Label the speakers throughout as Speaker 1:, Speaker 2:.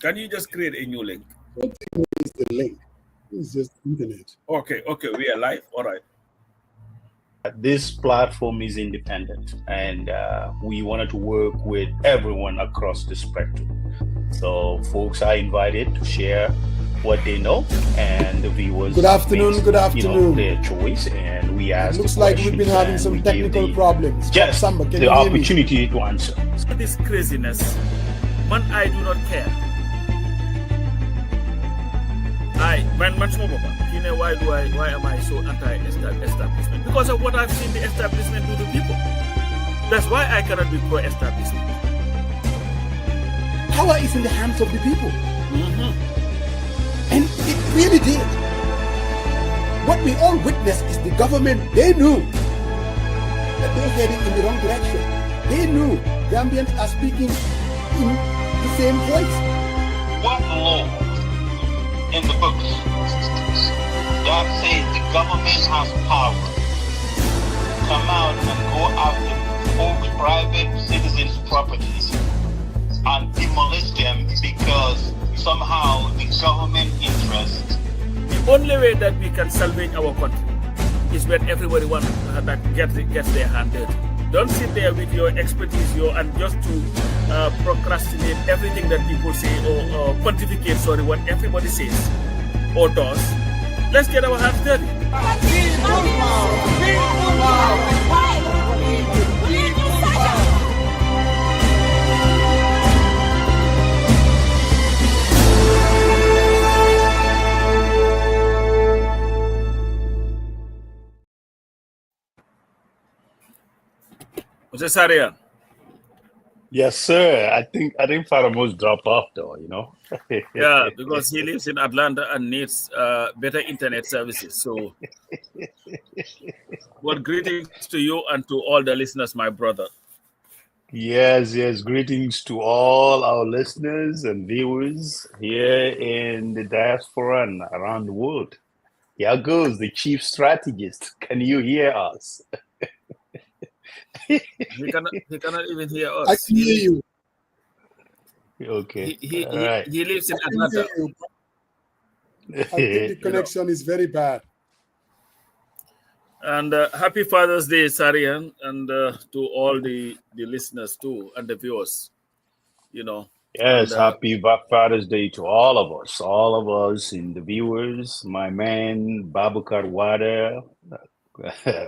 Speaker 1: Can you just create a new link?
Speaker 2: What is the link? It's just internet.
Speaker 1: Okay, we are live. All right.
Speaker 3: This platform is independent, and we wanted to work with everyone across the spectrum. So folks are invited to share what they know, and the viewers.
Speaker 2: Good afternoon. Good afternoon.
Speaker 3: Their choice, and we ask.
Speaker 2: Looks like we've been having some technical problems.
Speaker 3: Just
Speaker 2: Samba, can
Speaker 3: the
Speaker 2: you hear me?
Speaker 3: opportunity to answer.
Speaker 1: This craziness, man, I do not care. Why am I so anti-establishment? Because of what I've seen the establishment do to people. That's why I cannot be pro-establishment.
Speaker 2: Power is in the hands of the people. And it really did. What we all witnessed is the government, they knew that they were heading in the wrong direction. They knew Gambians are speaking in the same voice.
Speaker 4: What law in the books that says the government has power to come out and go after folks' private citizens' properties and demolish them because somehow the government interest?
Speaker 1: The only way that we can salvage our country is when everybody that gets their hand dirty. Don't sit there with your expertise and just to procrastinate everything that people say or pontificate, what everybody says or does. Let's get our hands dirty. Mr. Sarian.
Speaker 3: Yes, sir. I think Father Mose dropped off though,
Speaker 1: Yeah, because he lives in Atlanta and needs better internet services. So, well, greetings to you and to all the listeners, my brother.
Speaker 3: Yes. Greetings to all our listeners and viewers here in the diaspora and around the world. Here goes the chief strategist. Can you hear us?
Speaker 1: He cannot even hear us.
Speaker 2: I can hear you.
Speaker 3: Okay.
Speaker 1: He lives in Atlanta.
Speaker 2: I think the connection is very bad.
Speaker 1: And happy Father's Day, Sarian, and to all the listeners too and the viewers.
Speaker 3: Yes, happy Father's Day to all of us and the viewers, my man Babukar Wada,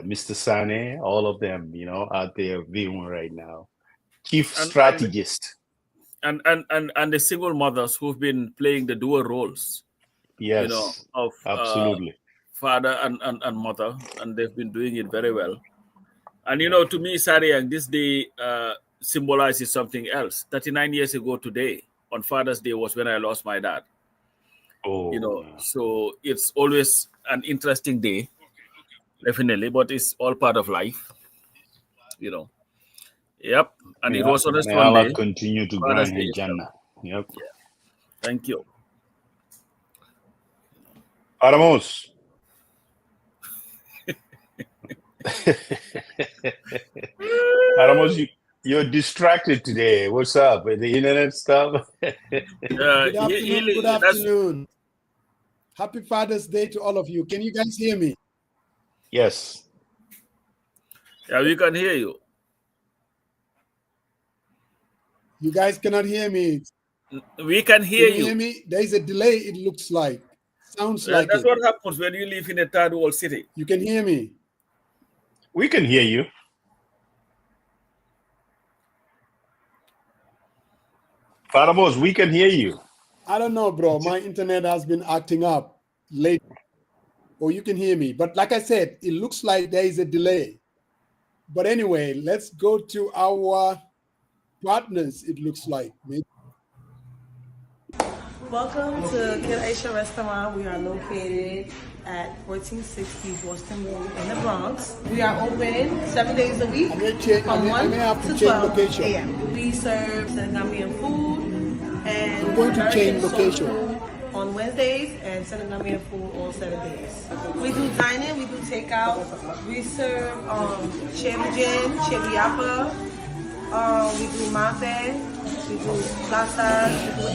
Speaker 3: Mr. Sane, all of them, out there viewing right now. Chief strategist.
Speaker 1: And the single mothers who've been playing the dual roles.
Speaker 3: Yes,
Speaker 1: of
Speaker 3: absolutely.
Speaker 1: Father and mother, and they've been doing it very well. And to me, Sariang, this day symbolizes something else. 39 years ago today, on Father's Day, was when I lost my dad. So it's always an interesting day. Definitely, but it's all part of life, Yep, and it was on a Sunday.
Speaker 3: Allah continue to grant him Jannah. Yep.
Speaker 1: Yeah. Thank you.
Speaker 3: Aramos. Aramos, you're distracted today. What's up with the internet stuff?
Speaker 2: Good afternoon. Happy Father's Day to all of you. Can you guys hear me?
Speaker 3: Yes.
Speaker 1: Yeah, we can hear you.
Speaker 2: You guys cannot hear me.
Speaker 1: We can hear you.
Speaker 2: Hear me? There is a delay, it looks like. Sounds like
Speaker 1: that's what happens when you live in a third world city.
Speaker 2: You can hear me?
Speaker 3: We can hear you. Faramos, we can hear you.
Speaker 2: I don't know, bro. My internet has been acting up late. Or you can hear me. But like I said, it looks like there is a delay. But anyway, let's go to our partners, it looks like.
Speaker 5: Welcome to Kid Aisha Restaurant. We are located at 1460 Boston Road in the Bronx. We are open 7 days a week from 1 to 12 a.m. We serve Senegambian food and
Speaker 2: I'm going to change location
Speaker 5: on Wednesdays and Senegambian food all 7 days. We do dining, we do takeout. We serve chevijen, cheviapa. We do mafe, We do Madrasa, we do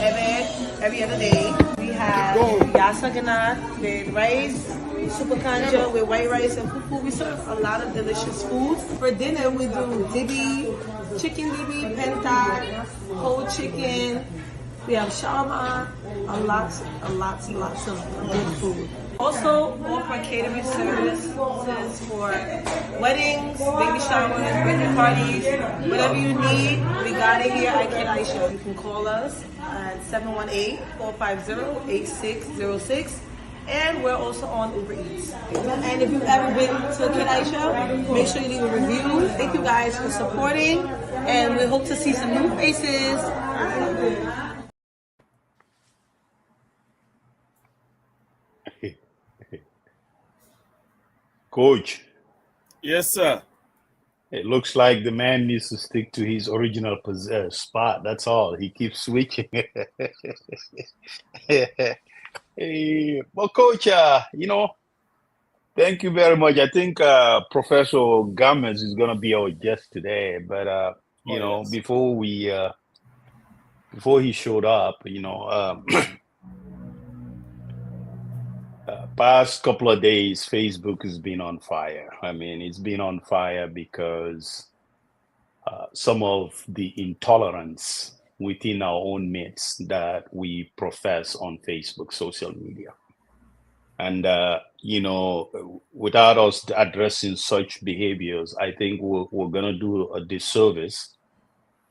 Speaker 5: every other day. We have Yasa Ganat with rice, super kanja with white rice and fufu. We serve a lot of delicious foods. For dinner, we do dibi, chicken dibi, penta, whole chicken. We have shawarma, lots of good food. Also offer catering services for weddings, baby showers, birthday parties, whatever you need. We got it here at Kid Aisha. You can call us at 718-450-8606. And we're also on Uber Eats. And if you've ever been to Kid Aisha, make sure you leave a review. Thank you guys for supporting, and we hope to see some new faces.
Speaker 3: Coach.
Speaker 1: Yes, sir.
Speaker 3: It looks like the man needs to stick to his original spot. That's all. He keeps switching. Hey, well, Coach, thank you very much. I think Professor Gomez is going to be our guest today. But,
Speaker 1: yes.
Speaker 3: before he showed up, past couple of days, Facebook has been on fire. I mean, it's been on fire because some of the intolerance within our own midst that we profess on Facebook, social media. And, without us addressing such behaviors, I think we're going to do a disservice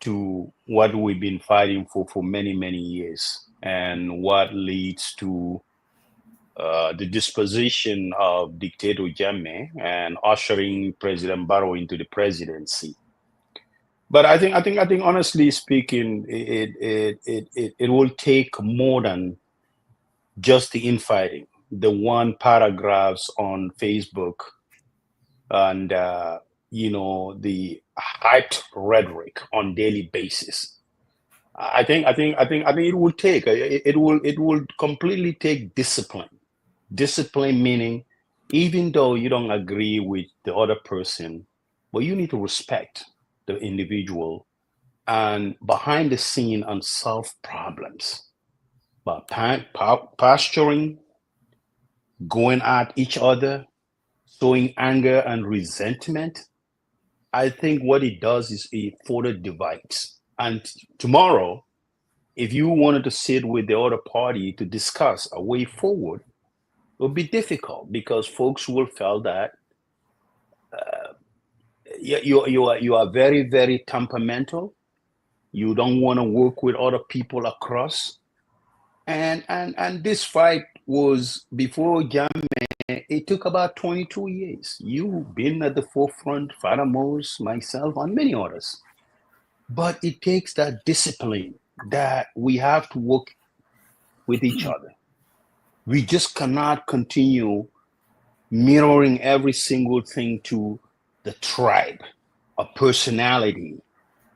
Speaker 3: to what we've been fighting for many, many years, and what leads to the disposition of Dictator Jammeh and ushering President Barrow into the presidency. But I think honestly speaking, it will take more than just the infighting, the one paragraphs on Facebook, and the hyped rhetoric on daily basis. I think it will take it will completely take discipline. Discipline meaning, even though you don't agree with the other person, but you need to respect the individual and behind the scene unsolved problems. But posturing, going at each other, showing anger and resentment, I think what it does is it further divides. And tomorrow, if you wanted to sit with the other party to discuss a way forward, it will be difficult because folks will feel that you are very, very temperamental. You don't want to work with other people across. And this fight was before Jammeh. It took about 22 years. You've been at the forefront, Father Mose, myself, and many others. But it takes that discipline that we have to work with each other. We just cannot continue mirroring every single thing to the tribe, a personality,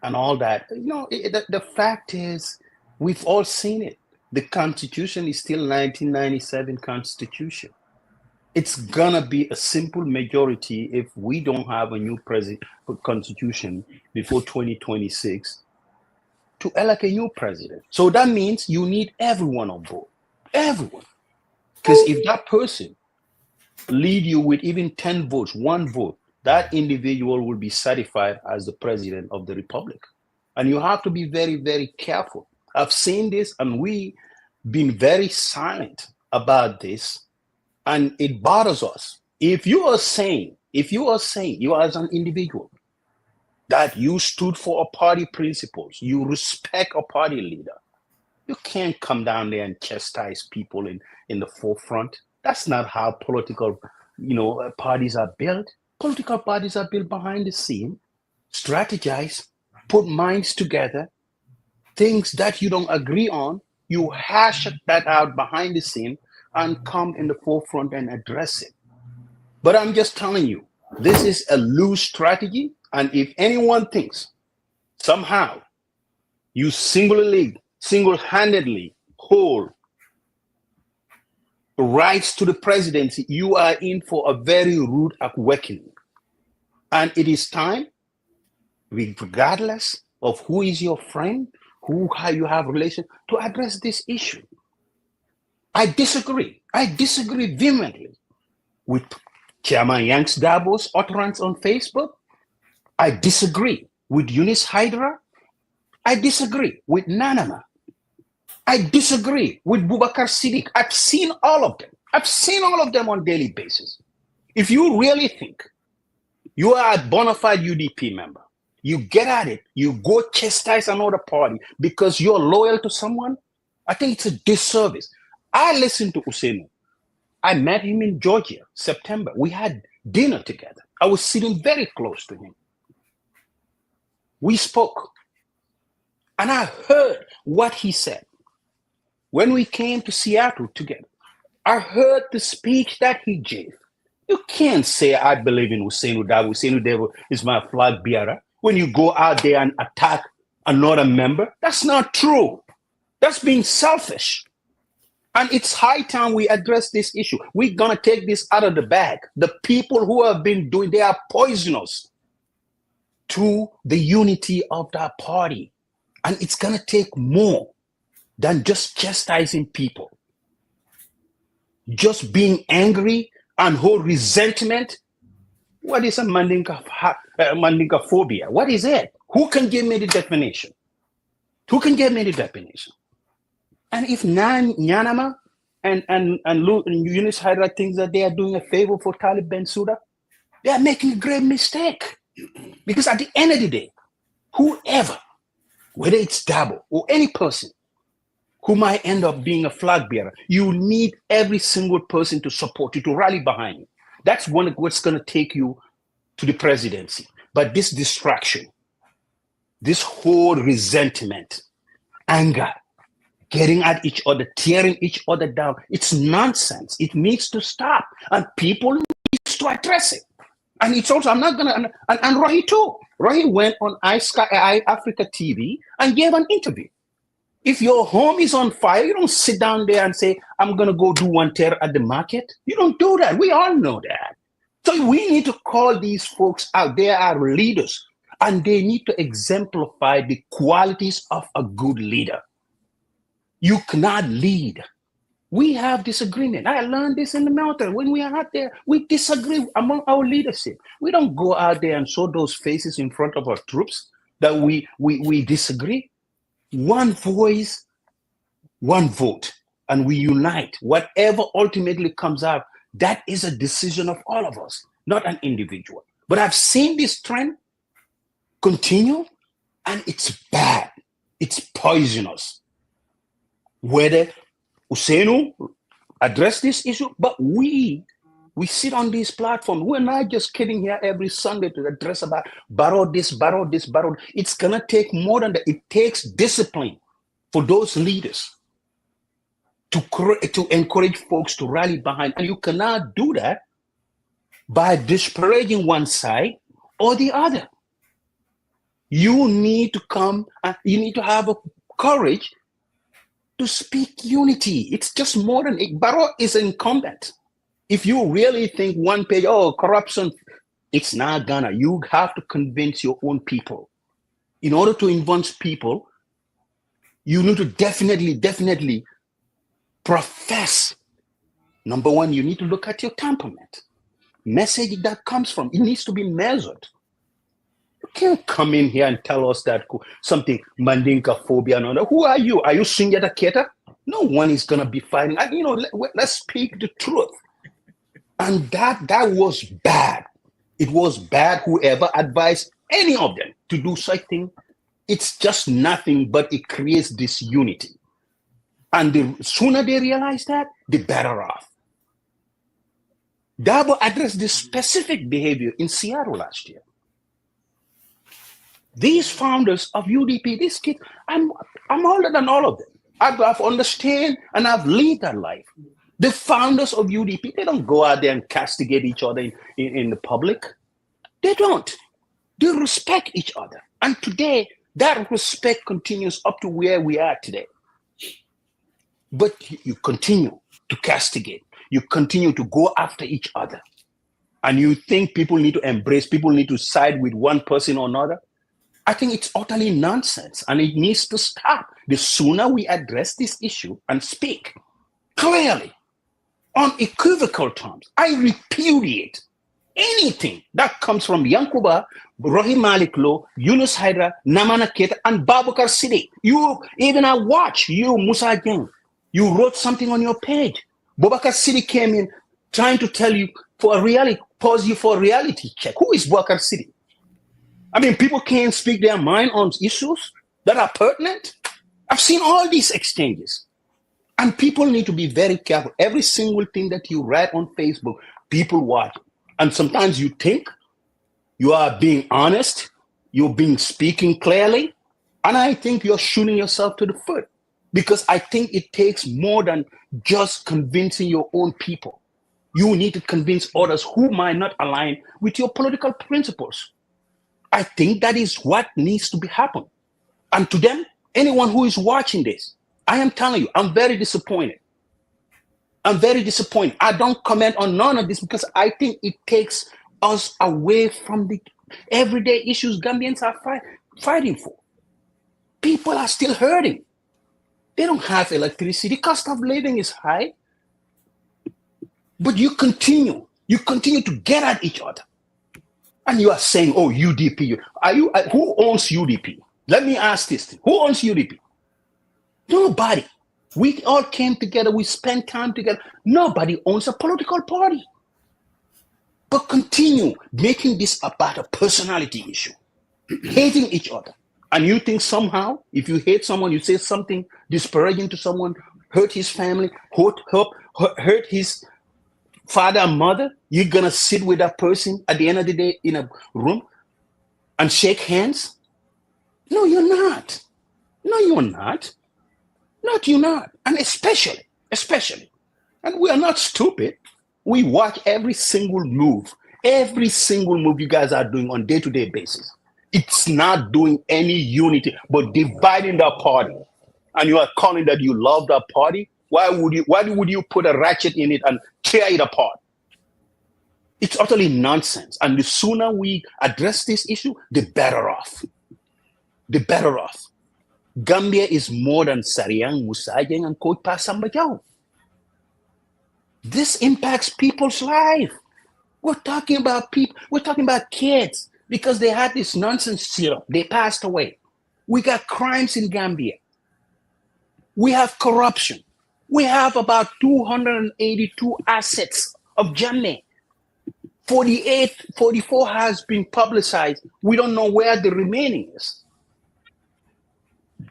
Speaker 3: and all that. The fact is, we've all seen it. The Constitution is still 1997 Constitution. It's gonna be a simple majority if we don't have a new constitution before 2026 to elect a new president. So that means you need everyone on board, everyone. Because if that person lead you with even 10 votes, 1 vote, that individual will be certified as the president of the republic. And you have to be very, very careful. I've seen this, and we've been very silent about this. And it bothers us. If you are saying, you as an individual, that you stood for a party principles, you respect a party leader, you can't come down there and chastise people in the forefront. That's not how political, parties are built. Political parties are built behind the scene, strategize, put minds together, things that you don't agree on, you hash that out behind the scene, and come in the forefront and address it. But I'm just telling you, this is a loose strategy. And if anyone thinks somehow you single-handedly hold rights to the presidency, you are in for a very rude awakening. And it is time, regardless of who is your friend, how you have relation to address this issue. I disagree. I disagree vehemently with Chairman Yanks Dabo's utterance on Facebook. I disagree with Eunice Hydra. I disagree with Nanama. I disagree with Boubacar Siddiq. I've seen all of them. I've seen all of them on a daily basis. If you really think you are a bona fide UDP member, you get at it, you go chastise another party because you're loyal to someone, I think it's a disservice. I listened to Ousseynou. I met him in Georgia, September. We had dinner together. I was sitting very close to him. We spoke. And I heard what he said. When we came to Seattle together, I heard the speech that he gave. You can't say I believe in Ousseynou Dabo. Ousseynou Dabo is my flag bearer. When you go out there and attack another member, that's not true. That's being selfish. And it's high time we address this issue. We're going to take this out of the bag. The people who have been doing, they are poisonous to the unity of that party. And it's going to take more than just chastising people. Just being angry and hold resentment. What is a Mandinka phobia? What is it? Who can give me the definition? Who can give me the definition? And if Nyanama and Eunice Hydra thinks that they are doing a favor for Talib Bensouda, they are making a grave mistake. Because at the end of the day, whoever, whether it's Dabo or any person who might end up being a flag bearer, you need every single person to support you, to rally behind you. That's what's going to take you to the presidency. But this distraction, this whole resentment, anger, getting at each other, tearing each other down, it's nonsense. It needs to stop. And people need to address it. And it's also, I'm not going to, and Rohi too. Rohi went on Africa TV and gave an interview. If your home is on fire, you don't sit down there and say, I'm going to go do one tear at the market. You don't do that. We all know that. So we need to call these folks out. They are leaders, and they need to exemplify the qualities of a good leader. You cannot lead. We have disagreement. I learned this in the mountain. When we are out there, we disagree among our leadership. We don't go out there and show those faces in front of our troops that we disagree. One voice, one vote, and we unite. Whatever ultimately comes out, that is a decision of all of us, not an individual. But I've seen this trend continue, and it's bad. It's poisonous. Whether Ousseynou address this issue, but we sit on this platform. We're not just kidding here every Sunday to address about borrow this, borrow this, borrow. It's going to take more than that. It takes discipline for those leaders to encourage folks to rally behind. And you cannot do that by disparaging one side or the other. You need to come and you need to have a courage to speak unity. It's just more than it. Barrow is incumbent. If you really think one page, corruption, it's not gonna. You have to convince your own people. In order to influence people, you need to definitely profess. Number one, you need to look at your temperament. Message that comes from, it needs to be measured. You can't come in here and tell us that something Mandinka phobia and all that. Who are you? Are you Sunjata Keita? No one is gonna be fighting. Let's speak the truth. And that was bad. It was bad. Whoever advised any of them to do something, it's just nothing but it creates disunity. And the sooner they realize that, the better off. Dabo addressed this specific behavior in Seattle last year. These founders of UDP, these kids, I'm older than all of them. I've understand and I've lived that life. The founders of UDP, they don't go out there and castigate each other in the public. They don't. They respect each other. And today, that respect continues up to where we are today. But you continue to castigate. You continue to go after each other. And you think people need to embrace, people need to side with one person or another. I think it's utterly nonsense and it needs to stop. The sooner we address this issue and speak clearly, on equivocal terms, I repudiate anything that comes from Yankuba, Rohim Malik Lo, Yunus Hydra, Namana Keta, and Babukar Siddiq. You, even I watch you, Musa Jeng, you wrote something on your page. Babukar Siddiq came in trying to tell you for a reality, pause you for a reality check. Who is Babukar Siddiq? I mean, people can't speak their mind on issues that are pertinent. I've seen all these exchanges. And people need to be very careful. Every single thing that you write on Facebook, people watch. And sometimes you think you are being honest, you're being speaking clearly, and I think you're shooting yourself to the foot. Because I think it takes more than just convincing your own people. You need to convince others who might not align with your political principles. I think that is what needs to be happen. And to them, anyone who is watching this, I am telling you, I'm very disappointed. I'm very disappointed. I don't comment on none of this because I think it takes us away from the everyday issues Gambians are fighting for. People are still hurting. They don't have electricity. Cost of living is high. But you continue to get at each other. And you are saying, oh, UDP. Who owns UDP? Let me ask this thing. Who owns UDP? Nobody. We all came together. We spent time together. Nobody owns a political party. But continue making this about a personality issue. Hating each other. And you think somehow, if you hate someone, you say something disparaging to someone, hurt his family, hurt his father and mother, you're going to sit with that person at the end of the day in a room and shake hands? No, you're not. No, you're not. Not you're not. And especially, and we are not stupid. We watch every single move you guys are doing on day-to-day basis. It's not doing any unity, but dividing the party. And you are calling that you love that party? Why would you put a ratchet in it and tear it apart? It's utterly nonsense. And the sooner we address this issue, the better off. The better off. Gambia is more than Sariang, Musajeng, and Coach Pasambajao. This impacts people's life. We're talking about people, we're talking about kids because they had this nonsense syrup. They passed away. We got crimes in Gambia. We have corruption. We have about 282 assets of Jammeh. 44 has been publicized. We don't know where the remaining is.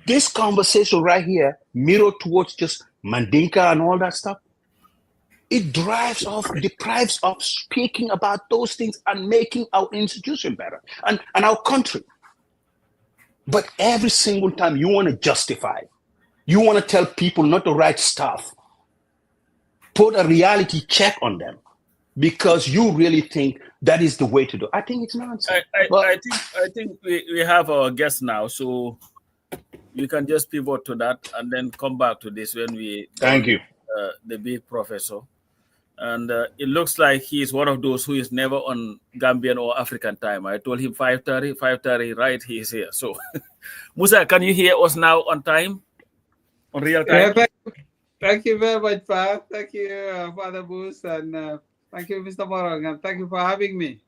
Speaker 3: This conversation right here, mirror towards just Mandinka and all that stuff, it deprives of speaking about those things and making our institution better and our country. But every single time you want to justify, you want to tell people not to write stuff, put a reality check on them because you really think that is the way to do it. I think it's nonsense.
Speaker 1: I think we have our guest now, so you can just pivot to that and then come back to this when we
Speaker 3: thank you
Speaker 1: the big professor. And it looks like he is one of those who is never on Gambian or African time. I told him 5:30, right? He is here. So, Musa, can you hear us now on time? On real time?
Speaker 6: Yeah, thank you very much, Prof. Thank you, Father Boost, and thank you, Mr. Morong, and thank you for having me.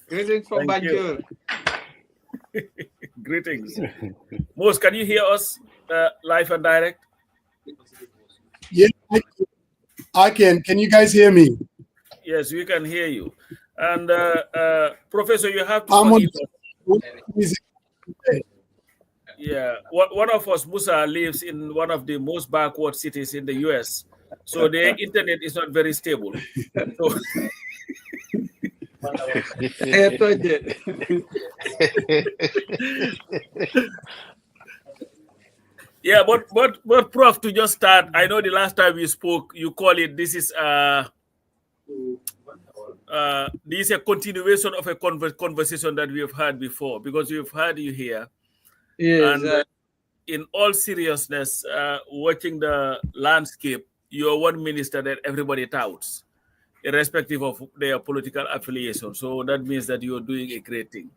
Speaker 6: Greetings from Banjul.
Speaker 1: Greetings. Mos, can you hear us live and direct?
Speaker 2: Yes, I can. Can you guys hear me?
Speaker 1: Yes, we can hear you. And Professor, you have to yeah, one of us, Musa, lives in one of the most backward cities in the US. So the internet is not very stable. So yeah, but Prof, to just start, I know the last time we spoke, you call it this is a continuation of a conversation that we have had before because we've had you here.
Speaker 6: Yes,
Speaker 1: and in all seriousness, watching the landscape, you're one minister that everybody touts, irrespective of their political affiliation. So that means that you're doing a great thing.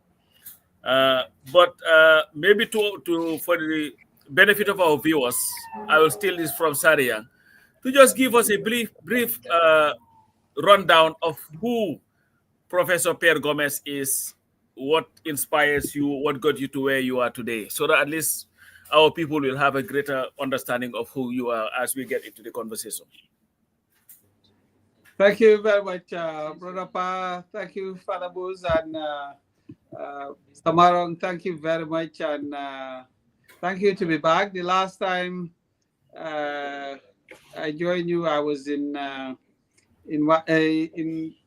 Speaker 1: But maybe for the benefit of our viewers, I will steal this from Sarian to just give us a brief rundown of who Professor Pierre Gomez is, what inspires you, what got you to where you are today, so that at least our people will have a greater understanding of who you are as we get into the conversation.
Speaker 6: Thank you very much, Brother Pa. Thank you, Father Booz, and Samarong. Thank you very much, and thank you to be back. The last time I joined you, I was in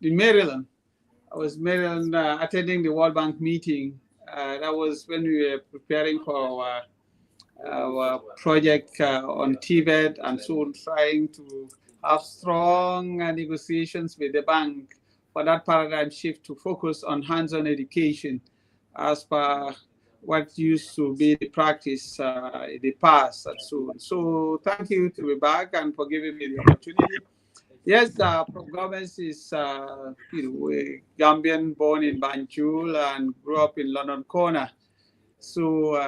Speaker 6: Maryland. I was in Maryland attending the World Bank meeting. That was when we were preparing for our project on TVET and so on, trying to have strong negotiations with the bank for that paradigm shift to focus on hands-on education as per what used to be the practice in the past and so on. So thank you to be back and for giving me the opportunity. Yes, Prof. Gomez is a Gambian born in Banjul and grew up in London Corner. So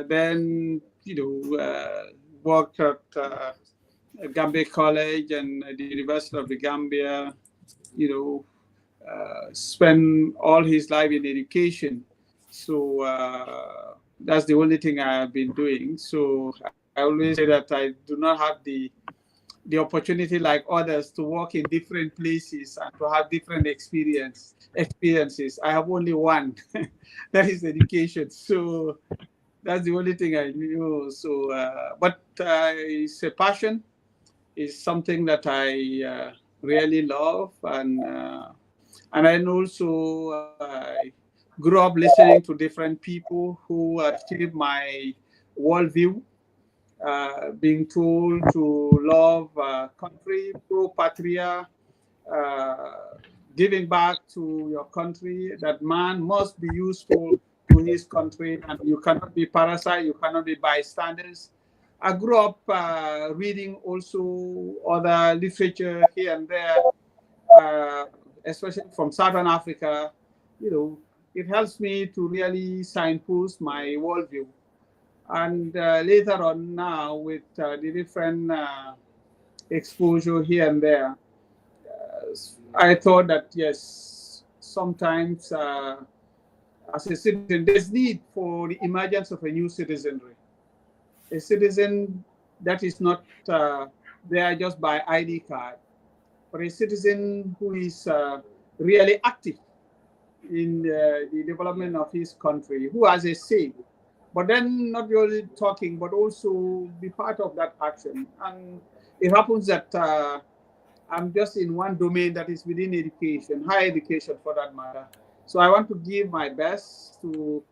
Speaker 6: then worked at Gambia College and the University of the Gambia. Spent all his life in education. So that's the only thing I have been doing. So I always say that I do not have the opportunity like others to work in different places and to have different experiences. I have only one, that is education. So that's the only thing I know. So, but it's a passion. It's something that I really love, and then also I grew up listening to different people who achieved my worldview. Being told to love country, pro patria, giving back to your country, that man must be useful to his country, and you cannot be parasite, you cannot be bystanders. I grew up reading also other literature here and there, especially from Southern Africa. It helps me to really signpost my worldview. And later on now, with the different exposure here and there, I thought that, yes, sometimes as a citizen, there's need for the emergence of a new citizenry. A citizen that is not there just by ID card, but a citizen who is really active in the development of his country, who has a say. But then not really talking, but also be part of that action. And it happens that I'm just in one domain that is within education, higher education for that matter. So I want to give my best to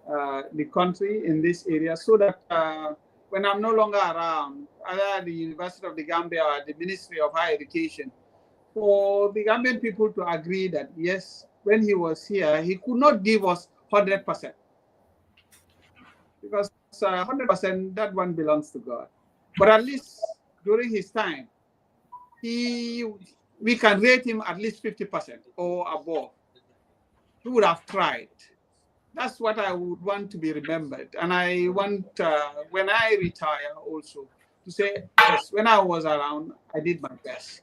Speaker 6: the country in this area so that when I'm no longer around, either at the University of the Gambia or the Ministry of Higher Education, for the Gambian people to agree that, yes, when he was here, he could not give us 100%. Because 100%, that one belongs to God. But at least during his time, we can rate him at least 50% or above. He would have tried. That's what I would want to be remembered. And I want, when I retire also, to say, yes, when I was around, I did my best.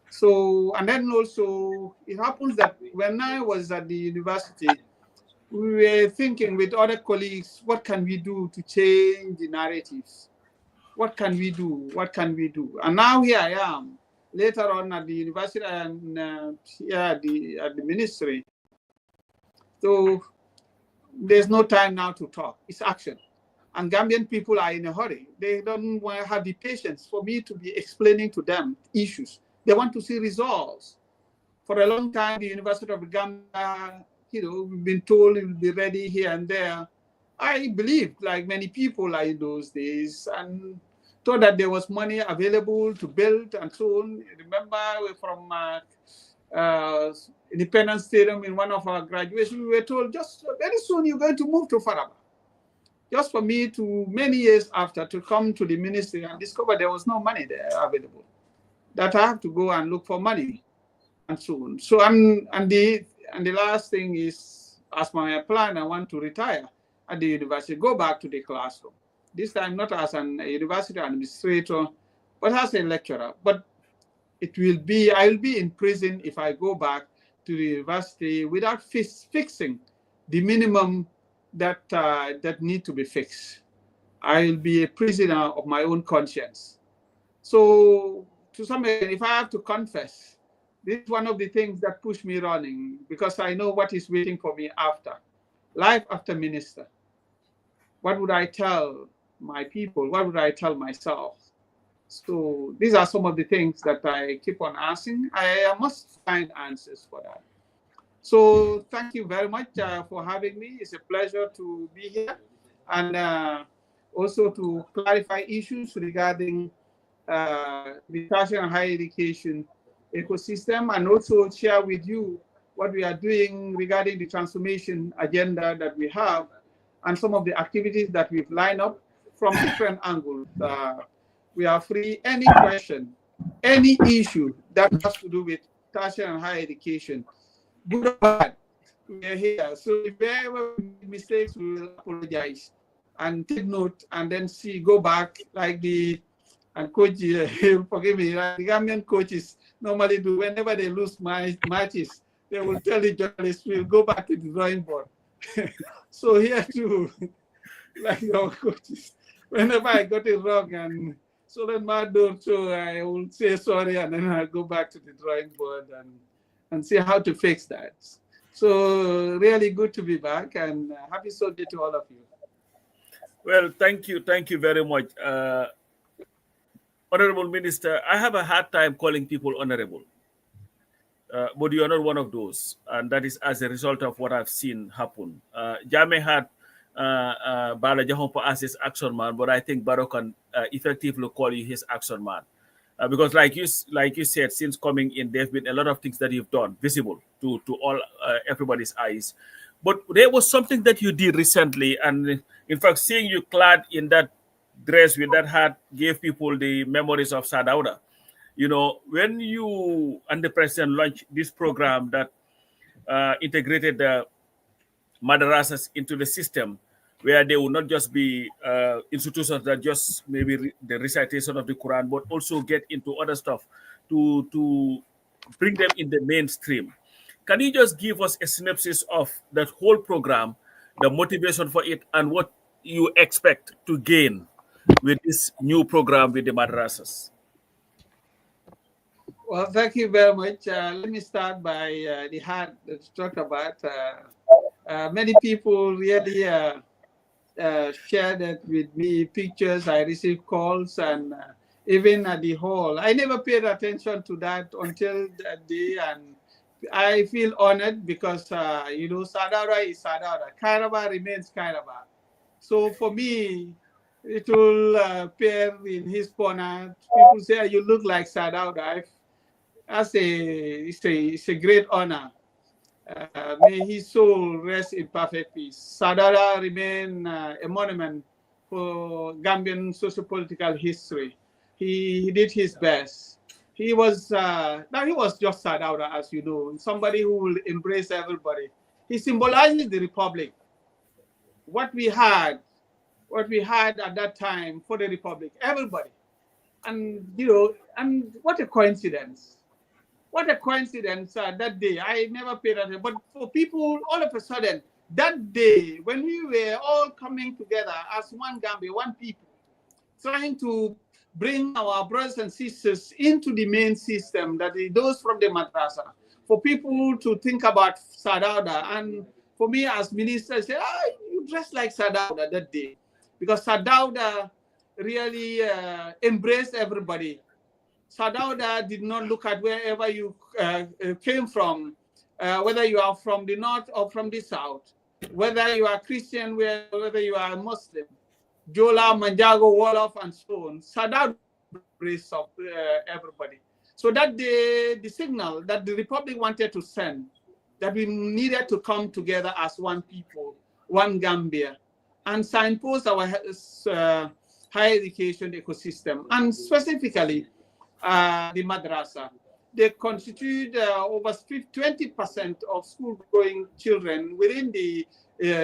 Speaker 6: So, and then also, it happens that when I was at the university, we were thinking with other colleagues, what can we do to change the narratives? What can we do? What can we do? And now here I am, later on at the university and here at the ministry. So there's no time now to talk. It's action. And Gambian people are in a hurry. They don't want to have the patience for me to be explaining to them issues. They want to see results. For a long time, the University of Gambia, we've been told it will be ready here and there. I believed, like many people in those days, and thought that there was money available to build and so on. Remember from Independence Stadium in one of our graduations, we were told just very soon you're going to move to Faraba. Just for me to, many years after, to come to the ministry and discover there was no money there available. That I have to go and look for money and so on. So, and the last thing is as my plan, I want to retire at the university, go back to the classroom. This time not as an university administrator, but as a lecturer. But it will be, I will be in prison if I go back to the university without fixing the minimum that that need to be fixed. I will be a prisoner of my own conscience. So to some extent, if I have to confess, this is one of the things that push me running, because I know what is waiting for me after. Life after minister. What would I tell my people? What would I tell myself? So these are some of the things that I keep on asking. I must find answers for that. So thank you very much for having me. It's a pleasure to be here, and also to clarify issues regarding the tertiary and higher education ecosystem, and also share with you what we are doing regarding the transformation agenda that we have, and some of the activities that we've lined up from different angles. We are free. Any question, any issue that has to do with tertiary and higher education, good or bad, we are here. So if we ever make mistakes, we will apologize and take note, and then go back like the, and coach, forgive me, like the Gambian coaches normally do whenever they lose matches. They will tell the journalists, we'll go back to the drawing board. So here too, like our coaches, whenever I got it wrong, and so then so I will say sorry, and then I'll go back to the drawing board and see how to fix that. So really good to be back, and happy Sunday to all of you.
Speaker 1: Well, thank you very much. Honorable Minister, I have a hard time calling people honorable, but you are not one of those, and that is as a result of what I've seen happen. Jame had Bala Jahompa as his action man, but I think Barrow can effectively call you his action man, because like you said, since coming in, there've been a lot of things that you've done visible to all everybody's eyes. But there was something that you did recently, and in fact, seeing you clad in that dress with that hat gave people the memories of Sadauda. You know, when you and the president launched this program that integrated the Madrasas into the system, where they will not just be institutions that just maybe the recitation of the Quran, but also get into other stuff to bring them in the mainstream. Can you just give us a synopsis of that whole program, the motivation for it, and what you expect to gain with this new program with the madrasas?
Speaker 6: Well, thank you very much. Let me start by the heart that you talked about. Many people really shared it with me, pictures. I received calls, and even at the hall. I never paid attention to that until that day, and I feel honored because, you know, Sadauda is Sadauda. Kairaba remains Kairaba. So for me, it will Pierre in his corner. People say, you look like Sadauda. It's a great honor. May his soul rest in perfect peace. Sadauda remain a monument for Gambian socio-political history. He did his best. He was just Sadauda, as you know, somebody who will embrace everybody. He symbolizes the republic. What we had at that time for the republic, everybody. And you know, and what a coincidence. What a coincidence that day. I never paid attention. But for people, all of a sudden, that day, when we were all coming together as one Gambia, one people, trying to bring our brothers and sisters into the main system, that is those from the Madrasa, for people to think about Sadauda. And for me as minister, I said, you dress like Sadauda that day. Because Sadauda really embraced everybody. Sadauda did not look at wherever you came from, whether you are from the north or from the south, whether you are Christian, whether you are Muslim, Jola, Manjago, Wolof, and so on. Sadauda embraced everybody. So that the signal that the Republic wanted to send, that we needed to come together as one people, one Gambia, and signpost our higher education ecosystem, and specifically the Madrasa. they constitute over 20% of school-going children within the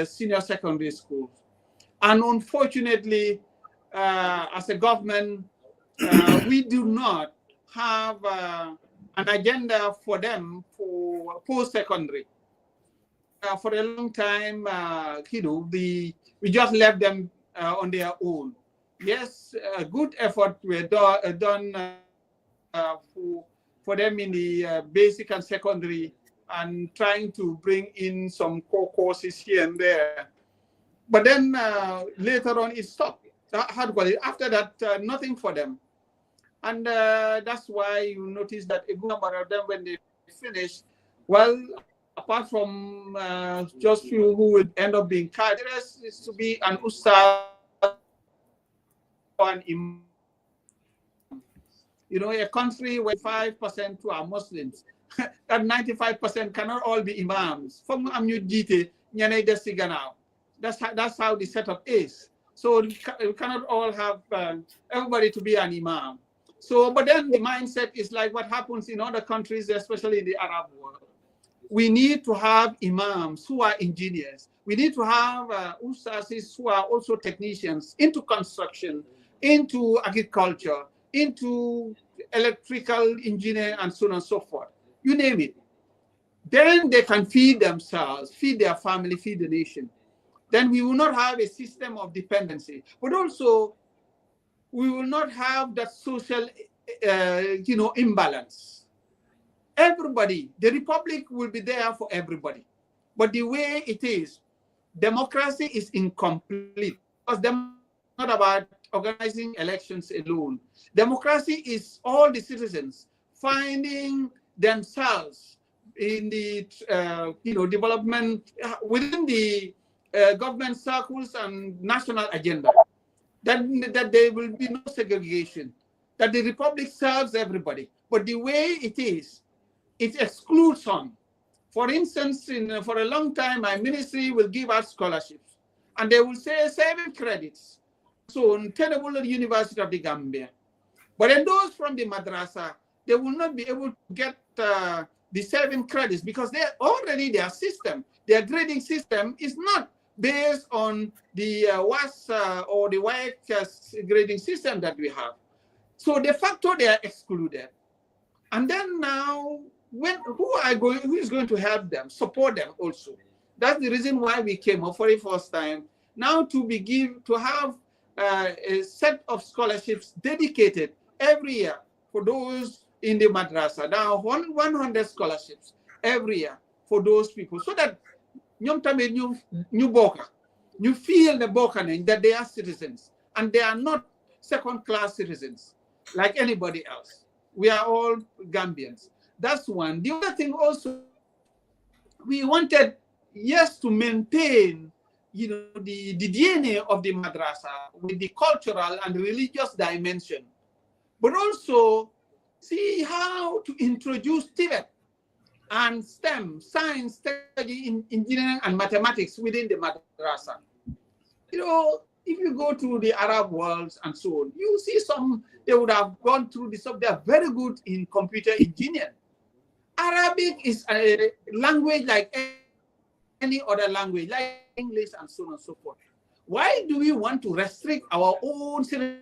Speaker 6: senior secondary schools. And unfortunately, as a government, we do not have an agenda for them for post-secondary. For a long time, we just left them on their own. Yes, good effort were done for them in the basic and secondary, and trying to bring in some core courses here and there. But then later on, it stopped. After that, nothing for them. And that's why you notice that a good number of them, when they finish, well, apart from just few who would end up being card, the rest is to be an ustad or an imam. You know, a country where 5% to are Muslims, that 95% cannot all be imams. That's how the setup is. So we cannot all have everybody to be an imam. So, but then the mindset is like what happens in other countries, especially in the Arab world. We need to have imams who are engineers. We need to have ustazis who are also technicians into construction, into agriculture, into electrical engineering, and so on and so forth. You name it. Then they can feed themselves, feed their family, feed the nation. Then we will not have a system of dependency, but also we will not have that social, imbalance. Everybody, the republic will be there for everybody. But the way it is, democracy is incomplete, because democracy is not about organizing elections alone. Democracy is all the citizens finding themselves in the development within the government circles and national agenda. That there will be no segregation, that the republic serves everybody. But the way it is, it excludes some. For instance, for a long time, my ministry will give out scholarships, and they will say 7 credits. So, tenable at the University of the Gambia. But then those from the Madrasa, they will not be able to get the 7 credits, because their system, their grading system is not based on the WAS or the WAEC grading system that we have. So de facto they are excluded. And then now, who is going to help them, support them also? That's the reason why we came up for the first time now to have a set of scholarships dedicated every year for those in the Madrasa. Now 100 scholarships every year for those people, so that you feel the boka that they are citizens, and they are not second-class citizens like anybody else. We are all Gambians. That's one. The other thing also, we wanted, yes, to maintain, the DNA of the Madrasa with the cultural and religious dimension, but also see how to introduce TVET and STEM, science, technology, engineering, and mathematics within the Madrasa. If you go to the Arab worlds and so on, you see they would have gone through this. They are very good in computer engineering. Arabic is a language like any other language, like English and so on and so forth. Why do we want to restrict our own citizens?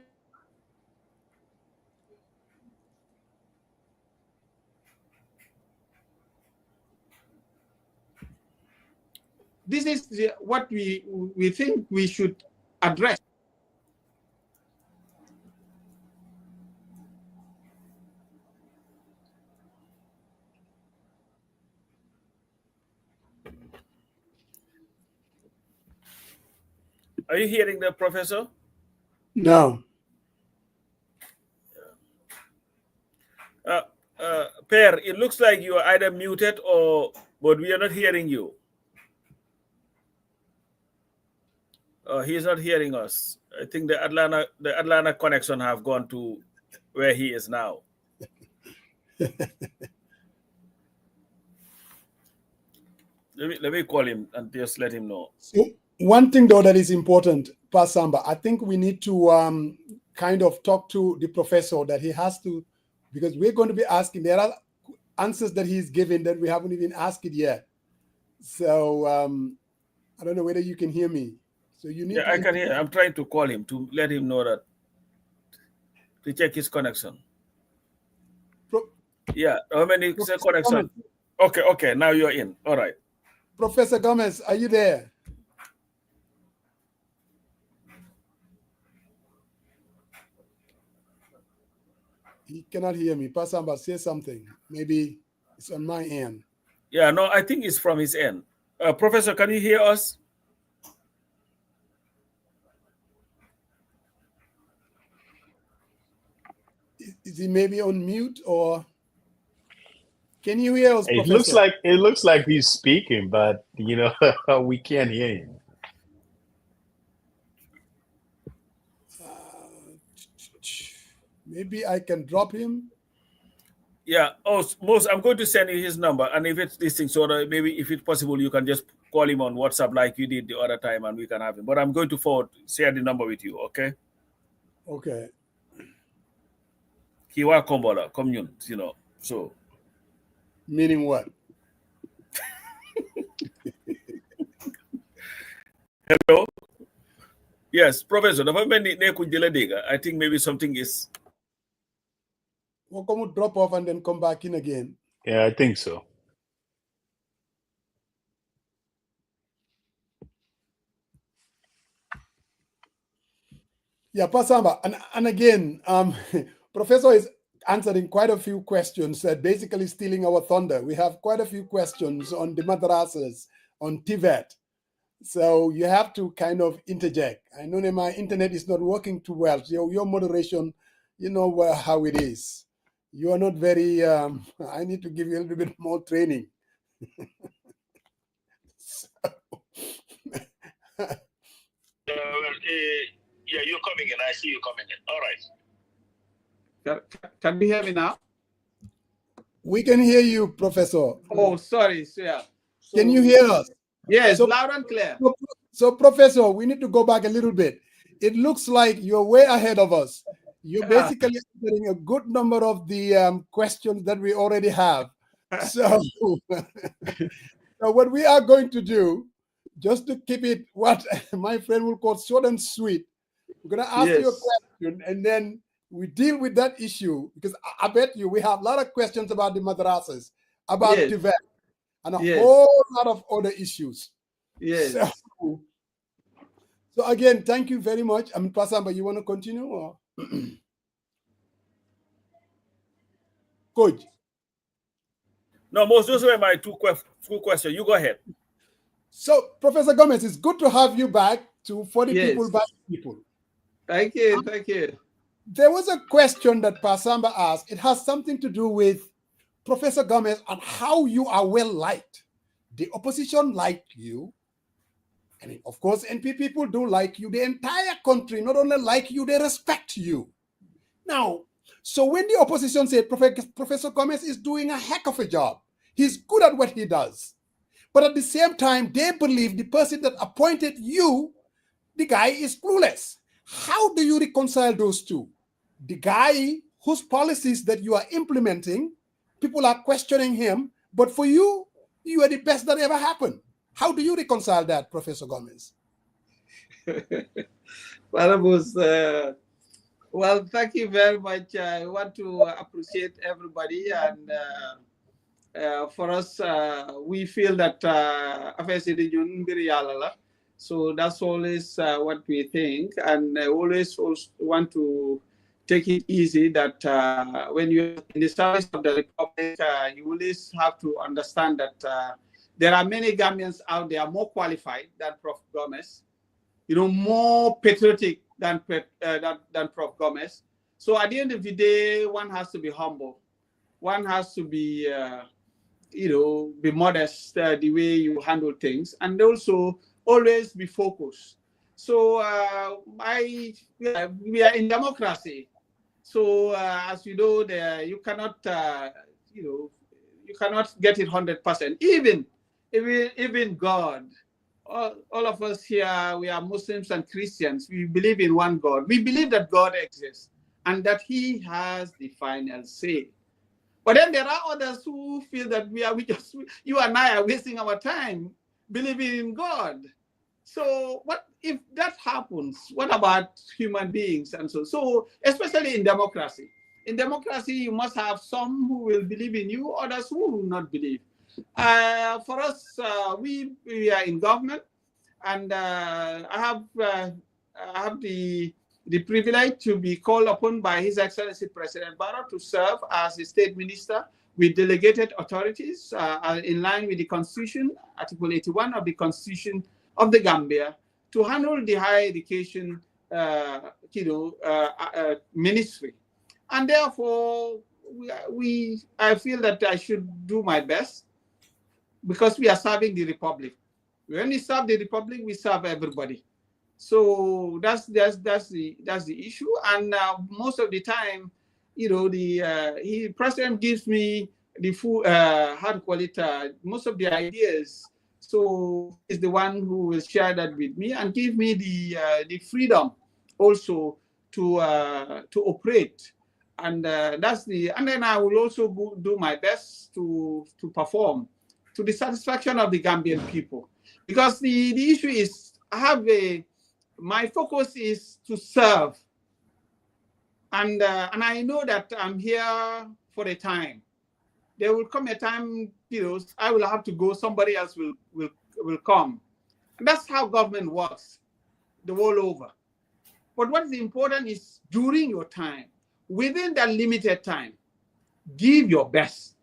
Speaker 6: This is what we think we should address.
Speaker 1: Are you hearing the professor?
Speaker 2: No.
Speaker 1: Pierre, it looks like you are either muted but we are not hearing you. He is not hearing us. I think the Atlanta connection have gone to where he is now. Let me call him and just let him know.
Speaker 2: So one thing though that is important, Pasamba, I think we need to kind of talk to the professor, that he has to, because we're going to be asking, there are answers that he's given that we haven't even asked it yet. So I don't know whether you can hear me. So you need.
Speaker 1: Yeah, I can hear. I'm trying to call him to let him know that, to check his connection. Yeah, how many connection? Okay, now you're in. All right.
Speaker 2: Professor Gomez, are you there? He cannot hear me. Pasamba, say something. Maybe it's on my end.
Speaker 1: Yeah, no, I think it's from his end. Professor, can you hear us?
Speaker 2: Is he maybe on mute, or can you hear us,
Speaker 3: It
Speaker 2: Professor?
Speaker 3: looks like he's speaking, but we can't hear him.
Speaker 2: Maybe I can drop him.
Speaker 1: Yeah. Oh, I'm going to send you his number, and if it's this thing, so maybe if it's possible, you can just call him on WhatsApp like you did the other time, and we can have him. But I'm going to share the number with you. Okay.
Speaker 2: Okay.
Speaker 1: Kiwa Kombola, commune, so.
Speaker 2: Meaning what?
Speaker 1: Hello? Yes, Professor, I think maybe something is.
Speaker 2: We'll come drop off and then come back in again.
Speaker 3: Yeah, I think so.
Speaker 2: Yeah, Pasamba, and again, Professor is answering quite a few questions, basically stealing our thunder. We have quite a few questions on the madrasas, on TVET. So you have to kind of interject. I know that my internet is not working too well. So your moderation, you know how it is. You are not very, I need to give you a little bit more training.
Speaker 4: Yeah, you're coming in. I see you coming in. All right.
Speaker 6: Can you hear me now?
Speaker 2: We can hear you, Professor.
Speaker 6: Oh, sorry. Yeah.
Speaker 2: Can you hear us?
Speaker 6: Yes, loud and clear.
Speaker 2: So, Professor, we need to go back a little bit. It looks like you're way ahead of us. You're basically answering a good number of the questions that we already have. So, so what we are going to do, just to keep it what my friend will call short and sweet, we're going to ask you a question, and then we deal with that issue, because I bet you we have a lot of questions about the madrasas, about TVET, and a whole lot of other issues.
Speaker 6: Yes.
Speaker 2: So again, thank you very much. I mean, Pasamba, you want to continue, or Coach?
Speaker 1: No, most those were my two questions. You go ahead.
Speaker 2: So, Professor Gomez, it's good to have you back to 40 people back people.
Speaker 6: Thank you. Thank you.
Speaker 2: There was a question that Pasamba asked. It has something to do with Professor Gomez and how you are well liked. The opposition liked you. I mean, of course, NP people do like you. The entire country not only like you, they respect you. Now, so when the opposition said Professor Gomez is doing a heck of a job, he's good at what he does. But at the same time, they believe the person that appointed you, the guy is clueless. How do you reconcile those two? The guy whose policies that you are implementing, people are questioning him, but for you, you are the best that ever happened. How do you reconcile that, Professor Gomez?
Speaker 6: Well, thank you very much. I want to appreciate everybody, and for us, we feel that so that's always what we think, and I always want to take it easy that when you're in the service of the Republic, you always have to understand that there are many Gambians out there more qualified than Prof. Gomez, more patriotic than Prof. Gomez. So at the end of the day, one has to be humble. One has to be, be modest the way you handle things, and also always be focused. So we are in democracy. So as you know, you cannot, you cannot get it 100%. Even God, all of us here, we are Muslims and Christians. We believe in one God. We believe that God exists and that He has the final say. But then there are others who feel that you and I are wasting our time believing in God. So what if that happens? What about human beings and so? So especially in democracy. In democracy, you must have some who will believe in you, others who will not believe. For us, we are in government, and I have the privilege to be called upon by His Excellency President Barrow to serve as a state minister with delegated authorities in line with the Constitution, Article 81 of the Constitution of the Gambia, to handle the higher education ministry. And therefore, I feel that I should do my best, because we are serving the Republic. When we serve the Republic, we serve everybody. So that's the issue. And most of the time, the president gives me the full most of the ideas. So he's the one who will share that with me and give me the freedom also to operate. And and then I will also do my best to perform to the satisfaction of the Gambian people. Because the issue is, my focus is to serve. And I know that I'm here for a time. There will come a time, I will have to go, somebody else will come. And that's how government works the world over. But what is important is during your time, within that limited time, give your best.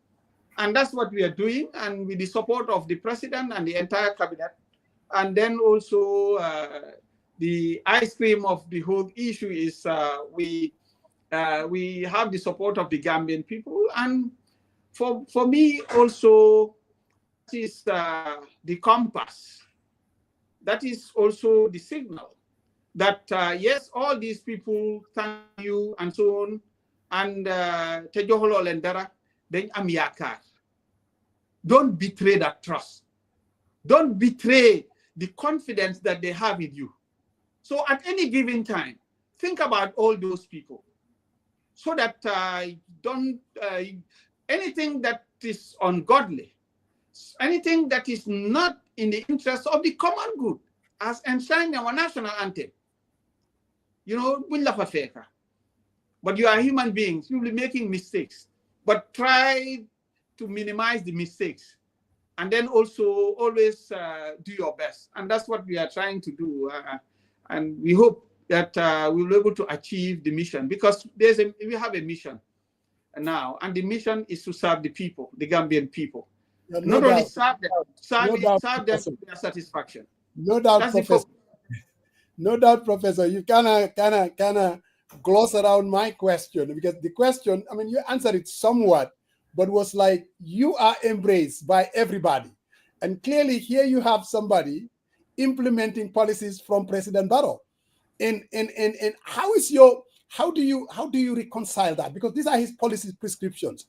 Speaker 6: And that's what we are doing, and with the support of the president and the entire cabinet. And then also the ice cream of the whole issue is we have the support of the Gambian people. And for me also, that is the compass. That is also the signal that yes, all these people thank you and so on, and Tejoholo Lendera, then Amiyakar. Don't betray that trust. Don't betray the confidence that they have in you. So at any given time, think about all those people, so that anything that is ungodly, anything that is not in the interest of the common good, as enshrined in our national anthem. But you are human beings. You'll be making mistakes, but try to minimize the mistakes, and then also always do your best. And that's what we are trying to do. And we hope that we'll be able to achieve the mission, because we have a mission now, and the mission is to serve the people, the Gambian people. Yeah, not only serve them, serve them to their satisfaction.
Speaker 2: No doubt, Professor. No doubt, Professor. You kind of gloss around my question, because the question, I mean, you answered it somewhat, but was like, you are embraced by everybody. And clearly here you have somebody implementing policies from President Barrow. And how do you reconcile that? Because these are his policy prescriptions.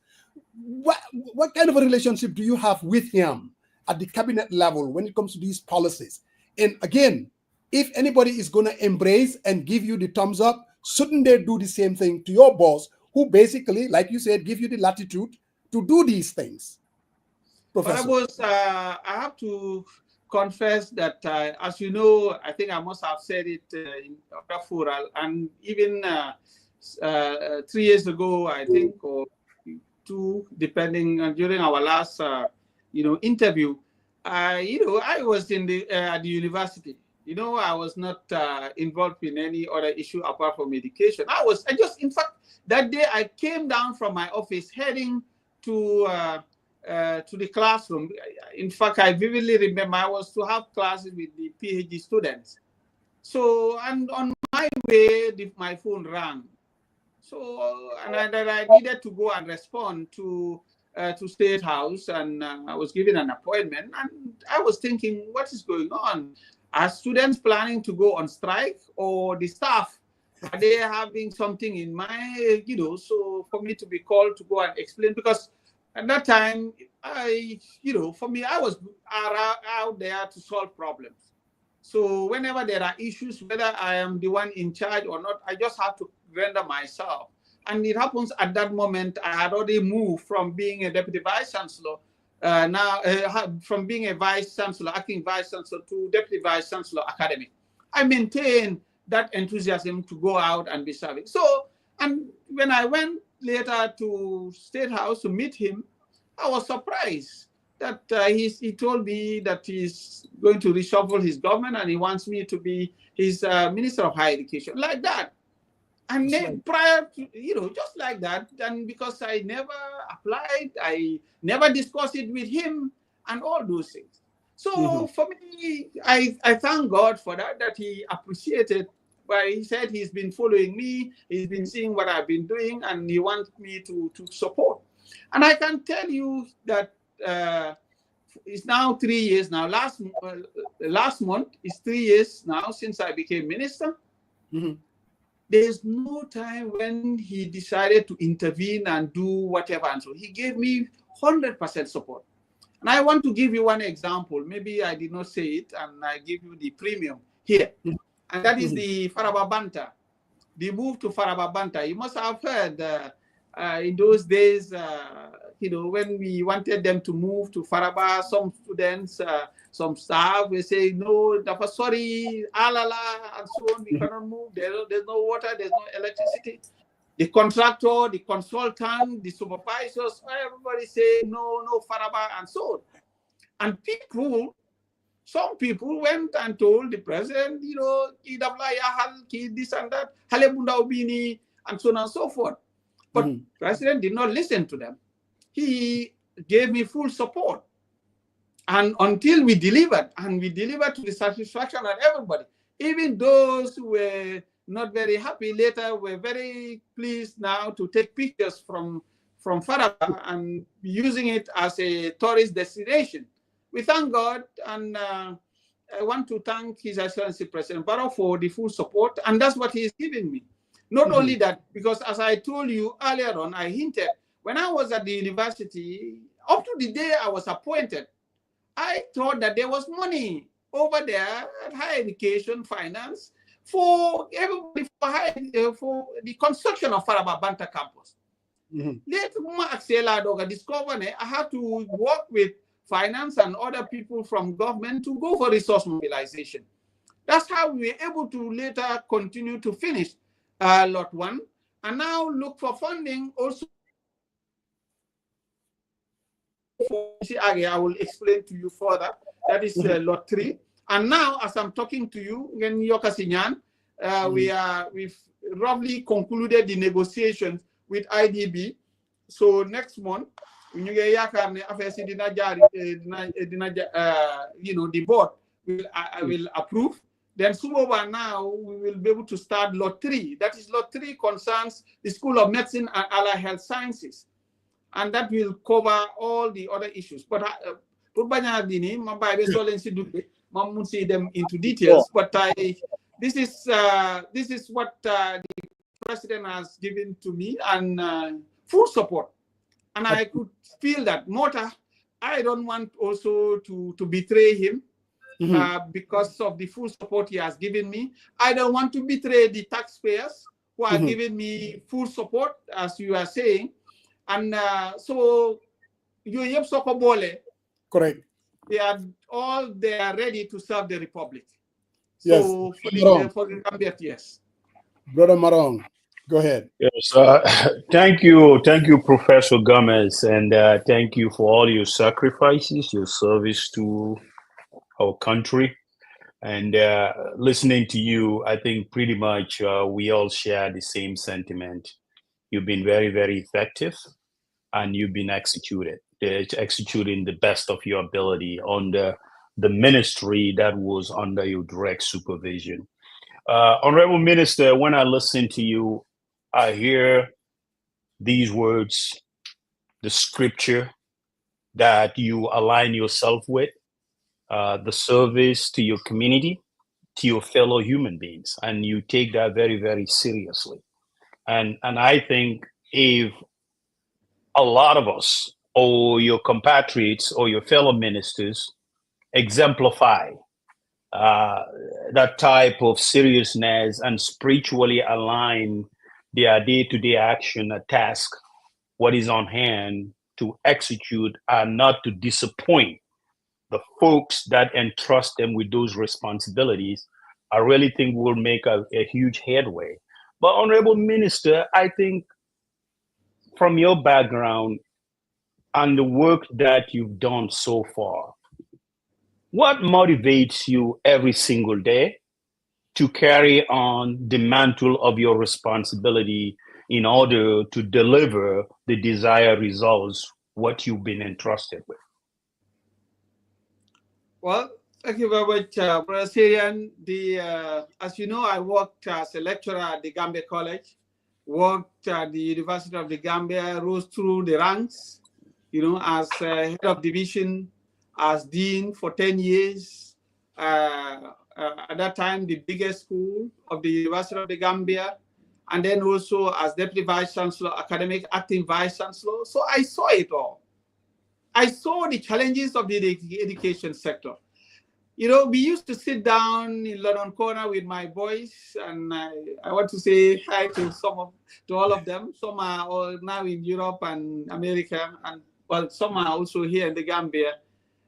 Speaker 2: What kind of a relationship do you have with him at the cabinet level when it comes to these policies? And again, if anybody is going to embrace and give you the thumbs up, shouldn't they do the same thing to your boss, who basically, like you said, give you the latitude to do these things? Professor.
Speaker 6: I have to confess that, as you know, I think I must have said it in other fora, and even 3 years ago, I think, or 2, depending, during our last, interview, I was in at the university. I was not involved in any other issue apart from education. In fact, that day I came down from my office heading to the classroom. In fact, I vividly remember I was to have classes with the PhD students. So, and on my way, my phone rang. So, and I needed to go and respond to State House, and I was given an appointment. And I was thinking, what is going on? Are students planning to go on strike, or the staff, are they having something in mind? So for me to be called to go and explain, because at that time, for me, I was out there to solve problems. So whenever there are issues, whether I am the one in charge or not, I just have to render myself. And it happens at that moment, I had already moved from being a deputy vice chancellor, from being a vice chancellor, acting vice chancellor, to deputy vice chancellor academic. I maintained that enthusiasm to go out and be serving. So, and when I went later to State House to meet him, I was surprised that he told me that he's going to reshuffle his government and he wants me to be his Minister of Higher Education, like that. And then prior to, just like that, and because I never applied, I never discussed it with him and all those things. So for me, I thank God for that he appreciated, where he said he's been following me, he's been seeing what I've been doing, and he wants me to support. And I can tell you that it's now 3 years now. Last month is 3 years now since I became minister. There's no time when he decided to intervene and do whatever. And so he gave me 100% support. And I want to give you one example. Maybe I did not say it, and I give you the premium here. And that is the Faraba Banta, the move to Faraba Banta. You must have heard in those days, when we wanted them to move to Faraba, some students, some staff will say, no, sorry, alala, and so on, we cannot move. There's no water, there's no electricity. The contractor, the consultant, the supervisors, everybody say, no, Faraba, and so on. And some people went and told the president, this and that, and so on and so forth. But the president did not listen to them. He gave me full support. And until we delivered, and we delivered to the satisfaction of everybody, even those who were not very happy later were very pleased now to take pictures from Faraba and using it as a tourist destination. We thank God, and I want to thank His Excellency President Barrow for the full support, and that's what he is giving me. Not only that, because as I told you earlier on, I hinted, when I was at the university, up to the day I was appointed, I thought that there was money over there at higher education, finance, for everybody, for the construction of Faraba Banta campus. Later, I discovered I had to work with finance and other people from government to go for resource mobilization. That's how we were able to later continue to finish Lot 1, and now look for funding also. I will explain to you further. That is Lot 3. And now, as I'm talking to you, we've roughly concluded the negotiations with IDB. So next month, the board will approve. Then Sumoba now we will be able to start Lot 3. That is Lot 3 concerns the School of Medicine and Allied Health Sciences. And that will cover all the other issues. But see them into details. But this is what the president has given to me, and full support. And I could feel that Mota, I don't want also to betray him. Because of the full support he has given me. I don't want to betray the taxpayers who are giving me full support, as you are saying. And so,
Speaker 2: correct.
Speaker 6: They are ready to serve the Republic.
Speaker 2: Yes.
Speaker 6: So for the Gambia, yes.
Speaker 2: Brother Marong, go ahead.
Speaker 3: Yes, thank you, Professor Gomez, and thank you for all your sacrifices, your service to our country. And listening to you, I think pretty much we all share the same sentiment. You've been very, very effective, and you've been executing the best of your ability on the ministry that was under your direct supervision. Honorable Minister, when I listen to you, I hear these words, the scripture that you align yourself with, the service to your community, to your fellow human beings, and you take that very, very seriously. And I think if a lot of us, or your compatriots, or your fellow ministers, exemplify that type of seriousness and spiritually align their day-to-day action, a task, what is on hand to execute, and not to disappoint the folks that entrust them with those responsibilities, I really think will make a huge headway. But Honorable Minister, I think from your background and the work that you've done so far, what motivates you every single day to carry on the mantle of your responsibility in order to deliver the desired results, what you've been entrusted with?
Speaker 6: Well, thank you very much, Brother Syrian. As you know, I worked as a lecturer at the Gambia College, worked at the University of the Gambia, rose through the ranks, as head of division, as dean for 10 years. At that time, the biggest school of the University of the Gambia, and then also as deputy vice chancellor, academic acting vice chancellor. So I saw it all. I saw the challenges of the education sector. We used to sit down in London Corner with my boys, and I want to say hi to all of them. Some are all now in Europe and America, and some are also here in the Gambia.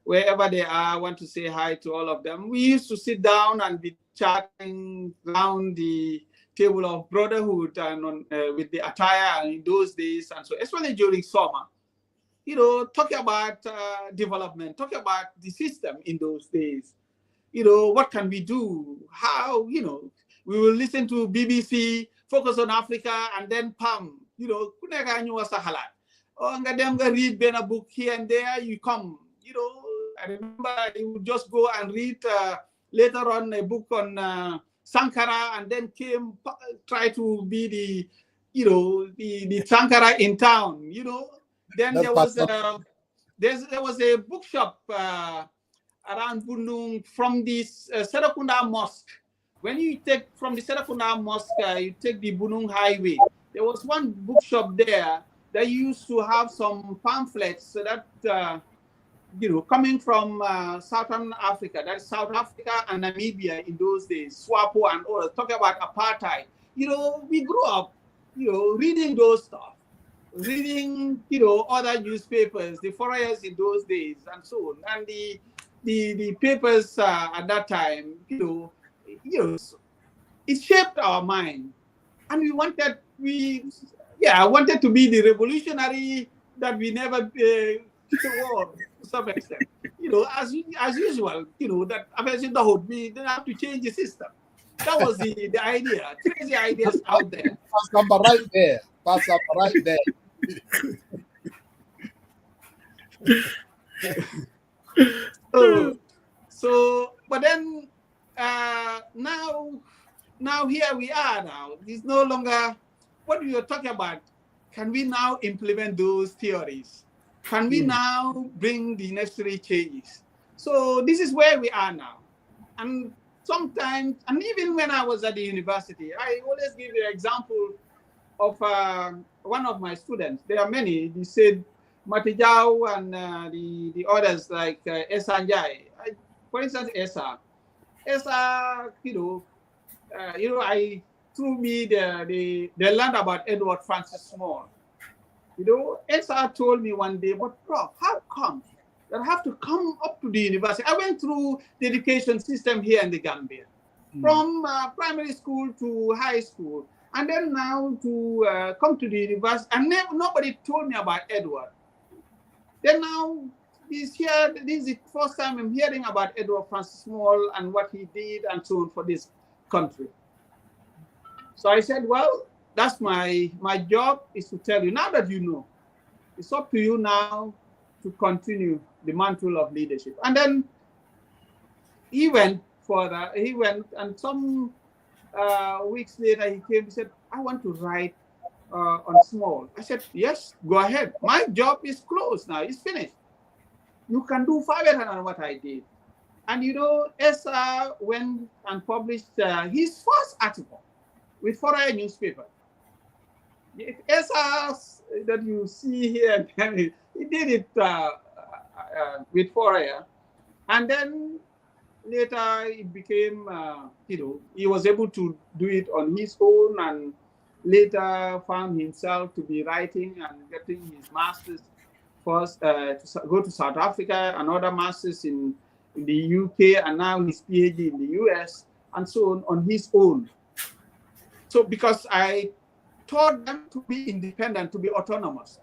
Speaker 6: Wherever they are, I want to say hi to all of them. We used to sit down and be chatting around the table of brotherhood and with the attire in those days, and so especially during summer. Talking about development, talking about the system in those days. What can we do? How, we will listen to BBC, focus on Africa, and then PAM, kuneka nyu wasahalat. Oh, nga read a book here and there, you come, I remember you would just go and read later on a book on Sankara, and then try to be the Sankara in town, Then there was a bookshop around Bunung from this Serakunda Mosque. When you take from the Serakunda Mosque, you take the Bunung Highway. There was one bookshop there that used to have some pamphlets so that coming from Southern Africa, that's South Africa and Namibia in those days, SWAPO and others, talking about apartheid. We grew up, reading those stuff. Reading, other newspapers, the Foreigners in those days, and so on, and the papers at that time, it shaped our mind, and I wanted to be the revolutionary that we never were to some extent, as usual, that we didn't have to change the system. That was the idea. Crazy ideas out there.
Speaker 2: Pass number right there. Pass up right there.
Speaker 6: But then now here we are now. It's no longer what we were talking about. Can we now implement those theories? Can we now bring the necessary changes? So this is where we are now. And sometimes, and even when I was at the university, I always give you an example of one of my students. There are many. They said Matijau and the others like Esa Njai. For instance, Esa, through me, they learned about Edward Francis Small. Esa told me one day, but Prof, how come that I have to come up to the university? I went through the education system here in the Gambia, from primary school to high school, and then now to come to the university, and nobody told me about Edward. Then now he's here. This is the first time I'm hearing about Edward Francis Small and what he did and so on for this country. So I said, well, that's my job is to tell you. Now that you know, it's up to you now to continue the mantle of leadership. And then he went further. He went, and some weeks later he came. He said, I want to write on Small. I said, yes, go ahead. My job is closed now. It's finished. You can do far better than what I did. And Esa went and published his first article with Foreign newspaper. Esa that you see here, he did it with Foreign. And then later it became, he was able to do it on his own, and later found himself to be writing and getting his master's first to go to South Africa, another master's in the UK, and now his PhD in the US, and so on his own. So because I taught them to be independent, to be autonomous.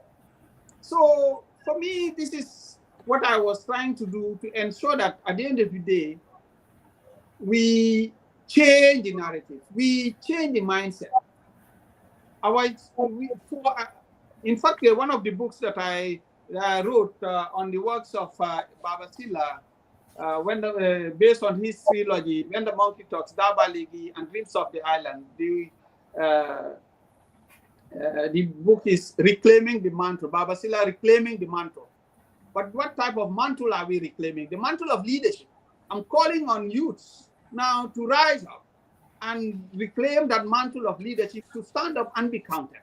Speaker 6: So for me, this is what I was trying to do to ensure that at the end of the day, we change the narrative, we change the mindset. In fact, one of the books that I wrote on the works of Baba Silla, based on his trilogy, When the Monkey Talks, Dabaligi, and Dreams of the Island, the book is Reclaiming the Mantle, Baba Silla Reclaiming the Mantle. But what type of mantle are we reclaiming? The mantle of leadership. I'm calling on youths now to rise up and reclaim that mantle of leadership, to stand up and be counted.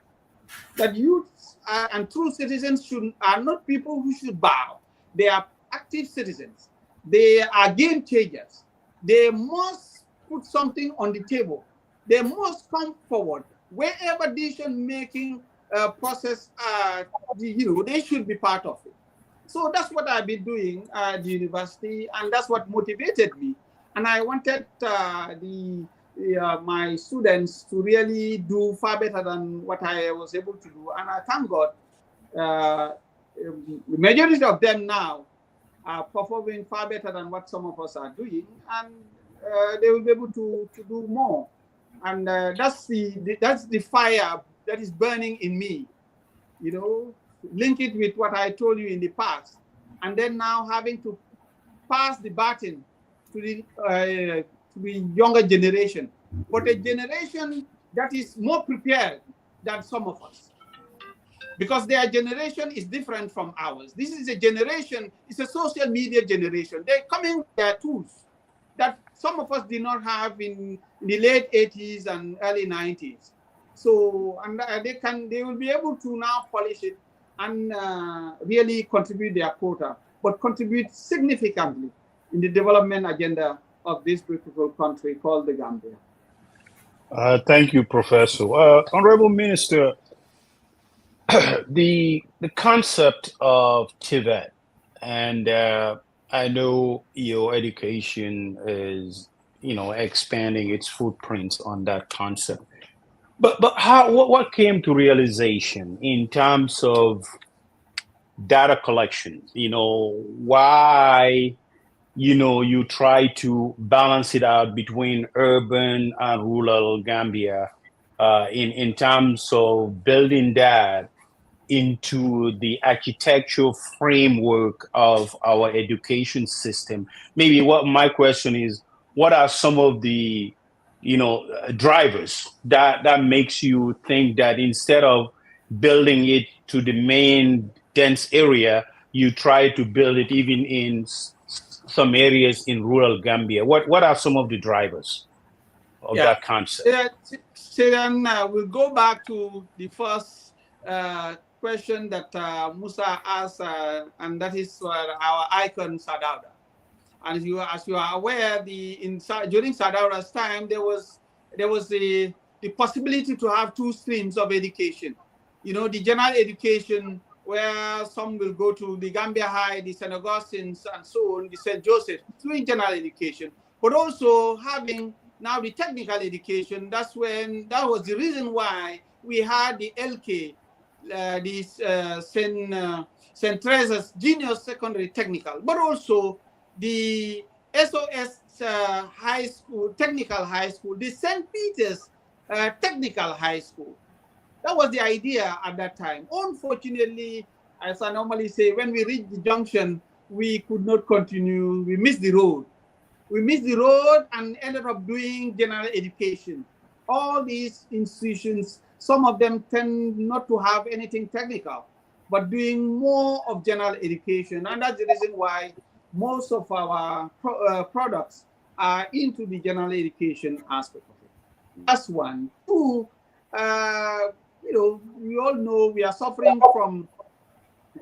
Speaker 6: That youths and true citizens are not people who should bow. They are active citizens. They are game changers. They must put something on the table. They must come forward. Wherever decision-making process, they should be part of it. So that's what I've been doing at the university, and that's what motivated me. And I wanted my students to really do far better than what I was able to do. And I thank God, the majority of them now are performing far better than what some of us are doing, and they will be able to do more. And that's the fire that is burning in me, link it with what I told you in the past, and then now having to pass the baton to the younger generation, but a generation that is more prepared than some of us, because their generation is different from ours. This is a generation, it's a social media generation. They're coming with their tools that some of us did not have in the late 80s and early 90s. So, and they will be able to now polish it and really contribute their quota, but contribute significantly in the development agenda of this beautiful country called the Gambia.
Speaker 3: Thank you, Professor. Honorable Minister, the concept of TVET, and I know your education is, expanding its footprints on that concept. But what came to realization in terms of data collection? Why, you try to balance it out between urban and rural Gambia in terms of building that into the architectural framework of our education system. Maybe what my question is, what are some of the drivers that makes you think that instead of building it to the main dense area, you try to build it even in some areas in rural Gambia? What are some of the drivers of that concept?
Speaker 6: Then we'll go back to the first question that Musa asked, and that is our icon Sadauda. And as you are aware, during Sadauda's time, there was the possibility to have two streams of education. The general education, where some will go to the Gambia High, the St. Augustine's, and so on, the St. Joseph, doing general education, but also having now the technical education. That was the reason why we had the LK, St. Teresa's Junior Secondary Technical, but also the SOS High School, Technical High School, the St. Peter's Technical High School. That was the idea at that time. Unfortunately, as I normally say, when we reached the junction, we could not continue. We missed the road. We missed the road and ended up doing general education. All these institutions, some of them tend not to have anything technical, but doing more of general education. And that's the reason why most of our products are into the general education aspect of it. That's one. Two, we all know we are suffering from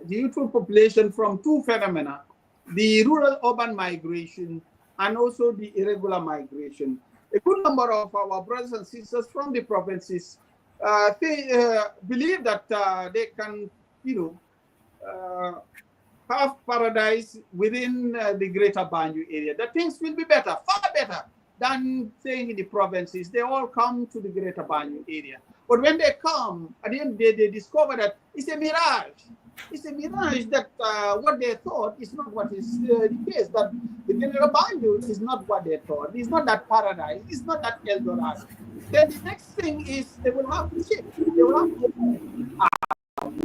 Speaker 6: the youthful population from two phenomena: the rural-urban migration and also the irregular migration. A good number of our brothers and sisters from the provinces believe that they can, have paradise within the greater Banjul area. That things will be better, far better than staying in the provinces. They all come to the greater Banjul area. But when they come, at the end they discover that it's a mirage. It's a mirage that what they thought is not what is the case. That the greater Banjul is not what they thought. It's not that paradise. It's not that El Dorado. Then the next thing is they will have to shift. They will have to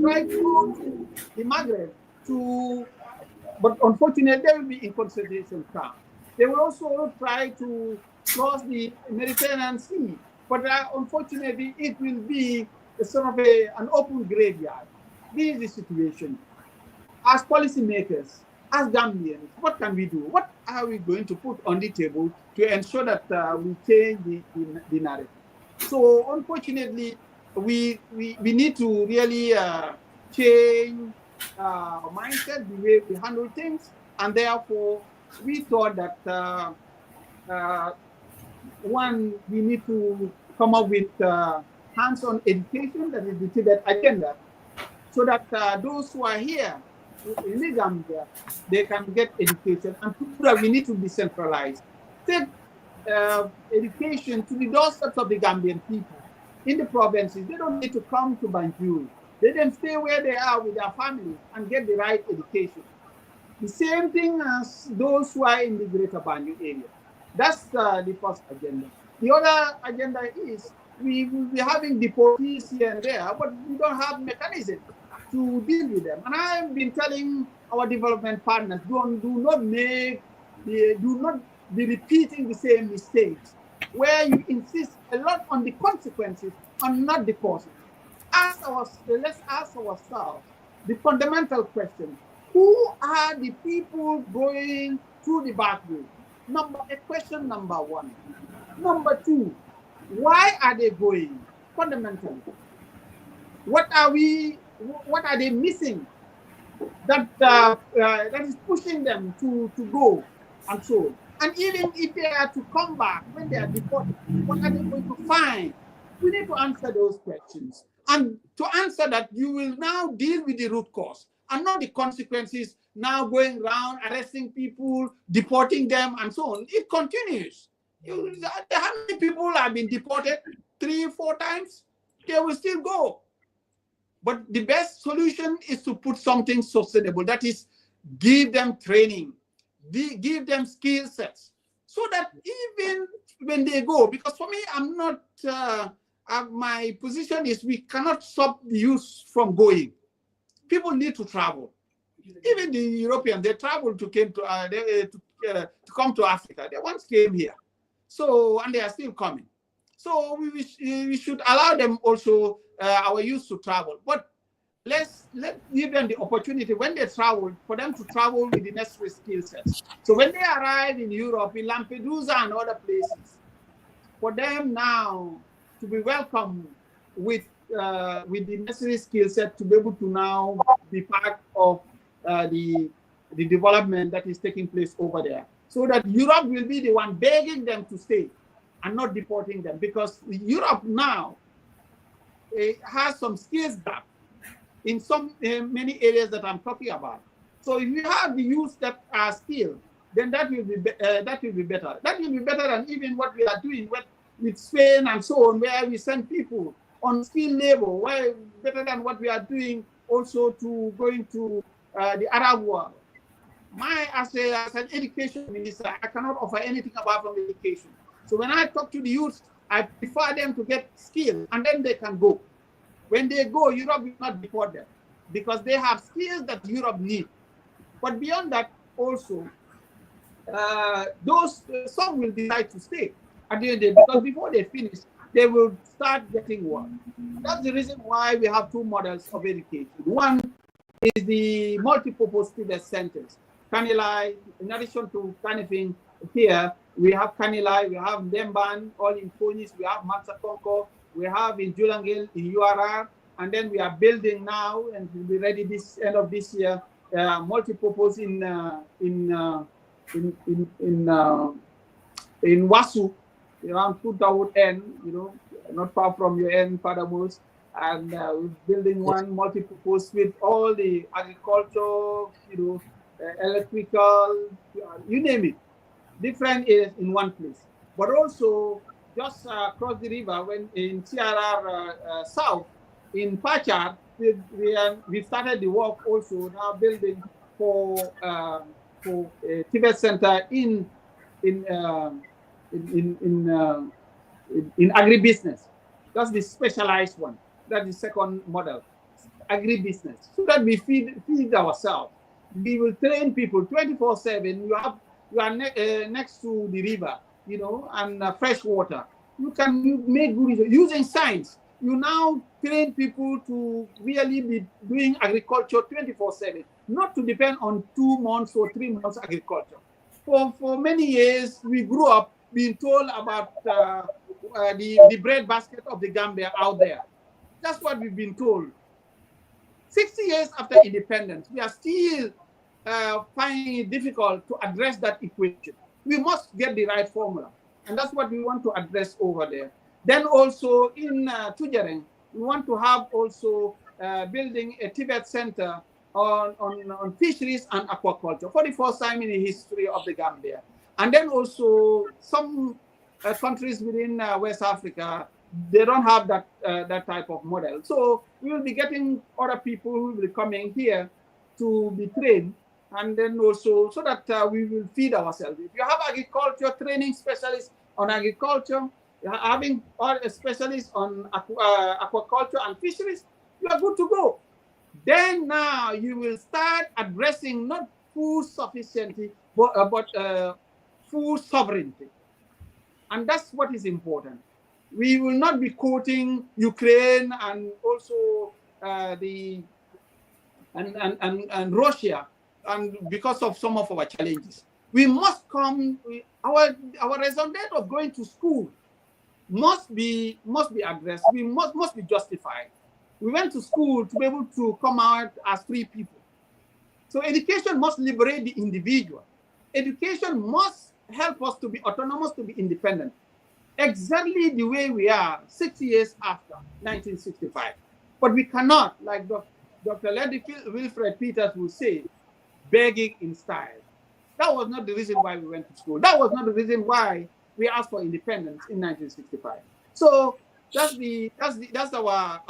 Speaker 6: try to go to the Maghreb but unfortunately they will be in concentration camp. They will also try to cross the Mediterranean Sea, but unfortunately it will be a sort of an open graveyard. This is the situation. As policymakers, as Gambians, what can we do? What are we going to put on the table to ensure that we change the narrative? So unfortunately, we need to really change mindset, the way we handle things, and therefore we thought that one, we need to come up with hands-on education, that is the TVET agenda, so that those who are here in the Gambia, they can get education, and two, that we need to decentralize. Take education to the doorsteps of the Gambian people in the provinces. They don't need to come to Banjul. They can stay where they are with their families and get the right education. The same thing as those who are in the greater Banjul area. That's the first agenda. The other agenda is we will be having deportees here and there, but we don't have mechanism to deal with them. And I've been telling our development partners, do not be repeating the same mistakes, where you insist a lot on the consequences and not the causes. Let's ask ourselves the fundamental question: who are the people going through the back way? Question number one. Number two, why are they going? Fundamentally, what are they missing that is pushing them to go and so on? And even if they are to come back when they are deported, what are they going to find? We need to answer those questions. And to answer that, you will now deal with the root cause and not the consequences, now going around arresting people, deporting them, and so on. It continues. How many people have been deported 3-4 times? They will still go. But the best solution is to put something sustainable. That is, give them training, give them skill sets, so that even when they go, because for me, I'm not, my position is we cannot stop the youth from going. People need to travel. Even the Europeans, they travel to come to Africa. They once came here, so, and they are still coming. So we should allow them also, our youth, to travel. But let's give them the opportunity when they travel, for them to travel with the necessary skill sets. So when they arrive in Europe, in Lampedusa and other places, for them now to be welcomed with the necessary skill set to be able to now be part of the development that is taking place over there, so that Europe will be the one begging them to stay and not deporting them, because Europe now has some skills gap in many areas that I'm talking about. So if you have the youth that are skilled, then that will be better. That will be better than even what we are doing with Spain and so on, where we send people on skilled labor. Why better than what we are doing also to going to the Arab world. As an education minister, I cannot offer anything apart from education. So when I talk to the youth, I prefer them to get skills, and then they can go. When they go, Europe will not deport them, because they have skills that Europe needs. But beyond that, also, some will decide to stay at the end of the day, because before they finish, they will start getting work. That's the reason why we have two models of education. One is the multi-purpose student centers. Kanilai, in addition to Kanifing here, we have Kanilai, we have Demban, all in Phoenix, we have Matsakonko, we have in Julangil, in URR, and then we are building now and will be ready this end of this year, multi-purpose in Wasu, around Footwood end, not far from your end, Padamos, and we're building one multi-purpose with all the agriculture, electrical, you name it, different areas in one place. But also just across the river, when in TRR South, in Pachar, we started the work also now building for a TVET center in agribusiness. That's the specialized one. That's the second model, agribusiness, so that we feed ourselves. We will train people 24/7. You are next to the river, and fresh water. You make good use using science. You now train people to really be doing agriculture 24/7, not to depend on 2 months or 3 months agriculture. For many years, we grew up being told about the bread basket of the Gambia out there. That's what we've been told. 60 years after independence, we are still finding it difficult to address that equation. We must get the right formula, and that's what we want to address over there. Then also in Tujareng, we want to have also building a TVET center on fisheries and aquaculture for the first time in the history of the Gambia. And then also some countries within West Africa, they don't have that type of model. So we will be getting other people who will be coming here to be trained, and then also so that we will feed ourselves. If you have agriculture training specialists on agriculture, having specialists on aquaculture and fisheries, you are good to go. Then now you will start addressing not food sufficiency, but food sovereignty. And that's what is important. We will not be quoting Ukraine and also and Russia, and because of some of our challenges. We must come, our result of going to school must be addressed. We must be justified. We went to school to be able to come out as free people. So education must liberate the individual. Education must help us to be autonomous, to be independent. Exactly the way we are 60 years after 1965. But we cannot, like Dr. Lady Wilfred Peters will say, begging in style. That was not the reason why we went to school. That was not the reason why we asked for independence in 1965. So that's our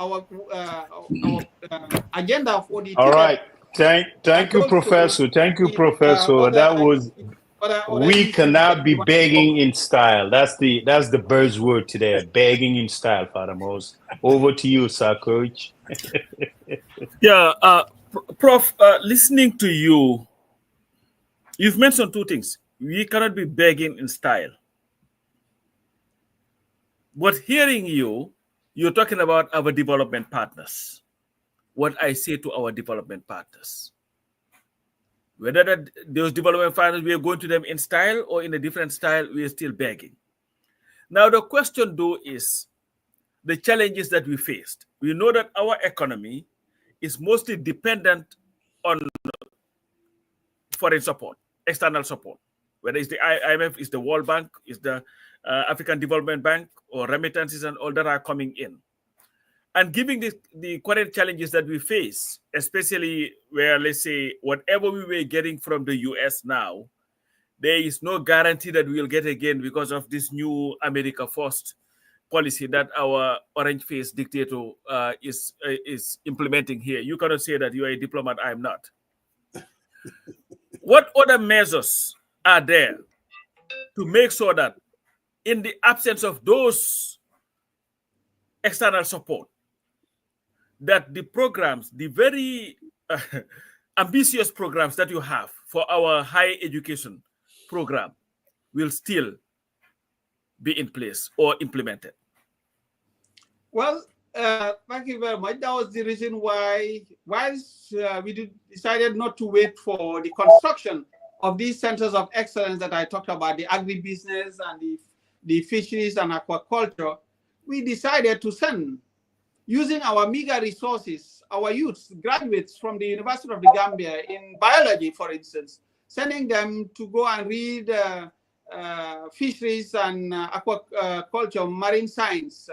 Speaker 6: agenda for the.
Speaker 3: All right. Thank you, Professor. Thank you, Professor. That was. We cannot be begging in style. That's the buzzword today. Begging in style, Father Mose. Over to you, sir, Coach.
Speaker 1: Yeah, Prof. Listening to you, you've mentioned two things. We cannot be begging in style. But hearing you, you're talking about our development partners. What I say to our development partners. Whether those development partners, we are going to them in style or in a different style, we are still begging. Now, the question, though, is the challenges that we faced. We know that our economy is mostly dependent on foreign support, external support, whether it's the IMF, it's the World Bank, it's the African Development Bank, or remittances and all that are coming in. And given the current challenges that we face, especially where, let's say, whatever we were getting from the US now, there is no guarantee that we will get again because of this new America First policy that our orange-faced dictator is implementing here. You cannot say that you are a diplomat, I am not. What other measures are there to make sure that in the absence of those external support, that the programs, the very ambitious programs that you have for our higher education program will still be in place or implemented?
Speaker 6: Well, thank you very much. That was the reason why, whilst we decided not to wait for the construction of these centers of excellence that I talked about, the agribusiness and the fisheries and aquaculture, we decided to send, using our meager resources, our youths, graduates from the University of the Gambia in biology, for instance, sending them to go and read fisheries and aquaculture, marine science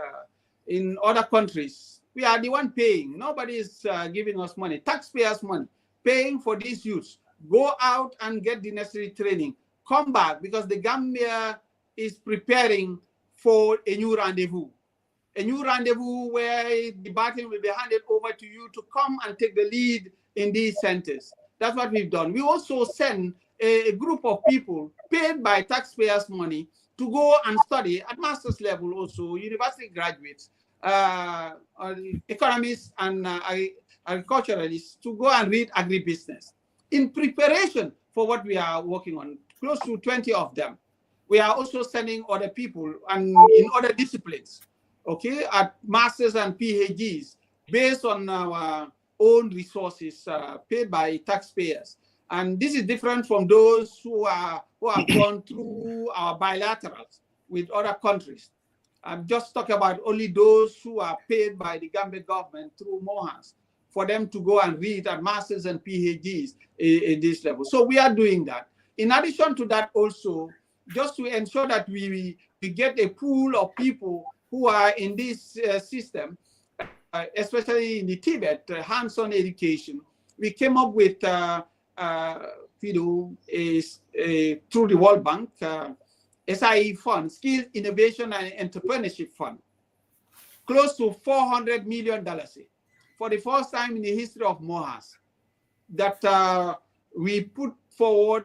Speaker 6: in other countries. We are the one paying. Nobody is giving us money. Taxpayers' money, paying for these youths. Go out and get the necessary training. Come back, because the Gambia is preparing for a new rendezvous. A new rendezvous where the baton will be handed over to you to come and take the lead in these centers. That's what we've done. We also send a group of people paid by taxpayers' money to go and study at master's level, also university graduates, economists and agriculturalists, to go and read agribusiness in preparation for what we are working on, close to 20 of them. We are also sending other people and in other disciplines, okay, at masters and PhDs, based on our own resources paid by taxpayers. And this is different from those who have gone through our bilaterals with other countries. I'm just talking about only those who are paid by the Gambia government through MOHAS for them to go and read at masters and PhDs in this level. So we are doing that. In addition to that, also, just to ensure that we get a pool of people who are in this system, especially in the TVET, hands-on education, we came up with, through the World Bank, SIE Fund, Skills, Innovation and Entrepreneurship Fund, close to $400 million for the first time in the history of MOHAS, that we put forward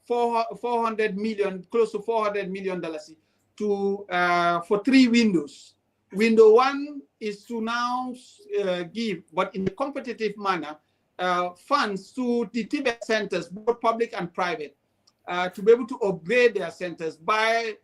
Speaker 6: 400 million, close to $400 million to for 3 windows. Window 1 is to now give, but in a competitive manner, funds to the TVET centers, both public and private, to be able to upgrade their centers by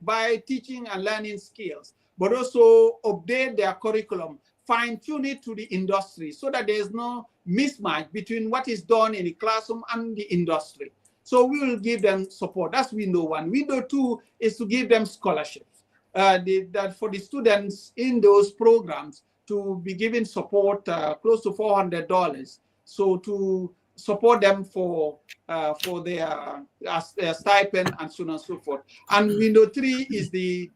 Speaker 6: teaching and learning skills, but also update their curriculum, fine-tune it to the industry so that there's no mismatch between what is done in the classroom and the industry. So we will give them support. That's window 1. Window 2 is to give them scholarships. That for the students in those programs to be given support, close to $400. So to support them for their stipend and so on and so forth. And window 3 is the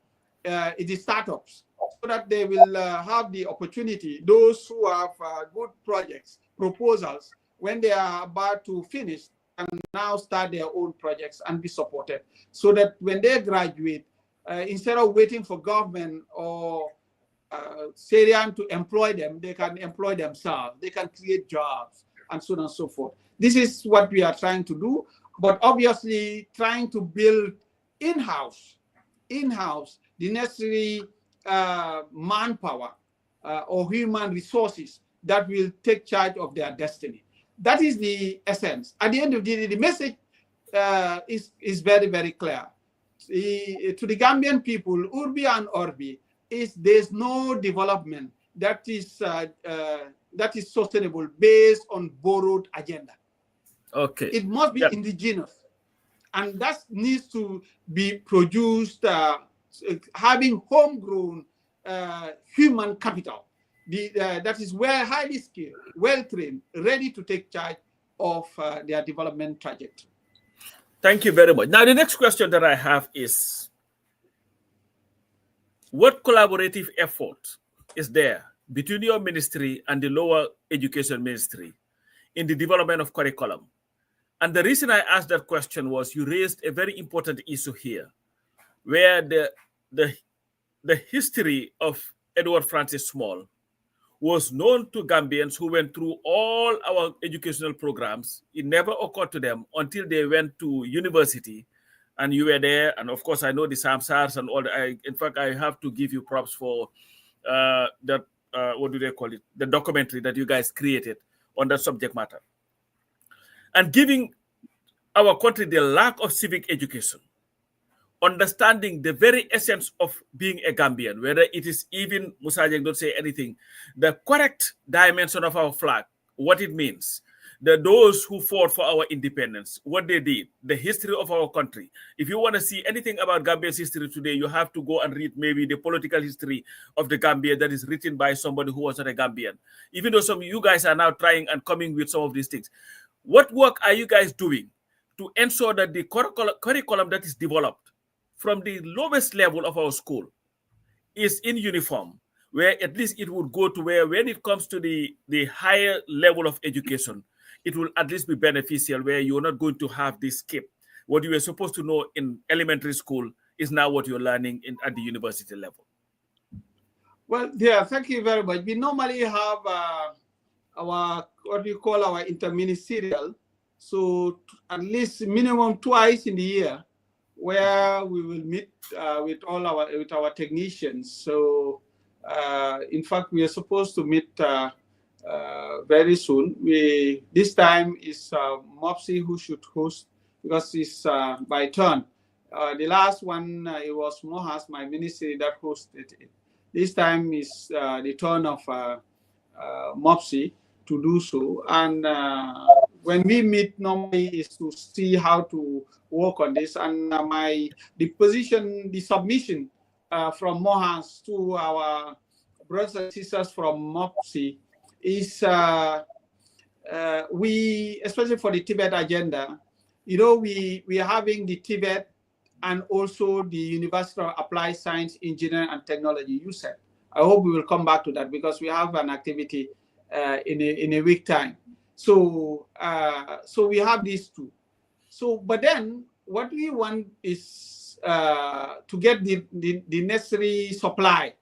Speaker 6: startups, so that they will have the opportunity, those who have good projects, proposals, when they are about to finish, and now start their own projects and be supported, so that when they graduate, instead of waiting for government or Syrian to employ them, they can employ themselves, they can create jobs, and so on and so forth. This is what we are trying to do, but obviously trying to build in-house the necessary manpower or human resources that will take charge of their destiny. That is the essence. At the end of the day, the message is very, very clear. To the Gambian people, Urbi and Orbi, there's no development that is sustainable based on borrowed agenda. Okay. It must be indigenous, and that needs to be produced, having homegrown human capital. That is highly skilled, well-trained, ready to take charge of their development trajectory.
Speaker 1: Thank you very much. Now, the next question that I have is, what collaborative effort is there between your ministry and the lower education ministry in the development of curriculum? And the reason I asked that question was you raised a very important issue here, where the history of Edward Francis Small was known to Gambians who went through all our educational programs. It never occurred to them until they went to university, and you were there. And of course, I know the Samsars and all that. In fact, I have to give you props for that, what do they call it? The documentary that you guys created on that subject matter. And giving our country the lack of civic education, understanding the very essence of being a Gambian, whether it is even, Musajeng don't say anything, the correct dimension of our flag, what it means, those who fought for our independence, what they did, the history of our country. If you want to see anything about Gambia's history today, you have to go and read maybe the political history of the Gambia that is written by somebody who was not a Gambian. Even though some of you guys are now trying and coming with some of these things. What work are you guys doing to ensure that the curriculum that is developed from the lowest level of our school is in uniform, where at least it would go to where when it comes to the higher level of education, it will at least be beneficial, where you're not going to have this skip. What you were supposed to know in elementary school is now what you're learning at the university level.
Speaker 6: Well, yeah, thank you very much. We normally have our, what you call our interministerial, so at least minimum twice in the year, where we will meet with our technicians. So in fact, we are supposed to meet very soon. This time is MOPSI who should host, because it's by turn. The last one, it was Mohas, my ministry, that hosted it. This time is the turn of MOPSI to do so. And when we meet, normally is to see how to work on this. And the submission from Mohas to our brothers and sisters from MOPSI is we, especially for the TVET agenda, you know, we are having the TVET and also the University of Applied Science, Engineering and Technology, USET. I hope we will come back to that because we have an activity in a week time. So so we have these two. So, but then what we want is to get the necessary supply,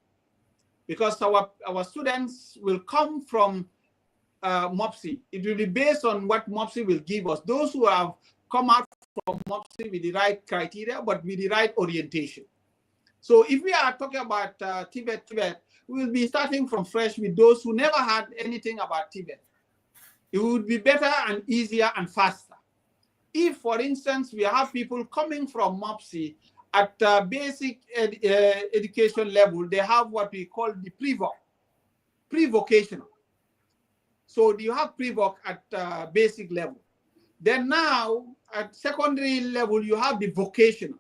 Speaker 6: because our students will come from MOPSI. It will be based on what MOPSI will give us. Those who have come out from MOPSI with the right criteria, but with the right orientation. So if we are talking about TVET, we will be starting from fresh with those who never had anything about TVET. It would be better and easier and faster. If, for instance, we have people coming from MOPSI at basic education level, they have what we call the pre-vocational. So you have pre-voc at basic level. Then now, at secondary level, you have the vocational.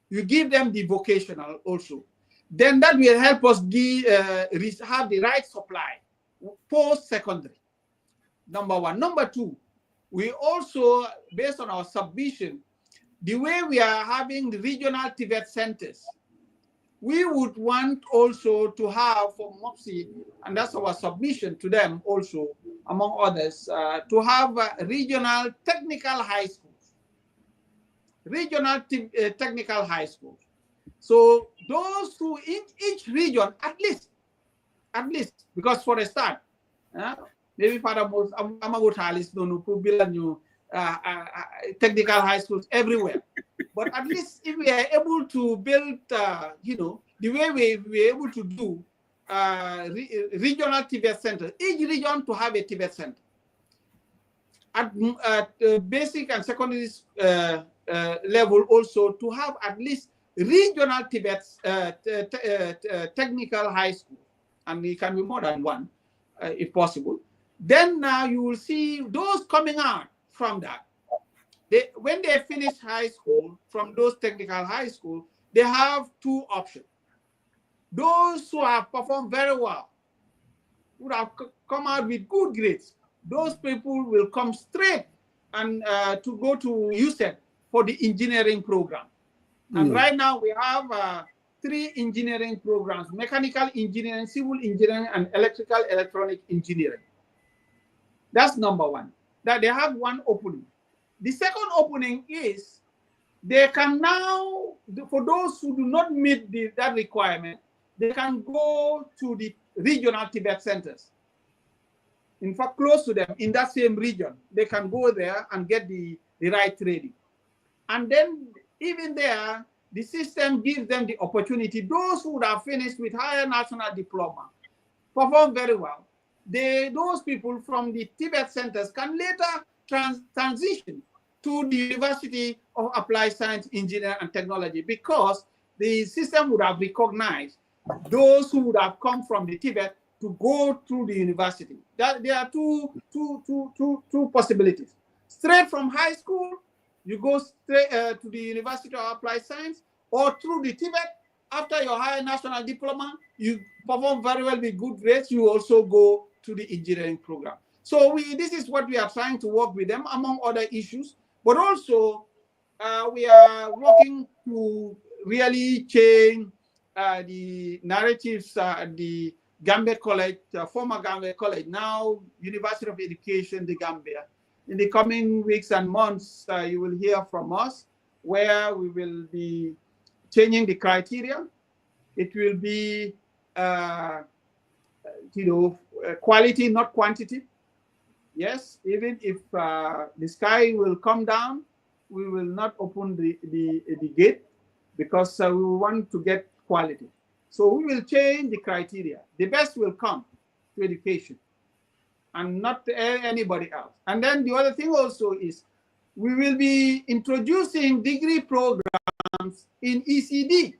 Speaker 6: You give them the vocational also. Then that will help us have the right supply post-secondary. Number one. Number two, we also, based on our submission, the way we are having the regional TVET centers, we would want also to have for MOPSI, and that's our submission to them also, among others, to have regional technical high schools. Regional technical high schools. So those who in each region, at least, because for a start, maybe Father most Amagutalis don't build new technical high schools everywhere. But at least if we are able to build, you know, the way we are able to do regional TVET centers, each region to have a TVET center. At basic and secondary level also to have at least regional TVET technical high school, and it can be more than one if possible. Then now you will see those coming out from that. When they finish high school, from those technical high school, they have two options. Those who have performed very well, would have come out with good grades, those people will come straight and to go to USET for the engineering program. And right now we have 3 engineering programs: mechanical engineering, civil engineering, and electrical electronic engineering. That's number one, that they have one opening. The second opening is they can now, for those who do not meet that requirement, they can go to the regional TVET centers. In fact, close to them in that same region, they can go there and get the right training. And then even there, the system gives them the opportunity. Those who would have finished with higher national diploma, perform very well. Those people from the TVET centers can later transition to the University of Applied Science, Engineering and Technology, because the system would have recognized those who would have come from the TVET to go through the university. There are two possibilities. Straight from high school, you go straight to the University of Applied Science, or through the TVET. After your higher national diploma, you perform very well with good grades, you also go to the engineering program. So this is what we are trying to work with them, among other issues. But also, we are working to really change the narratives at the Gambia College, former Gambia College, now University of Education, the Gambia. In the coming weeks and months, you will hear from us where we will be changing the criteria. It will be, quality, not quantity. Yes, even if the sky will come down, we will not open the gate because we want to get quality. So we will change the criteria. The best will come to education and not anybody else. And then the other thing also is we will be introducing degree programs in ECD.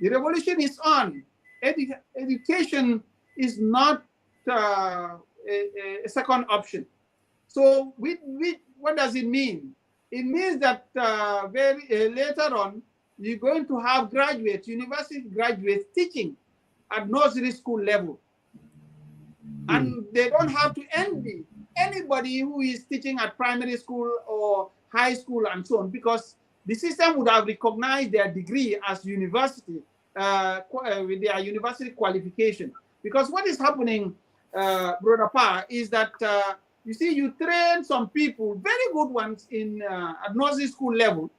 Speaker 6: The revolution is on. Education is not a second option. So what does it mean? It means that later on, you're going to have graduates, university graduates teaching at nursery school level. And they don't have to envy anybody who is teaching at primary school or high school and so on, because the system would have recognized their degree as university with their university qualification. Because what is happening, Brother Pa, is that you see, you train some people, very good ones at nursery school level,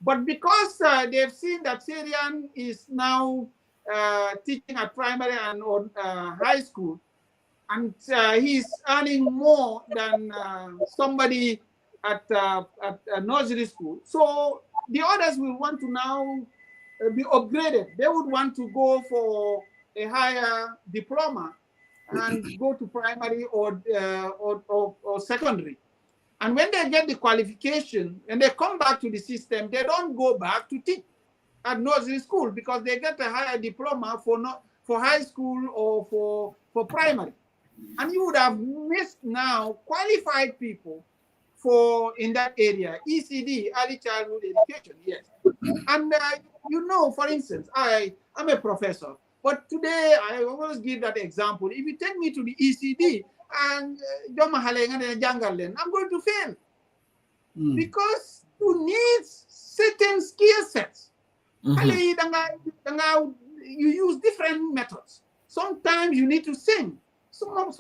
Speaker 6: but because they've seen that Syrian is now teaching at primary and high school, and he's earning more than somebody at nursery school. So the others will want to now be upgraded. They would want to go for a higher diploma and go to primary or secondary. And when they get the qualification and they come back to the system, they don't go back to teach at nursery school because they get a higher diploma for high school or for primary. And you would have missed now qualified people in that area, ECD, early childhood education, yes. And for instance, I'm a professor, but today I always give that example. If you take me to the ECD and I'm going to fail because you need certain skill sets. You use different methods. Sometimes you need to sing. How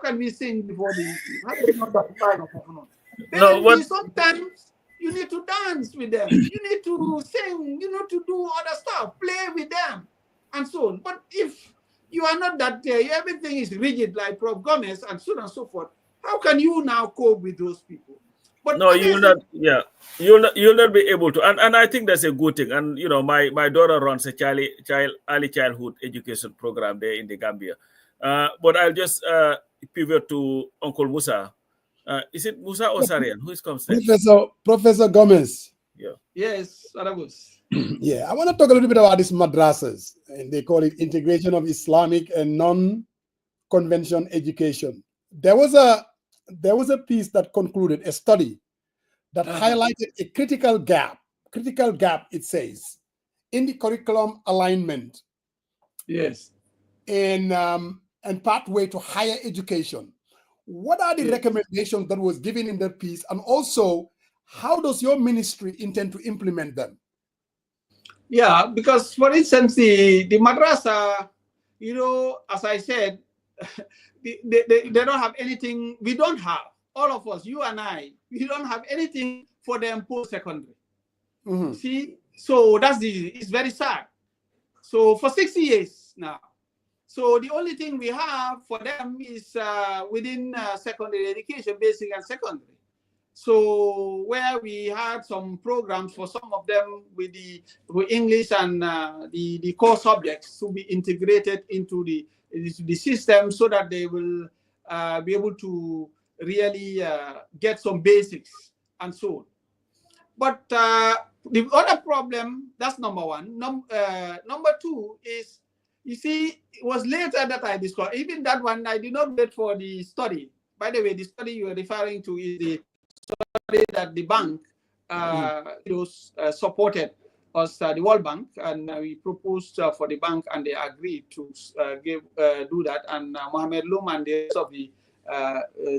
Speaker 6: can we sing before sometimes you need to dance with them. You need to sing. You need to do other stuff, play with them, and so on. But if you are not that there, everything is rigid like Prof. Gomez and so on and so forth, how can you now cope with those people? But
Speaker 1: no, you'll not. Yeah, you'll not be able to. And I think that's a good thing. And my daughter runs a early childhood education program there in the Gambia. But I'll just pivot to Uncle Musa. Is it Musa or Sarian? Who is comes next?
Speaker 2: Professor Gomez.
Speaker 1: Yeah.
Speaker 6: Yes, Arabus.
Speaker 2: Yeah, I want to talk a little bit about these madrasas, and they call it integration of Islamic and non-conventional education. There was a piece that concluded a study that highlighted a critical gap, it says, in the curriculum alignment.
Speaker 6: Yes.
Speaker 2: And pathway to higher education. What are the recommendations that was given in that piece? And also, how does your ministry intend to implement them?
Speaker 6: Yeah, because for instance, the madrasa, as I said, they don't have anything. We don't have, all of us, you and I, we don't have anything for them post-secondary. See, so it's very sad. So for 60 years now. So the only thing we have for them is within secondary education, basic and secondary. So where we had some programs for some of them with English and the core subjects to be integrated into the system so that they will be able to really get some basics and so on. But the other problem, that's number one. Number two is, you see, it was later that I discovered. Even that one, I did not wait for the study. By the way, the study you are referring to is the study that the bank supported us, the World Bank, and we proposed for the bank, and they agreed to do that. And Mohamed Loum and the rest of the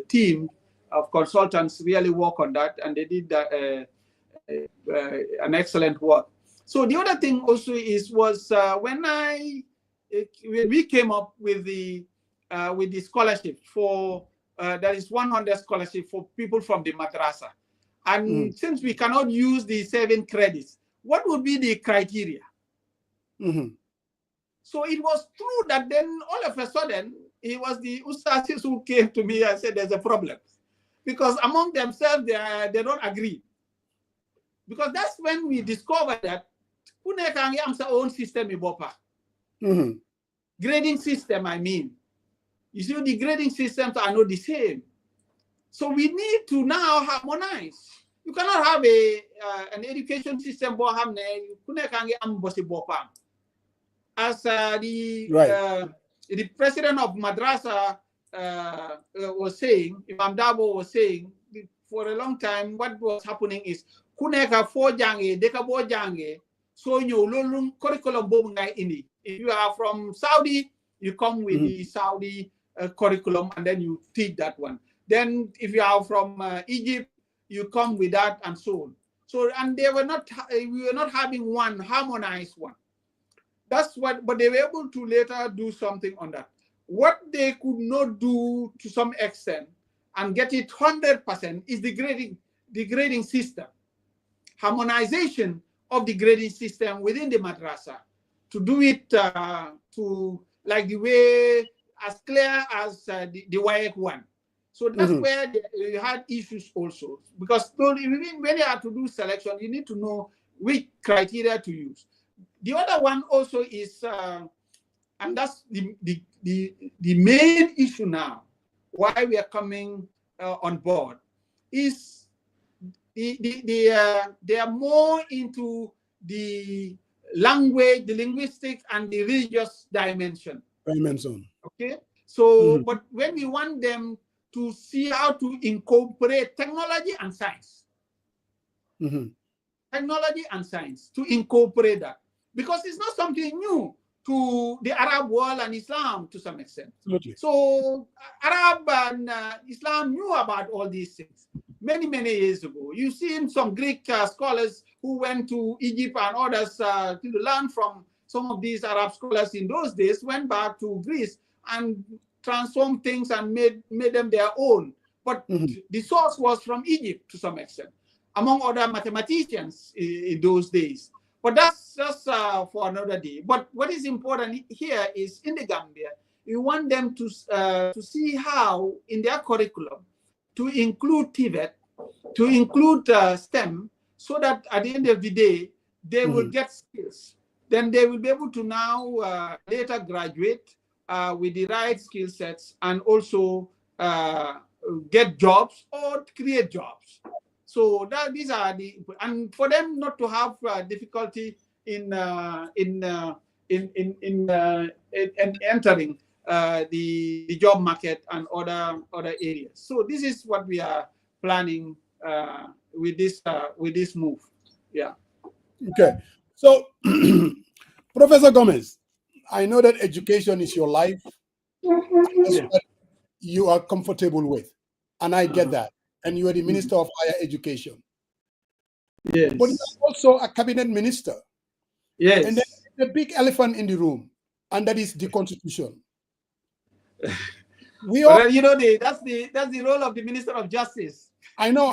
Speaker 6: team of consultants really work on that, and they did an excellent work. So the other thing also was when we came up with the scholarship for that is 100 scholarship for people from the Madrasa, and since we cannot use the 7 credits, what would be the criteria? So it was true that then all of a sudden it was the Ustazis who came to me and said there's a problem, because among themselves they don't agree. Because that's when we discovered that Kunekangi Amsa own system in Bopa. Grading system, I mean. You see, the grading systems are not the same. So we need to now harmonize. You cannot have an education system as the president of Madrasa was saying, Imam Dabo was saying, for a long time, what was happening is kuneka fo jange deka bo jange so nyo lolum curriculum bobu ngai ini. If you are from Saudi, you come with the Saudi curriculum and then you teach that one. Then if you are from Egypt, you come with that and so on. So, and we were not having one harmonized one. That's what, but they were able to later do something on that. What they could not do to some extent and get it 100% is the grading system. Harmonization of the grading system within the madrasa to do it to like the way as clear as the WAEC one. So that's where you had issues also, because when you have to do selection, you need to know which criteria to use. The other one also is, and that's the main issue now, why we are coming on board, is they are more into the language, the linguistic, and the religious dimension. Okay, so but when we want them to see how to incorporate technology and science, technology and science, to incorporate that, because it's not something new to the Arab world and Islam to some extent.
Speaker 2: Absolutely.
Speaker 6: So Arab and Islam knew about all these things many years ago. You've seen some Greek scholars who went to Egypt and others to learn from some of these Arab scholars in those days, went back to Greece and transformed things and made them their own. But the source was from Egypt to some extent, among other mathematicians in those days. But that's just for another day. But what is important here is in the Gambia, we want them to see how in their curriculum to include TVET, to include STEM, so that at the end of the day, they will get skills. Then they will be able to now later graduate with the right skill sets and also get jobs or create jobs. So these are and for them not to have difficulty in entering the job market and other areas. So this is what we are planning with this move. Yeah.
Speaker 2: Okay. So, Professor Gomez, I know that education is your life. That's what you are comfortable with, and I get that. And you are the Minister of Higher Education.
Speaker 6: Yes.
Speaker 2: But you are also a cabinet minister.
Speaker 6: Yes.
Speaker 2: And there's a big elephant in the room, and that is the Constitution.
Speaker 6: Well, you know, that's the role of the Minister of Justice.
Speaker 2: I know.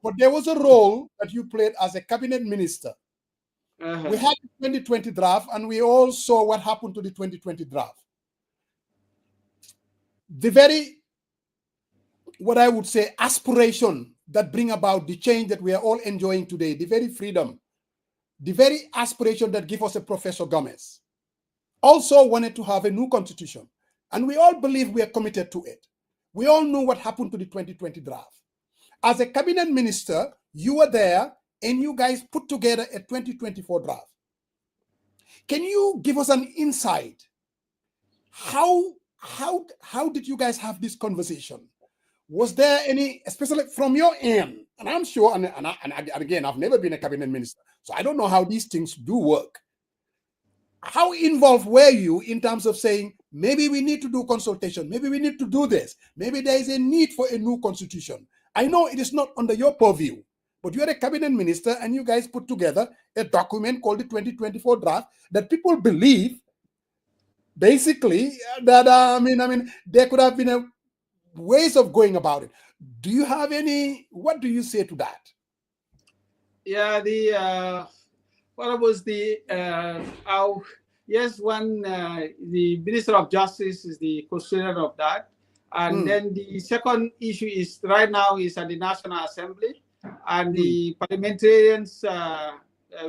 Speaker 2: But there was a role that you played as a cabinet minister. We had the 2020 draft, and we all saw what happened to the 2020 draft. The very, what I would say, aspiration that bring about the change that we are all enjoying today, the very freedom, the very aspiration that give us a Professor Gomez, also wanted to have a new constitution. And we all believe we are committed to it. We all know what happened to the 2020 draft. As a cabinet minister, you were there and you guys put together a 2024 draft. Can you give us an insight? How did you guys have this conversation? Was there any, especially from your end, and I'm sure, and again, I've never been a cabinet minister, so I don't know how these things do work. How involved were you in terms of saying, maybe we need to do consultation. Maybe we need to do this. Maybe there is a need for a new constitution. I know it is not under your purview, but you are a cabinet minister and you guys put together a document called the 2024 draft that people believe basically that, I mean, there could have been ways of going about it. Do you have any, what do you say to that?
Speaker 6: Yeah, what was the, yes, the Minister of Justice is the custodian of that. And then the second issue is right now is at the National Assembly, and the parliamentarians,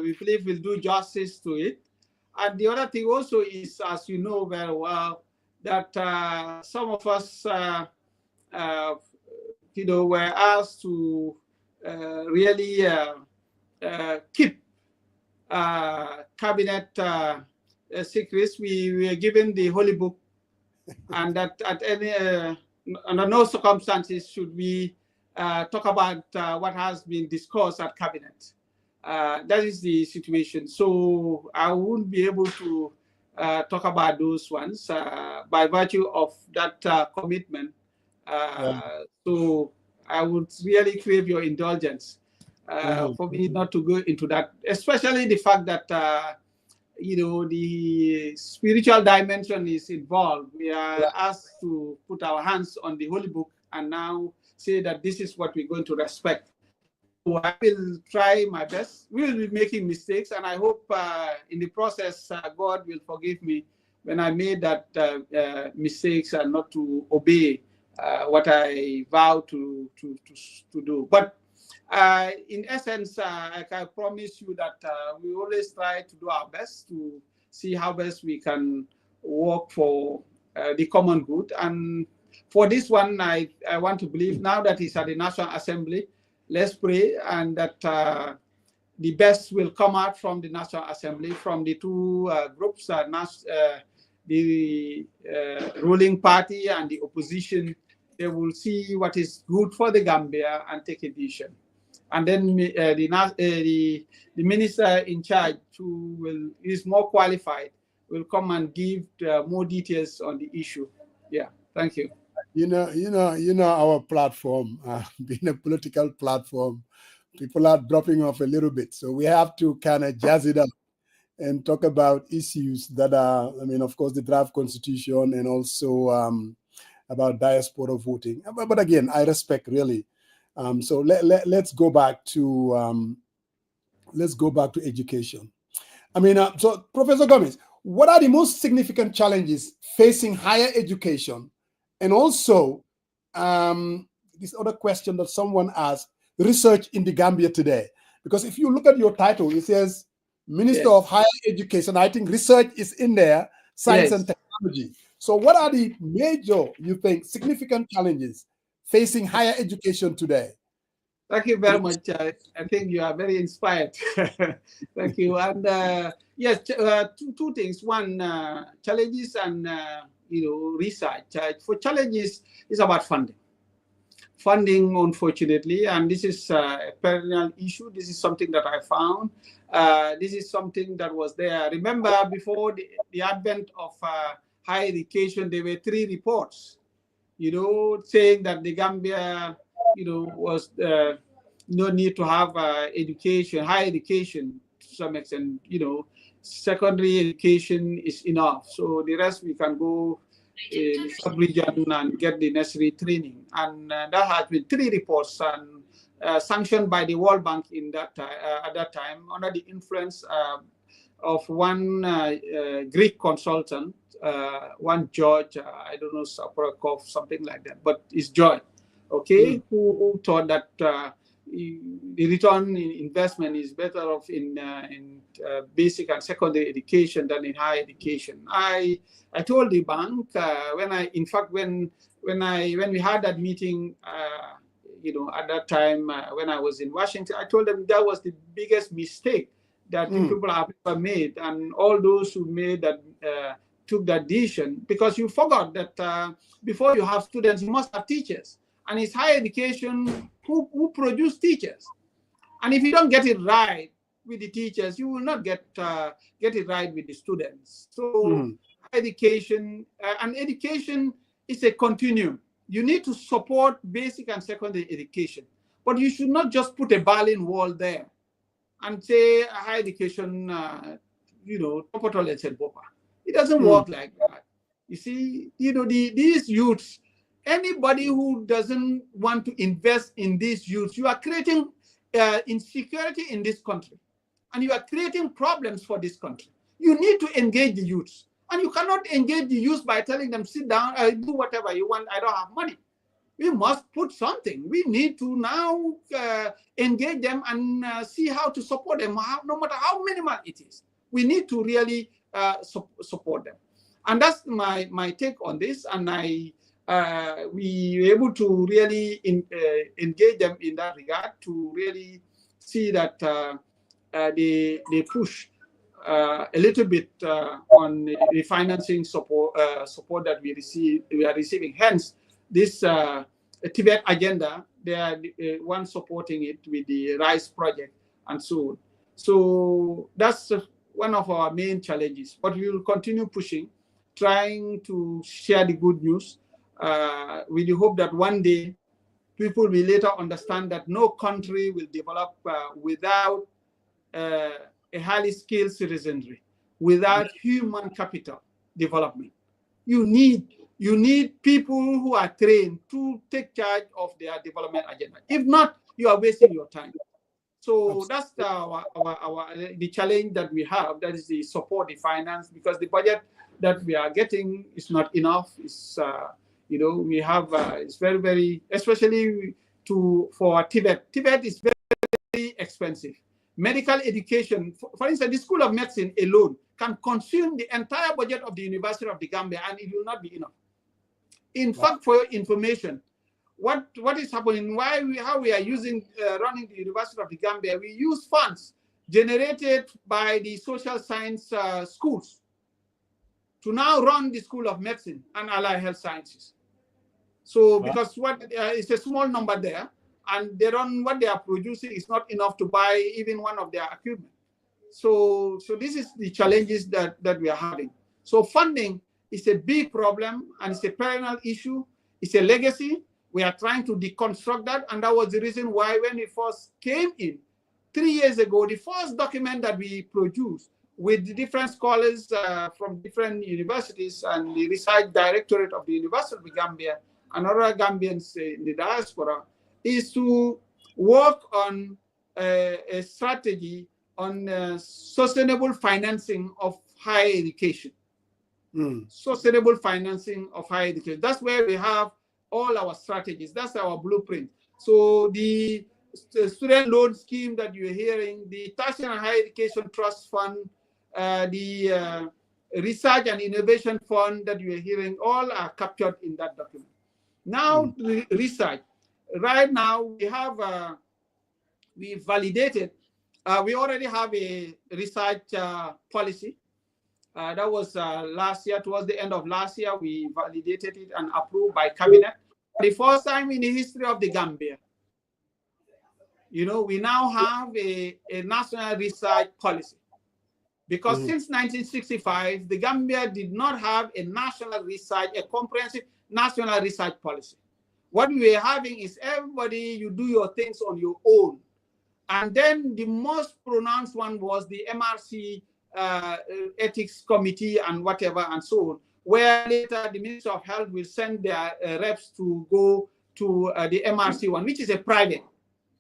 Speaker 6: we believe, will do justice to it. And the other thing also is, as you know very well, that some of us, were asked to really keep cabinet secrets. We were given the Holy Book, and that at any under no circumstances should we talk about what has been discussed at cabinet. That is the situation. So I won't be able to talk about those ones by virtue of that commitment. So I would really crave your indulgence for me not to go into that, especially the fact that the spiritual dimension is involved. We are asked to put our hands on the Holy Book and now say that this is what we're going to respect. So I will try my best. We will be making mistakes, and I hope in the process God will forgive me when I made that mistakes and not to obey what I vow to do. But in essence, I can promise you that we always try to do our best to see how best we can work for the common good. And for this one, I want to believe now that it's at the National Assembly, let's pray, and that the best will come out from the National Assembly, from the two groups, the ruling party and the opposition. They will see what is good for the Gambia and take a decision. And then the minister in charge, who is more qualified, will come and give more details on the issue. Yeah, thank you.
Speaker 2: You know, our platform, being a political platform, people are dropping off a little bit. So we have to kind of jazz it up and talk about issues that are, of course, the draft constitution and also about diaspora voting. But again, I respect really. So let's go back to education. So Professor Gomez, what are the most significant challenges facing higher education? And also, this other question that someone asked, research in the Gambia today. Because if you look at your title, it says Minister of Higher Education. I think research is in there, science and technology. So what are the major, you think, significant challenges facing higher education today?
Speaker 6: Thank you very much. I think you are very inspired. Thank you. And yes, two things. One, challenges and research. For challenges, it's about funding. Funding, unfortunately, and this is a perennial issue. This is something that I found. This is something that was there. Remember, before the advent of higher education, there were 3 reports, saying that the Gambia, was no need to have education, higher education to some extent. Secondary education is enough. So the rest we can go in the sub-region and get the necessary training. And that has been 3 reports and sanctioned by the World Bank in that at that time under the influence of one Greek consultant, one George, I don't know, Prof, something like that, but it's George, okay, who thought that the return in investment is better off in basic and secondary education than in higher education. I told the bank when we had that meeting, at that time when I was in Washington, I told them that was the biggest mistake that people have ever made, and all those who made that took that decision, because you forgot that before you have students, you must have teachers. And it's higher education who produce teachers. And if you don't get it right, with the teachers, you will not get it right with the students. So education and education is a continuum. You need to support basic and secondary education, but you should not just put a Berlin Wall there and say higher education, you know, it doesn't work like that. You see, you know, these youths, anybody who doesn't want to invest in these youths, you are creating insecurity in this country, and you are creating problems for this country. You need to engage the youths, and you cannot engage the youths by telling them, sit down, do whatever you want, I don't have money. We must put something. We need to now engage them and see how to support them, no matter how minimal it is. We need to really support them. And that's my take on this. And we were able to really engage them in that regard to really see that they push a little bit on the financing support that we are receiving. Hence, this TVET agenda, they are one supporting it with the RISE project and so on. So that's one of our main challenges. But we will continue pushing, trying to share the good news with the hope that one day people will later understand that no country will develop without a highly skilled citizenry, without human capital development. You need people who are trained to take charge of their development agenda. If not, you are wasting your time. So that's the challenge that we have. That is the support, the finance, because the budget that we are getting is not enough. It's you know, we have it's very, very, especially for TVET. TVET is very, very expensive. Medical education, for instance, the School of Medicine alone can consume the entire budget of the University of the Gambia, and it will not be enough. In fact, for your information, what is happening, how we are using running the University of the Gambia, we use funds generated by the social science schools to now run the School of Medicine and Allied Health Sciences. So because it's a small number there, and they run what they are producing is not enough to buy even one of their equipment. So this is the challenges that we are having. So funding is a big problem, and it's a perennial issue. It's a legacy. We are trying to deconstruct that, and that was the reason why when we first came in 3 years ago, the first document that we produced with the different scholars from different universities and the research directorate of the University of the Gambia and other Gambians in the diaspora is to work on a strategy on sustainable financing of higher education. Sustainable financing of higher education. That's where we have all our strategies. That's our blueprint. So the student loan scheme that you're hearing, the Tertiary and Higher Education Trust Fund, the Research and Innovation Fund that you're hearing, all are captured in that document. Now, research. Right now, we have, we validated, we already have a research policy. That was last year, towards the end of last year, we validated it and approved by cabinet. The first time in the history of the Gambia, you know, we now have a national research policy. Because since 1965, the Gambia did not have a national research, a comprehensive national research policy. What we are having is everybody, you do your things on your own. And then the most pronounced one was the MRC ethics committee and whatever and so on, where later the Minister of Health will send their reps to go to the MRC one, which is a private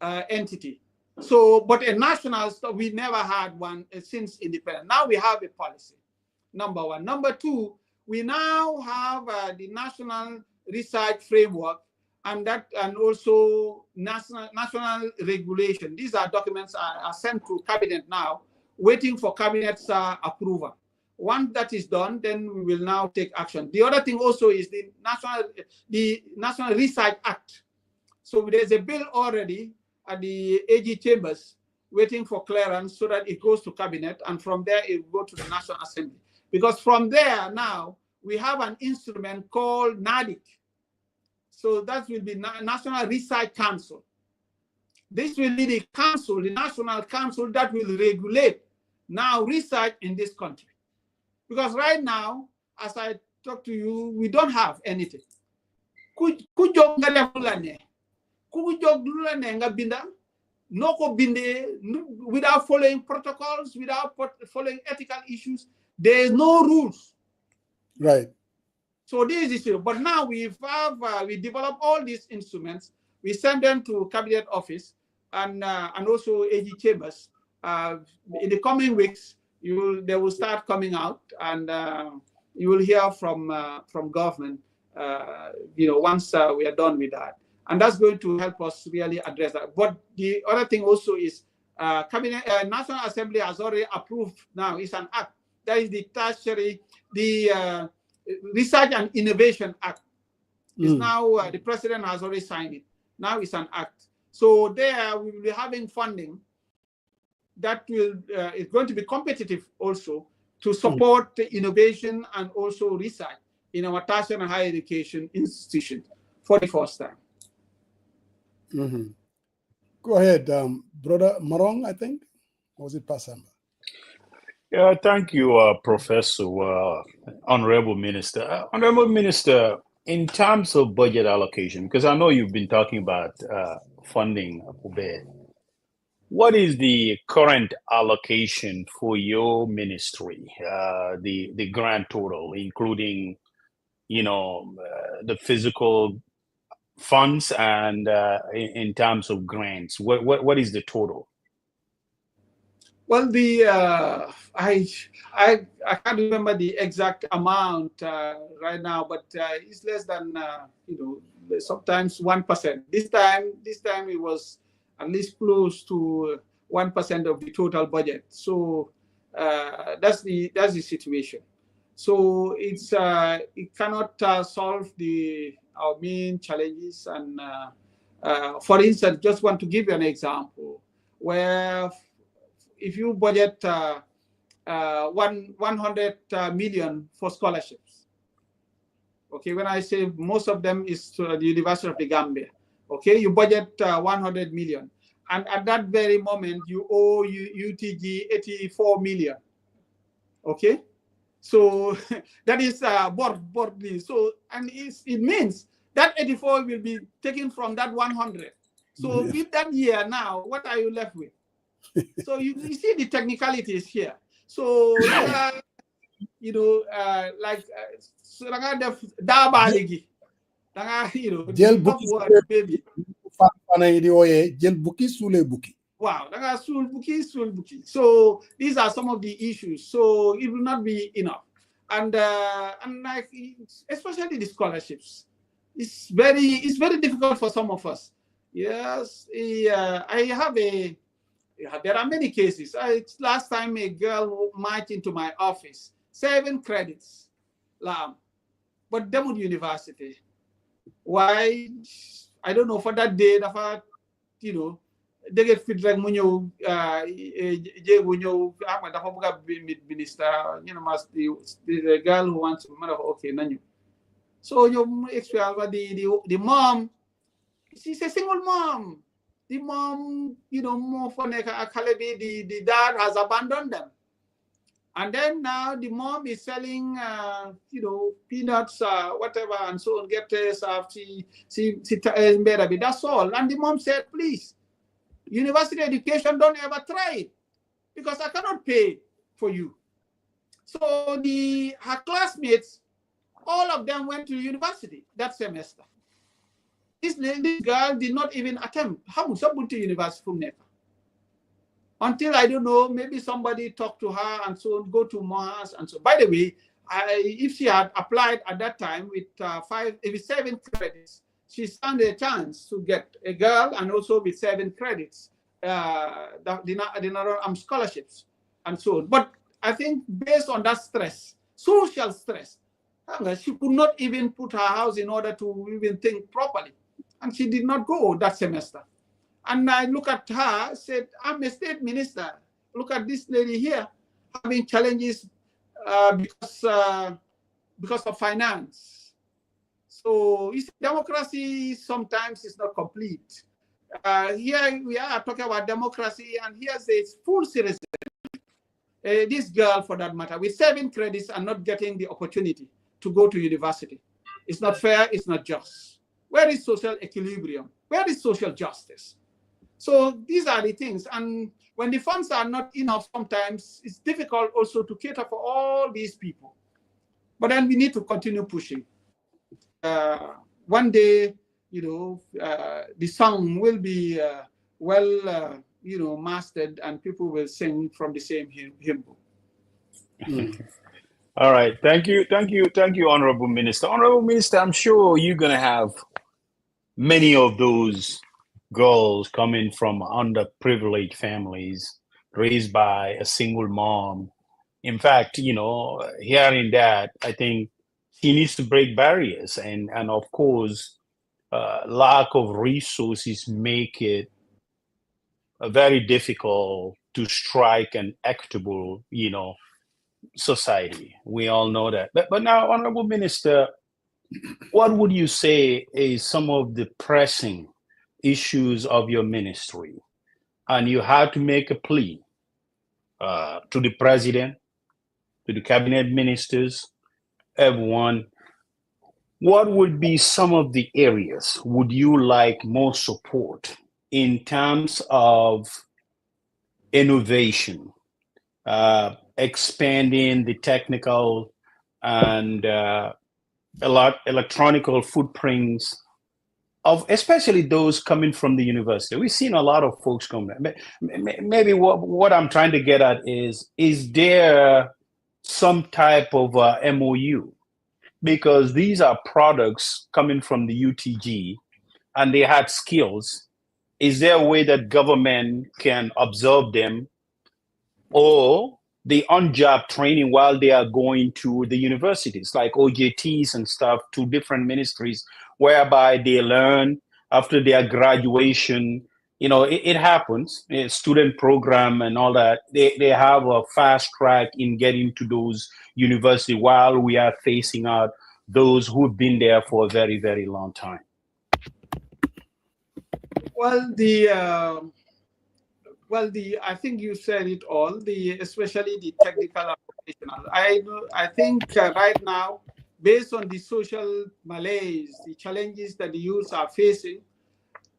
Speaker 6: entity. So, but a national, we never had one since independence. Now we have a policy, number one. Number two, we now have the national research framework and also national regulation. These are documents are sent to cabinet now, waiting for cabinet's approval. Once that is done, then we will now take action. The other thing also is the National Research Act. So there's a bill already at the AG chambers waiting for clearance so that it goes to cabinet, and from there it will go to the National Assembly. Because from there now, we have an instrument called NADIC. So that will be National Research Council. this will be the council, the national council that will regulate now research in this country. Because right now, as I talk to you, we don't have anything. Without following protocols, without following ethical issues, there is no rules.
Speaker 2: Right.
Speaker 6: So this is it. But now we develop all these instruments. We send them to Cabinet Office and also AG chambers. In the coming weeks, they will start coming out, and you will hear from government. Once we are done with that, and that's going to help us really address that. But the other thing also is National Assembly has already approved now. It's an act that is the tertiary, the Research and Innovation Act. Is now the president has already signed it. Now it's an act. So there we will be having funding that will is going to be competitive also to support the innovation and also research in our tertiary and higher education institution for the first time.
Speaker 2: Go ahead, Brother Marong, I think. Or was it Pasamba?
Speaker 3: Yeah, thank you, Professor, Honorable Minister. Honorable Minister, in terms of budget allocation, because I know you've been talking about funding for bed, what is the current allocation for your ministry, the grand total, including, the physical funds and in terms of grants? What is the total?
Speaker 6: Well, I can't remember the exact amount right now, but it's less than sometimes 1%. This time it was at least close to 1% of the total budget. So that's the situation. So it cannot solve our main challenges. And for instance, just want to give you an example where if you budget 100 million for scholarships, okay, when I say most of them is to the University of the Gambia, okay, you budget 100 million, and at that very moment you owe UTG 84 million, okay, so that is board. So and it means that 84 will be taken from that 100. So with that year now, what are you left with? So you see the technicalities here. So like baby. Wow, so these are some of the issues. So it will not be enough, and like especially the scholarships, it's very difficult for some of us. Yes, there are many cases. Last time a girl marched into my office, 7 credits, but Demut University. Why? I don't know. For that day, they get feedback. Munyo, minister. The girl who wants to marry. Okay, nanyo. So you experience the mom. She's a single mom. The mom, more for the dad has abandoned them. And then now the mom is selling, peanuts, whatever, and so on, get this after that's all. And the mom said, please, university education, don't ever try it because I cannot pay for you. So her classmates, all of them went to university that semester. This girl did not even attempt to university from NEPA. Until, I don't know, maybe somebody talked to her and so on, go to Mars and so. By the way, if she had applied at that time with 7 credits, she stand a chance to get a girl, and also with 7 credits, the scholarships and so on. But I think based on that stress, social stress, she could not even put her house in order to even think properly. And she did not go that semester. And I look at her, said, I'm a state minister. Look at this lady here having challenges because of finance. So democracy sometimes is not complete. Here we are talking about democracy, and here's a full citizen. This girl, for that matter, with 7 credits and not getting the opportunity to go to university. It's not fair, it's not just. Where is social equilibrium? Where is social justice? So these are the things. And when the funds are not enough, sometimes it's difficult also to cater for all these people. But then we need to continue pushing. One day, the song will be well, mastered, and people will sing from the same hymn book.
Speaker 3: All right. Thank you, Honorable Minister. Honorable Minister, I'm sure you're going to have many of those girls coming from underprivileged families, raised by a single mom. In fact, hearing that, I think she needs to break barriers, and of course, lack of resources make it very difficult to strike an equitable, society. We all know that. But now, Honorable Minister, what would you say is some of the pressing issues of your ministry? And you had to make a plea to the president, to the cabinet ministers, everyone. What would be some of the areas would you like more support in terms of innovation, expanding the technical and electronical footprints of especially those coming from the university? We've seen a lot of folks come. Maybe what I'm trying to get at is there some type of MOU? Because these are products coming from the UTG and they had skills. Is there a way that government can absorb them, or the on-job training while they are going to the universities, like OJTs and stuff, to different ministries, whereby they learn after their graduation? It happens, a student program and all that. They have a fast track in getting to those universities while we are facing out those who've been there for a very, very long time.
Speaker 6: Well, I think you said it all. Especially the technical and professional. I think right now, based on the social malaise, the challenges that the youths are facing,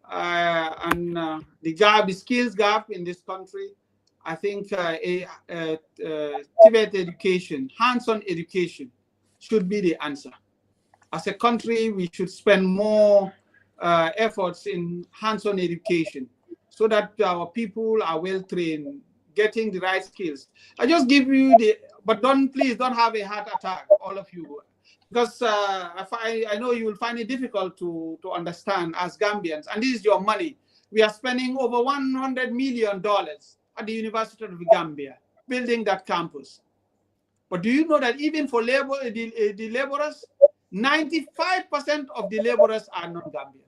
Speaker 6: and the skills gap in this country, I think TVET education, hands-on education, should be the answer. As a country, we should spend more efforts in hands-on education so that our people are well trained, getting the right skills. I just give you but please don't have a heart attack, all of you, because I know you will find it difficult to understand as Gambians, and this is your money. We are spending over $100 million at the University of the Gambia building that campus. But do you know that even for the laborers, 95% of the laborers are non-Gambians?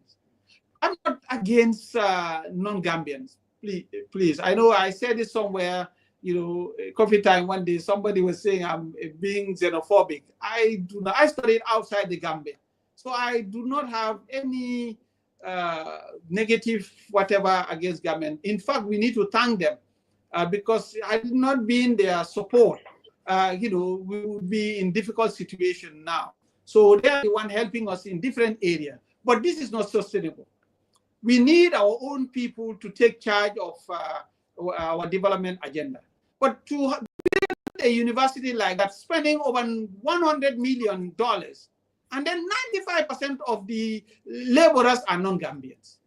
Speaker 6: I'm not against non-Gambians. Please. I know I said it somewhere, coffee time one day, somebody was saying I'm being xenophobic. I do not. I studied outside the Gambia. So I do not have any negative whatever against Gambians. In fact, we need to thank them because had it not been their support, we would be in difficult situation now. So they are the one helping us in different areas. But this is not sustainable. We need our own people to take charge of our development agenda. But to build a university like that, spending over $100 million, and then 95% of the laborers are non-Gambians.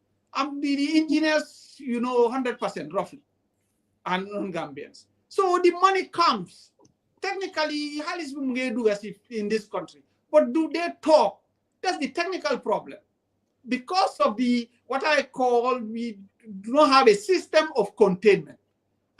Speaker 6: The engineers, 100% roughly, are non-Gambians. So the money comes. Technically, how is it in this country? But do they talk? That's the technical problem. Because of what I call, we do not have a system of containment.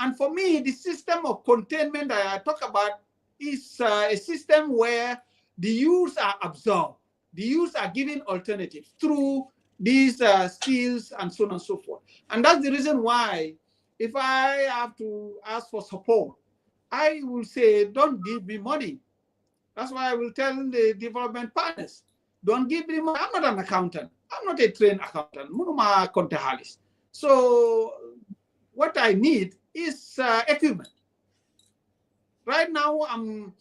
Speaker 6: And for me, the system of containment that I talk about is a system where the youths are absorbed. The youths are given alternatives through these skills and so on and so forth. And that's the reason why, if I have to ask for support, I will say, don't give me money. That's why I will tell the development partners, don't give me money. I'm not an accountant. I'm not a trained accountant. So what I need is equipment. Right now, I'm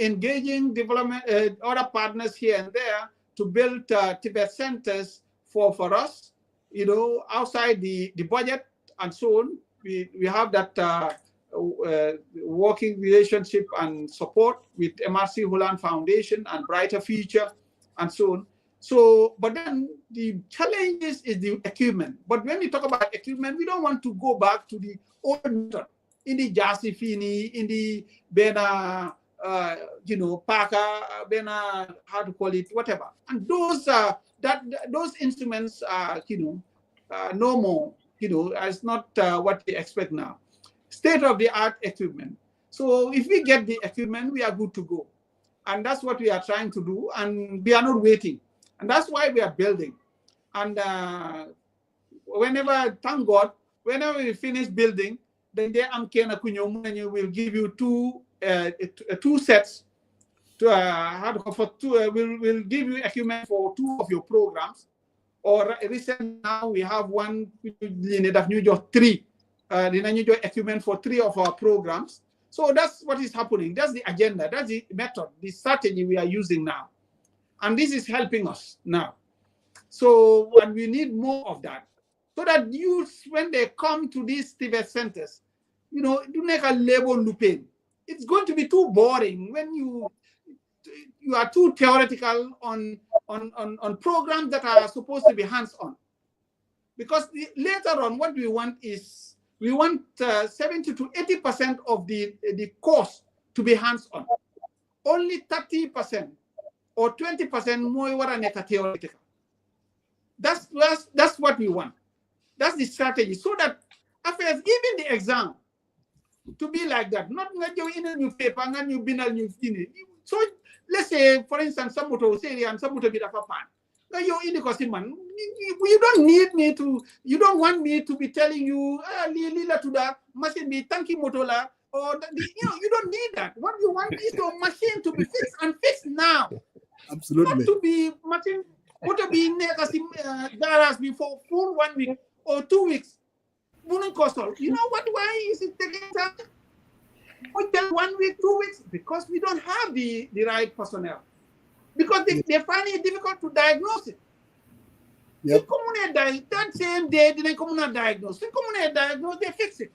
Speaker 6: engaging development other partners here and there to build TVET centers for us, outside the budget and so on. We have that working relationship and support with MRC Holland Foundation and Brighter Future and so on. So, but then the challenge is the equipment. But when we talk about equipment, we don't want to go back to the old method. In the Jasifini, in the Bena, Parker, Bena, how to call it, whatever. And those those instruments are, no more, as not what we expect now. State-of-the-art equipment. So if we get the equipment, we are good to go. And that's what we are trying to do. And we are not waiting. And that's why we are building. And thank God, whenever we finish building, then will give you two sets we'll give you equipment for 2 of your programs. Or recently now we have one three equipment for 3 of our programs. So that's what is happening. That's the agenda. That's the method, the strategy we are using now. And this is helping us now. So, and we need more of that. So that youth, when they come to these TVET centers, do make a label looping. It's going to be too boring when you are too theoretical on programs that are supposed to be hands-on. Because later on, what we want is, we want 70 to 80% of the course to be hands-on. Only 30% or 20% more theoretical. That's what we want. That's the strategy. So that after even the exam to be like that, not you in a new paper and you bin a new thing. So let's say, for instance, some would say and some would be a fan. Now you're in the costume. You don't need me to. You don't want me to be telling you, Lila to that machine be tanky motola, or you don't need that. What you want is your machine to be fixed and fixed now.
Speaker 2: Absolutely.
Speaker 6: Not to be machine. What to be garage before full 1 week or 2 weeks. You know what? Why is it taking time? We tell 1 week, 2 weeks, because we don't have the right personnel. Because they find it difficult to diagnose it.
Speaker 2: Yep.
Speaker 6: That same day, they come diagnose. They fix it.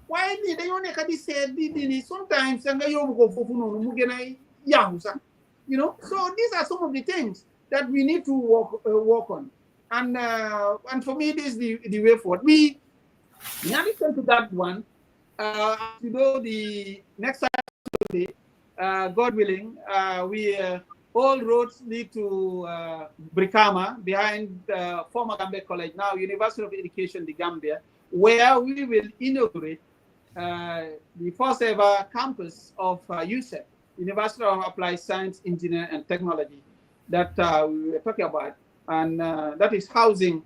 Speaker 6: Why they only can say sometimes so these are some of the things that we need to work on. And for me, this is the way forward. We, in addition to that one, the next Saturday, God willing, we all roads lead to Brikama, behind former Gambia College, now University of Education, the Gambia, where we will inaugurate the first ever campus of USEP, University of Applied Science, Engineering and Technology, that we were talking about. And that is housing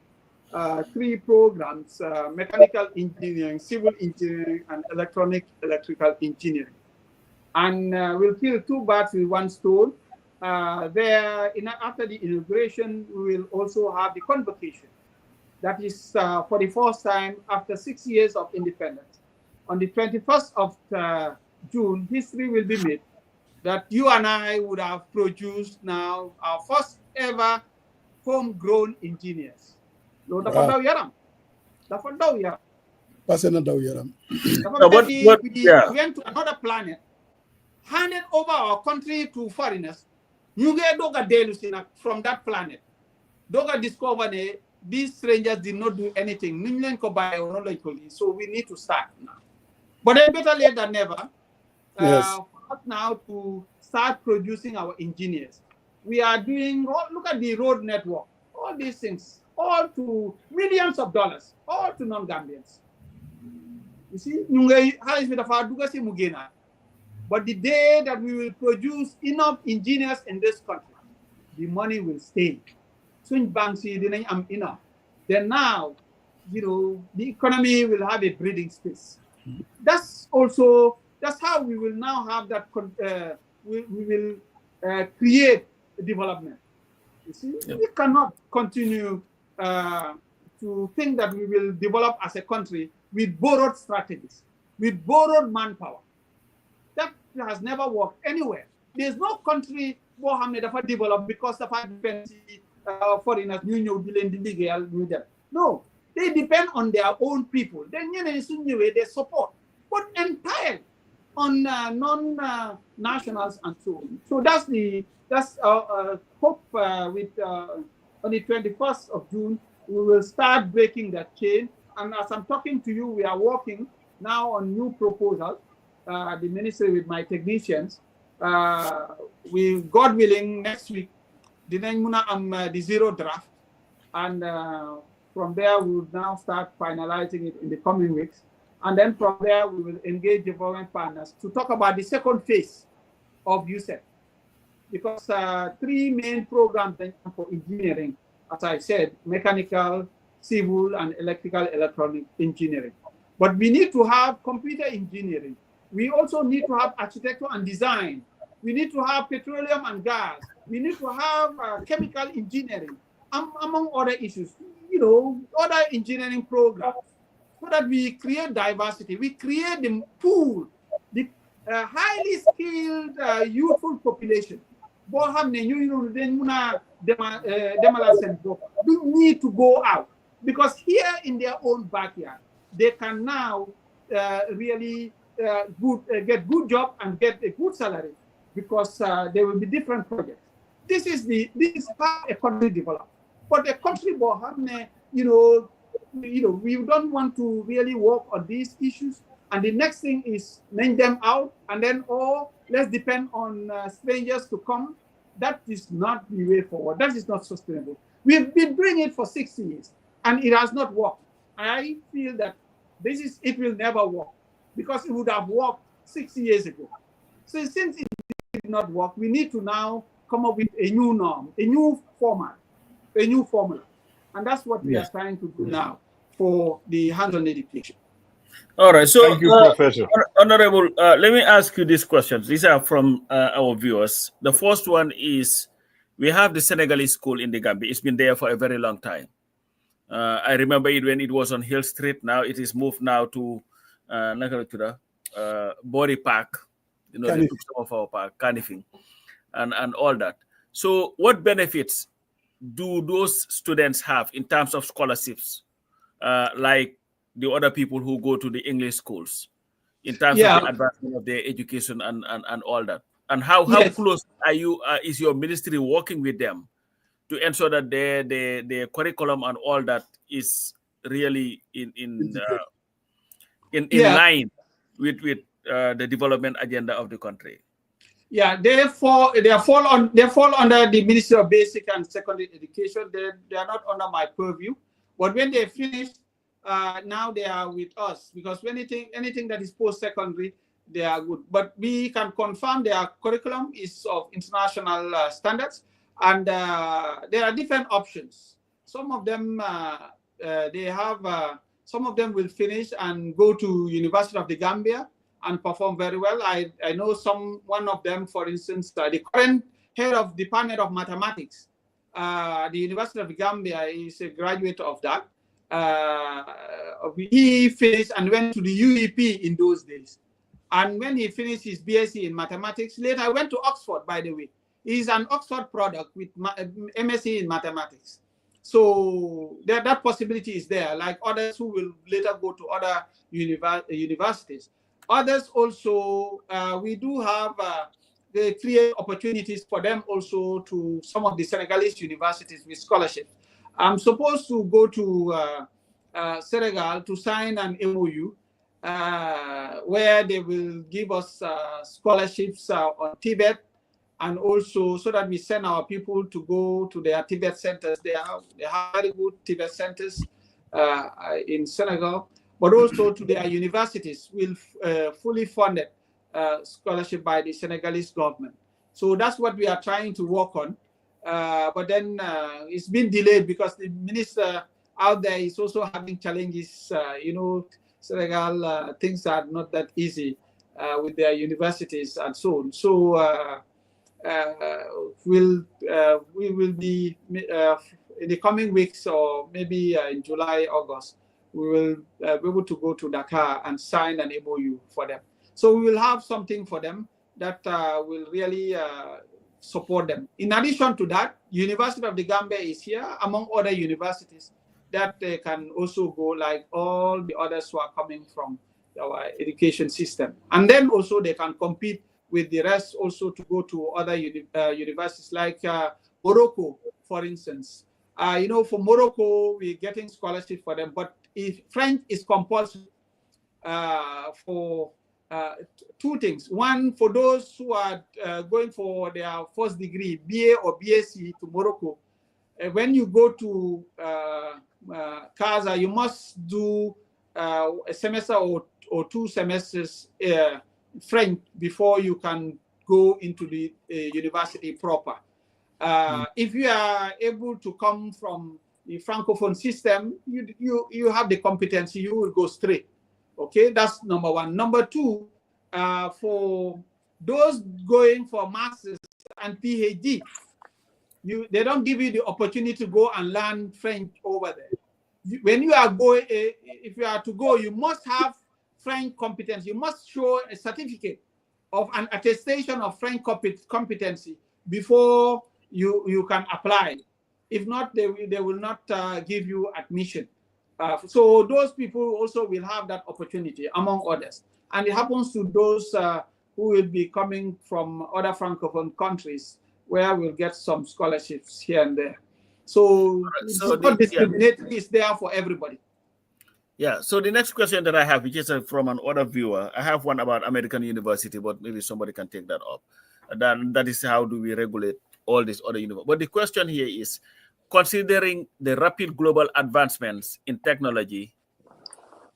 Speaker 6: 3 programs, mechanical engineering, civil engineering, and electrical engineering. And we'll kill 2 birds with 1 stone. After the inauguration, we will also have the convocation. That is for the first time after 6 years of independence. On the 21st of June, history will be made that you and I would have produced now our first ever homegrown engineers. We went to another planet, handed over our country to foreigners. You get Doga Delusina from that planet. Doga discovered these strangers did not do anything. So we need to start now. But then better late than never.
Speaker 2: Yes.
Speaker 6: Now to start producing our engineers. We are doing, look at the road network, all these things, all to millions of dollars, all to non-Gambians. You see, but the day that we will produce enough engineers in this country, the money will stay. Soon banks enough. Then now, the economy will have a breathing space. That's how we will now have that, we will create development. You see, we cannot continue to think that we will develop as a country with borrowed strategies, with borrowed manpower. That has never worked anywhere. There's no country who have never developed because of dependency foreigners, no, they depend on their own people. Then they support, but entirely on non-nationals and so on. So that's our hope. With on the 21st of June, we will start breaking that chain. And as I'm talking to you, we are working now on new proposals. The ministry with my technicians. We, God willing, next week, the zero draft, and from there we will now start finalizing it in the coming weeks. And then from there, we will engage development partners to talk about the second phase of USEP. Because 3 main programs for engineering, as I said, mechanical, civil, and electrical electronic engineering. But we need to have computer engineering. We also need to have architecture and design. We need to have petroleum and gas. We need to have chemical engineering, among other issues, other engineering programs, so that we create diversity. We create the pool, the highly skilled, youthful population. Don't need to go out, because here in their own backyard, they can now really get good job and get a good salary, because there will be different projects. This is how a country develops. But a country, we don't want to really work on these issues. And the next thing is name them out, and then let's depend on strangers to come. That is not the way forward. That is not sustainable. We've been doing it for 60 years, and it has not worked. I feel that it will never work, because it would have worked 60 years ago. So since it did not work, we need to now come up with a new norm, a new format, a new formula. And that's what we are trying to do now for the hands-on education.
Speaker 1: All right. So,
Speaker 3: thank you, Professor.
Speaker 1: Honorable, let me ask you these questions. These are from our viewers. The first one is, we have the Senegalese school in the Gambia. It's been there for a very long time. I remember it when it was on Hill Street. Now it is moved now to Body Park. They took some of our park, Kanifing, and all that. So what benefits do those students have in terms of scholarships, like the other people who go to the English schools, in terms of the advancement of their education and all that? And how close are you? Is your ministry working with them to ensure that their curriculum and all that is really in line with the development agenda of the country?
Speaker 6: Yeah, they fall under the Ministry of Basic and Secondary Education. They are not under my purview. But when they finish, now they are with us, because anything that is post-secondary, they are good. But we can confirm their curriculum is of international standards, and there are different options. Some of them some of them will finish and go to University of the Gambia and perform very well. I know one of them, for instance, the current head of Department of Mathematics, the University of the Gambia, is a graduate of that. He finished and went to the UEP in those days. And when he finished his BSc in mathematics, later went to Oxford, by the way. He's an Oxford product with MSc in mathematics. So that possibility is there, like others who will later go to other universities. Others also, we do have they create opportunities for them also to some of the Senegalese universities with scholarships. I'm supposed to go to Senegal to sign an MOU where they will give us scholarships on TVET, and also so that we send our people to go to their TVET centers. They have very good TVET centers in Senegal, but also to their universities will fully funded scholarship by the Senegalese government. So that's what we are trying to work on. But then it's been delayed because the minister out there is also having challenges. Senegal, things are not that easy with their universities and so on. So we will be in the coming weeks, or maybe in July, August, we will be able to go to Dakar and sign an MOU for them. So we will have something for them that will really support them. In addition to that, University of the Gambia is here, among other universities that they can also go, like all the others who are coming from our education system. And then also they can compete with the rest also to go to other universities like Morocco, for instance. You know, for Morocco, we're getting scholarship for them, but if French is compulsory for two things. One, for those who are going for their first degree, BA or BSc to Morocco, when you go to CASA, you must do a semester or 2 semesters French before you can go into the university proper. If you are able to come from the Francophone system, you have the competency, you will go straight. Okay, that's number one. Number two, for those going for masters and PhD, they don't give you the opportunity to go and learn French over there. When you are going, if you are to go, you must have French competence. You must show a certificate of an attestation of French competency before you can apply. If not, they will not give you admission. So those people also will have that opportunity, among others. And it happens to those who will be coming from other Francophone countries, where we'll get some scholarships here and there. So discriminatory is there for everybody.
Speaker 1: Yeah, so the next question that I have, which is from an other viewer, I have one about American University, but maybe somebody can take that up. And that is how do we regulate all these other universities. But the question here is, considering the rapid global advancements in technology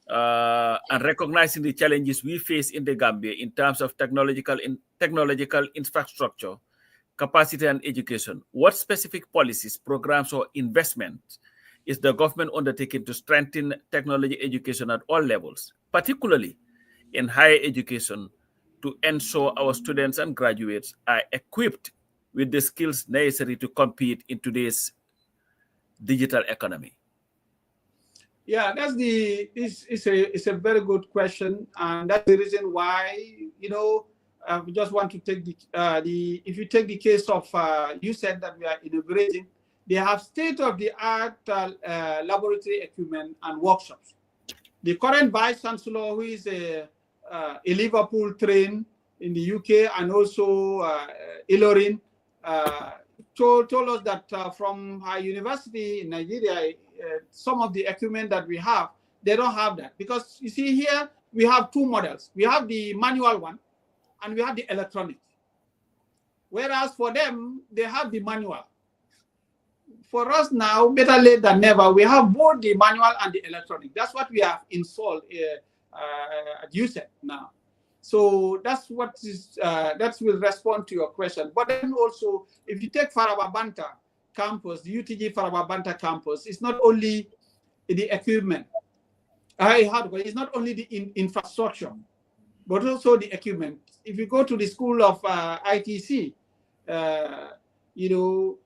Speaker 1: and recognizing the challenges we face in the Gambia in terms of technological infrastructure, capacity and education, what specific policies, programs, or investments is the government undertaking to strengthen technology education at all levels, particularly in higher education, to ensure our students and graduates are equipped with the skills necessary to compete in today's digital economy?
Speaker 6: Yeah, it's a very good question, and that's the reason why, you know, we just want to take if you take the case of you said that we are inaugurating, they have state-of-the-art laboratory equipment and workshops. The current vice chancellor, who is a Liverpool trained in the UK, and also Ilorin, told us that from her university in Nigeria, some of the equipment that we have, they don't have that. Because you see here, we have two models. We have the manual one, and we have the electronic. Whereas for them, they have the manual. For us now, better late than never, we have both the manual and the electronic. That's what we have installed at USET now. So that's what is, that will respond to your question. But then also, if you take Farababanta campus, the UTG Farababanta campus, it's not only the equipment. It's not only the infrastructure, but also the equipment. If you go to the school of ITC, you know,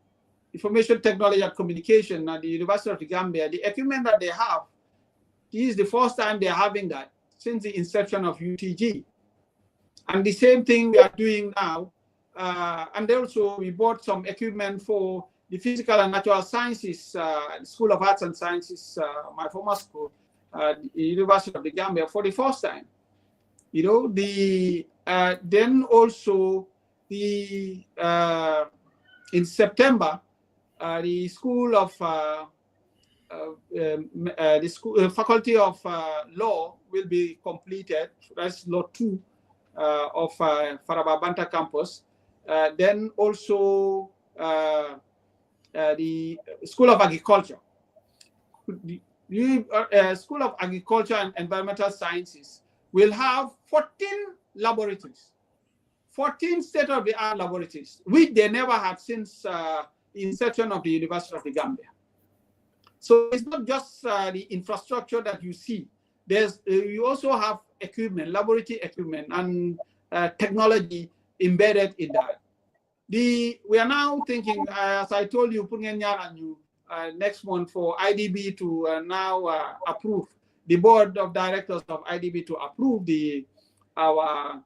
Speaker 6: Information Technology and Communication at the University of the Gambia, the equipment that they have, this is the first time they're having that since the inception of UTG. And the same thing we are doing now. And also we bought some equipment for the Physical and Natural Sciences, School of Arts and Sciences, my former school, the University of the Gambia, for the first time. You know, then also the in September, the School of Faculty of Law will be completed. That's Law 2 of Farababanta campus. Then also the School of Agriculture. The School of Agriculture and Environmental Sciences will have 14 laboratories, 14 state-of-the-art laboratories, which they never had since the inception of the University of the Gambia. So it's not just the infrastructure that you see. You also have equipment, laboratory equipment, and technology embedded in that. We are now thinking, as I told you, next month for IDB to now approve, the board of directors of IDB to approve our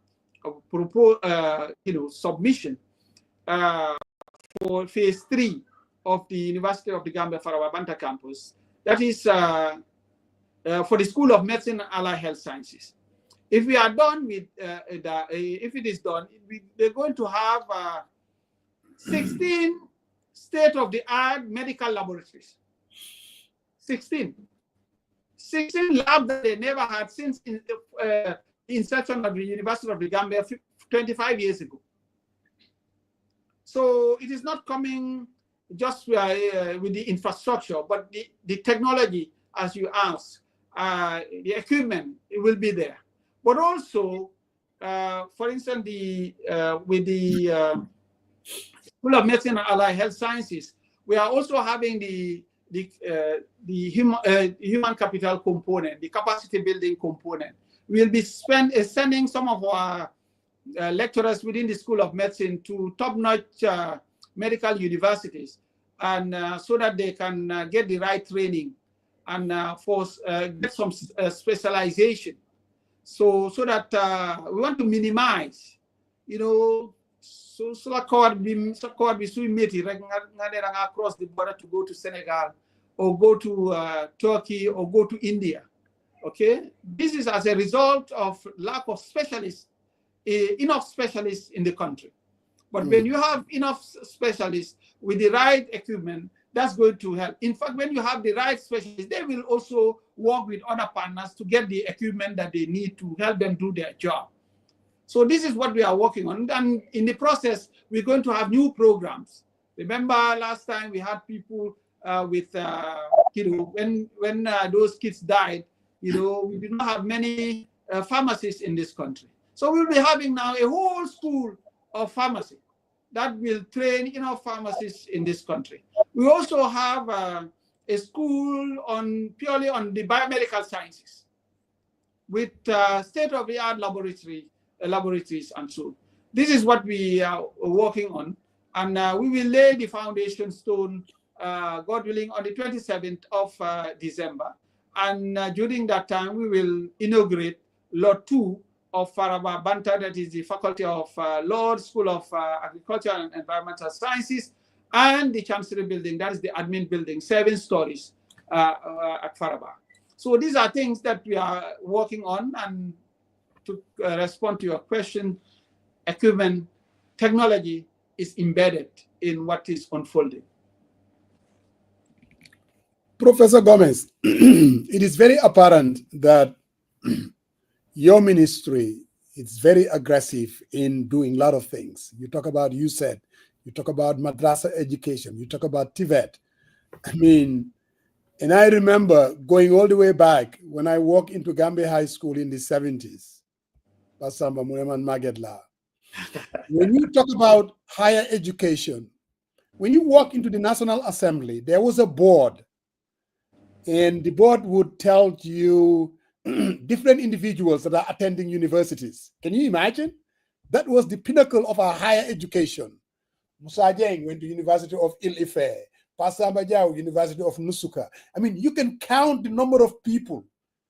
Speaker 6: submission for phase 3 of the University of the Gambia Faraba Banta campus. That is for the School of Medicine and Allied Health Sciences. If we are done with if it is done, they're going to have 16 state-of-the-art medical laboratories. 16 labs that they never had since the inception of the University of the Gambia 25 years ago. So it is not coming just with the infrastructure, but the technology, as you asked, the equipment, it will be there. But also, for instance, with the School of Medicine and Allied Health Sciences, we are also having the human capital component, the capacity building component. We'll be sending some of our lecturers within the School of Medicine to top-notch medical universities, and so that they can get the right training and get some specialization. So that we want to minimize, so across the border to go to Senegal or go to Turkey or go to India. Okay, this is as a result of lack of specialists, enough specialists in the country. But when you have enough specialists with the right equipment, that's going to help. In fact, when you have the right specialists, they will also work with other partners to get the equipment that they need to help them do their job. So this is what we are working on. And in the process, we're going to have new programs. Remember last time we had people with, when those kids died, we did not have many pharmacists in this country. So we'll be having now a whole school of pharmacy that will train enough pharmacists in this country. We also have a school purely on the biomedical sciences with state-of-the-art laboratories and so. This is what we are working on, and we will lay the foundation stone, God willing, on the 27th of December. And during that time, we will inaugurate Lot 2 of Faraba Banta, that is the Faculty of Law, School of Agriculture and Environmental Sciences, and the Chancery Building, that is the admin building, 7 stories at Faraba. So these are things that we are working on, and to respond to your question, equipment, technology is embedded in what is unfolding.
Speaker 2: Professor Gomez, it is very apparent that your ministry is very aggressive in doing a lot of things. You talk about USED, you talk about Madrasa education, you talk about TVET. I mean, and I remember going all the way back when I walked into Gambia High School in the 70s. When you talk about higher education, when you walk into the National Assembly, there was a board, and the board would tell you different individuals that are attending universities. Can you imagine? That was the pinnacle of our higher education. Musa Jeng went to University of Il-Ife, Pasamba Jau, University of Nusuka. I mean, you can count the number of people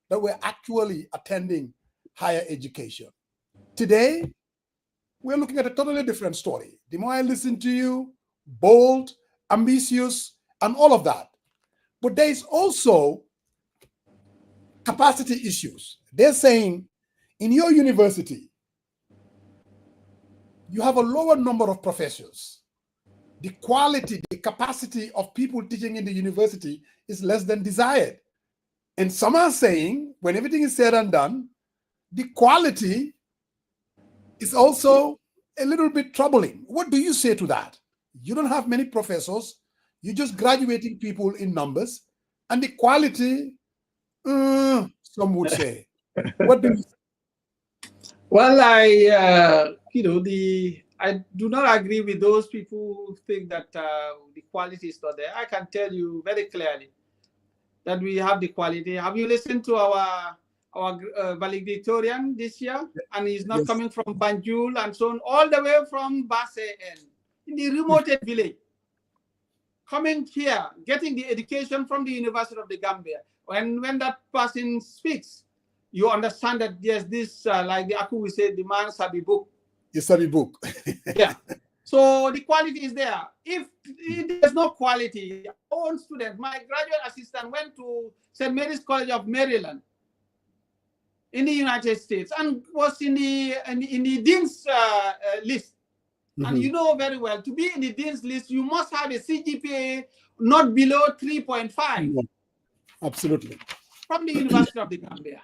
Speaker 2: that were actually attending higher education. Today, we're looking at a totally different story. The more I listen to you, bold, ambitious, and all of that. But there is also capacity issues. They're saying in your university, you have a lower number of professors. The quality, the capacity of people teaching in the university is less than desired. And some are saying, when everything is said and done, the quality is also a little bit troubling. What do you say to that? You don't have many professors. You're just graduating people in numbers. And the quality, some would say. What do you say?
Speaker 6: Well, I do not agree with those people who think that the quality is not there. I can tell you very clearly that we have the quality. Have you listened to our valedictorian this year? And he's not coming from Banjul and so on, all the way from Basse in the remote village. coming here, getting the education from the University of the Gambia. When that person speaks, you understand that yes, this like the Aku we say, the man sabi book.
Speaker 2: It's sabi book.
Speaker 6: Yeah. So the quality is there. If there's no quality, our own student, my graduate assistant went to St. Mary's College of Maryland in the United States and was in the dean's list. And you know very well, to be in the dean's list, you must have a CGPA not below 3.5.
Speaker 2: Absolutely.
Speaker 6: From the University of the Gambia.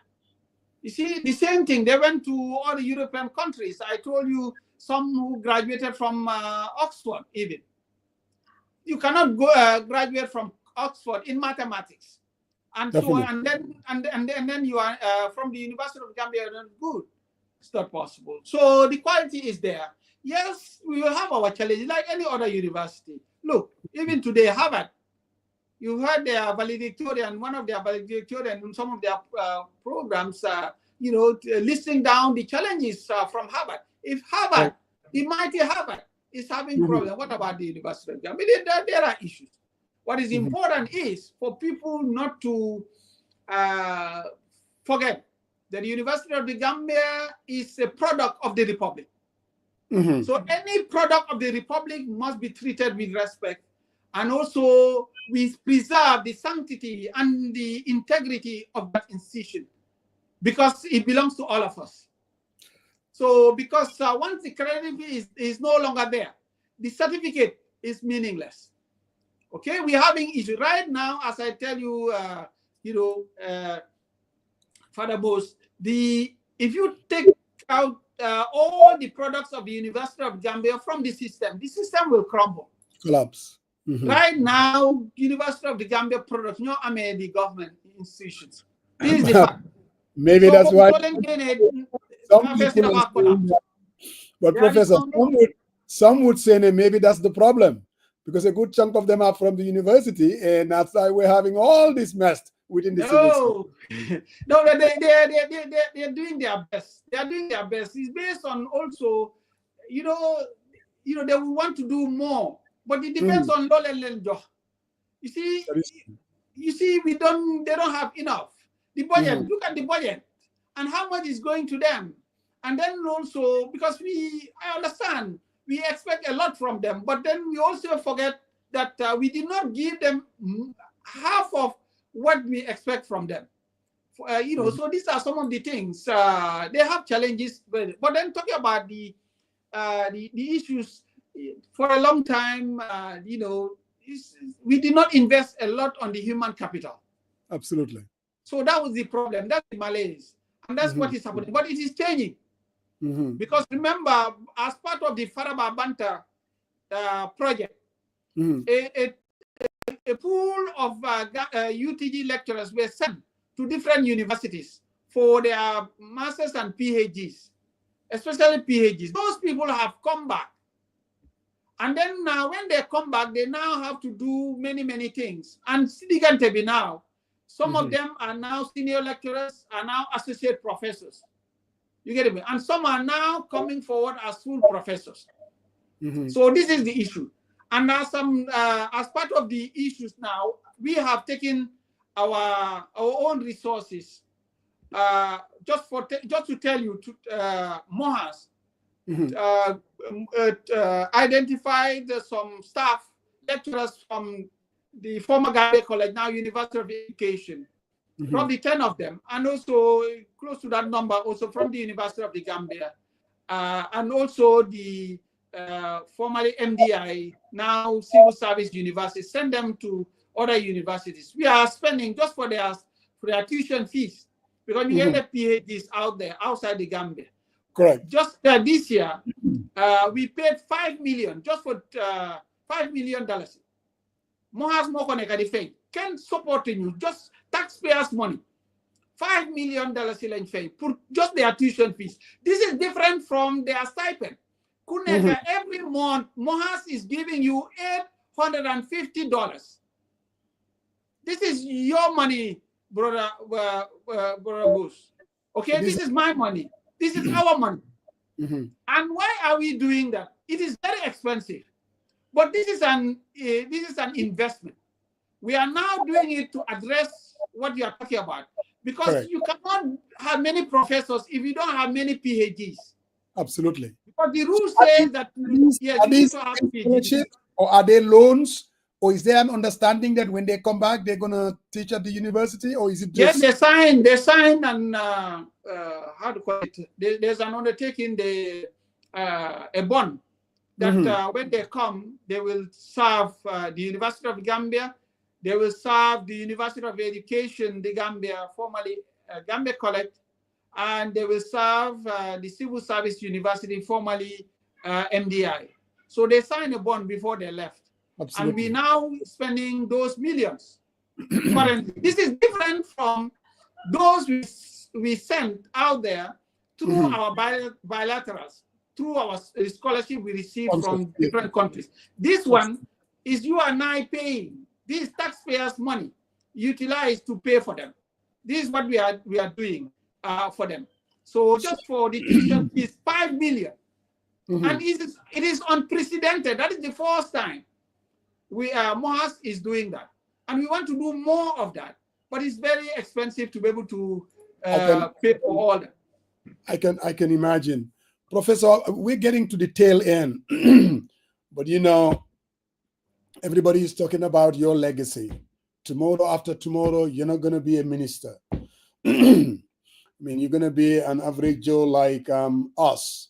Speaker 6: You see, the same thing. They went to all the European countries. I told you some who graduated from Oxford even. You cannot go graduate from Oxford in mathematics. And
Speaker 2: Definitely.
Speaker 6: so and then you are from the University of Gambia, good. It's not possible. So the quality is there. Yes, we will have our challenges like any other university. Look, even today, Harvard, you heard their valedictorian, one of their valedictorian in some of their programs, listing down the challenges from Harvard. If Harvard, the mighty Harvard, is having problems, what about the University of Gambia? There are issues. What is important is for people not to forget that the University of the Gambia is a product of the Republic. So any product of the Republic must be treated with respect. And also, we preserve the sanctity and the integrity of that institution because it belongs to all of us. So, because once the credibility is no longer there, the certificate is meaningless. Okay, we're having issues right now, as I tell you, Father Bose, if you take out all the products of the University of Gambia from the system will crumble.
Speaker 2: Collapse.
Speaker 6: Right now, University of the Gambia products, no, I mean the government institutions. This is the fact.
Speaker 2: Maybe so that's why. But Professor, some would say that maybe that's the problem, because a good chunk of them are from the university, and that's why we're having all this mess within the civil system.
Speaker 6: No, they're doing their best. They are doing their best. It's based on also, they will want to do more. But it depends on low level. You see, they don't have enough. The budget, look at the budget and how much is going to them. And then also, because I understand, we expect a lot from them, but then we also forget that we did not give them half of what we expect from them. So these are some of the things. They have challenges, but then talking about the issues, for a long time, we did not invest a lot on the human capital.
Speaker 2: Absolutely.
Speaker 6: So that was the problem. That's the malaise. And that's what is happening. But it is changing. Because remember, as part of the Faraba Banta project, a pool of UTG lecturers were sent to different universities for their masters and PhDs, especially PhDs. Those people have come back. And then now when they come back, they now have to do many, many things. And Sidigantebi now, some of them are now senior lecturers, are now associate professors. You get it? And some are now coming forward as full professors. So this is the issue. And as part of the issues now, we have taken our own resources. Just to tell you, Mohas identified some staff, lecturers from the former Gambia College, now University of Education, probably 10 of them, and also close to that number also from the University of the Gambia, and also the formerly MDI, now Civil Service University, send them to other universities. We are spending just for their tuition fees, because we get the PhDs out there, outside the Gambia.
Speaker 2: Correct.
Speaker 6: Just this year, we paid $5 million just for $5 million. Mohas Mokonekadifei can support you, just taxpayers' money. $5 million in fee for just their tuition fees. This is different from their stipend. Kuneka, every month, Mohas is giving you $850. This is your money, brother Bruce. Okay, this is my money. This is our money. And why are we doing that? It is very expensive. But this is an investment. We are now doing it to address what you are talking about, because you cannot have many professors if you don't have many PhDs.
Speaker 2: Absolutely.
Speaker 6: But the rule says that yes, you need to have PhDs.
Speaker 2: Or are they loans? Or is there an understanding that when they come back, they're going to teach at the university? Or is it just...
Speaker 6: Yes, they sign and how to call it? There's an undertaking, a bond that when they come, they will serve the University of Gambia, they will serve the University of Education, the Gambia, formerly Gambia College, and they will serve the Civil Service University, formerly MDI. So they signed a bond before they left. Absolutely. And we now spending those millions. This is different from those we sent out there through our bilaterals, through our scholarship we receive from different countries. This one is you and I paying. This taxpayers' money utilized to pay for them. This is what we are doing for them. So just for the tuition fees, 5 million. And it is unprecedented. That is the first time MOHAS is doing that. And we want to do more of that. But it's very expensive to be able to pay for all that.
Speaker 2: I can imagine. Professor, we're getting to the tail end. But you know, everybody is talking about your legacy. Tomorrow after tomorrow, you're not going to be a minister. I mean, you're going to be an average Joe like us.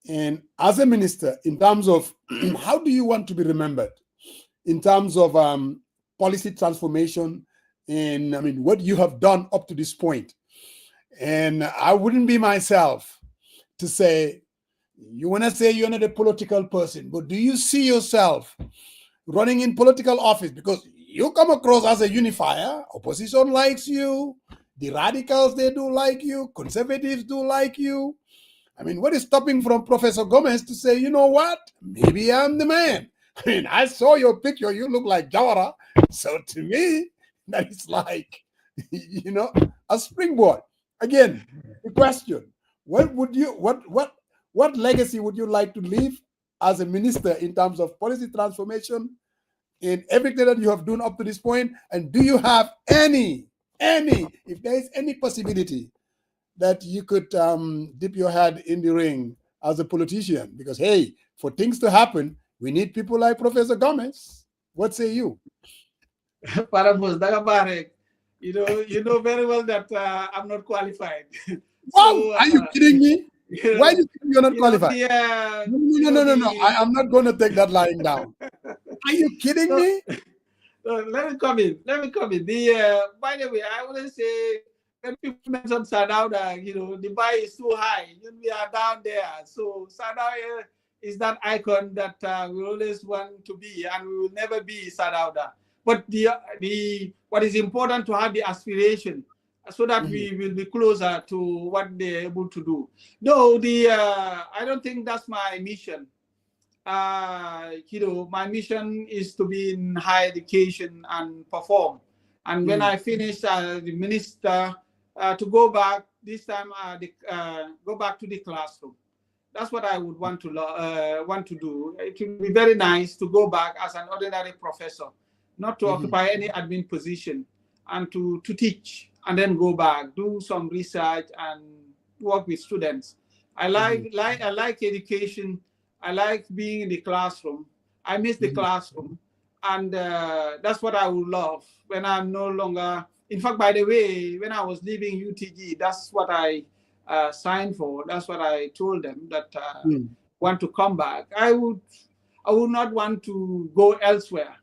Speaker 2: And as a minister, in terms of how do you want to be remembered? In terms of policy transformation and, I mean, what you have done up to this point. And I wouldn't be myself to say, you want to say you're not a political person, but do you see yourself running in political office? Because you come across as a unifier. Opposition likes you. The radicals, they do like you. Conservatives do like you. I mean, what is stopping from Professor Gomez to say, you know what? Maybe I'm the man. I mean, I saw your picture. You look like Jawara. So to me, that is like, you know, a springboard. Again, the question, what legacy would you like to leave as a minister in terms of policy transformation in everything that you have done up to this point? And do you have any, if there is any possibility that you could dip your head in the ring as a politician? Because, hey, for things to happen, we need people like Professor Gomez. What say you?
Speaker 6: You know very well that I'm not qualified.
Speaker 2: Wow, are you kidding me? Why do you think you're not qualified? No. I'm not going to take that lying down. Are you kidding me?
Speaker 6: Let me come in. By the way, I always say, when people mention Sadauda, you know, the bar is too high. We are down there. So Sadauda is that icon that we always want to be, and we will never be Sadauda. But what is important to have the aspiration so that we will be closer to what they're able to do. No, I don't think that's my mission. You know, my mission is to be in higher education and perform. And when I finish the minister, to go back this time, go back to the classroom. That's what I would want to do. It would be very nice to go back as an ordinary professor, not to occupy any admin position, and to teach and then go back, do some research and work with students. I like education. I like being in the classroom. I miss the classroom. And that's what I would love when I'm no longer. In fact, by the way, when I was leaving UTG, that's what I signed for. That's what I told them, that want to come back. I would not want to go elsewhere.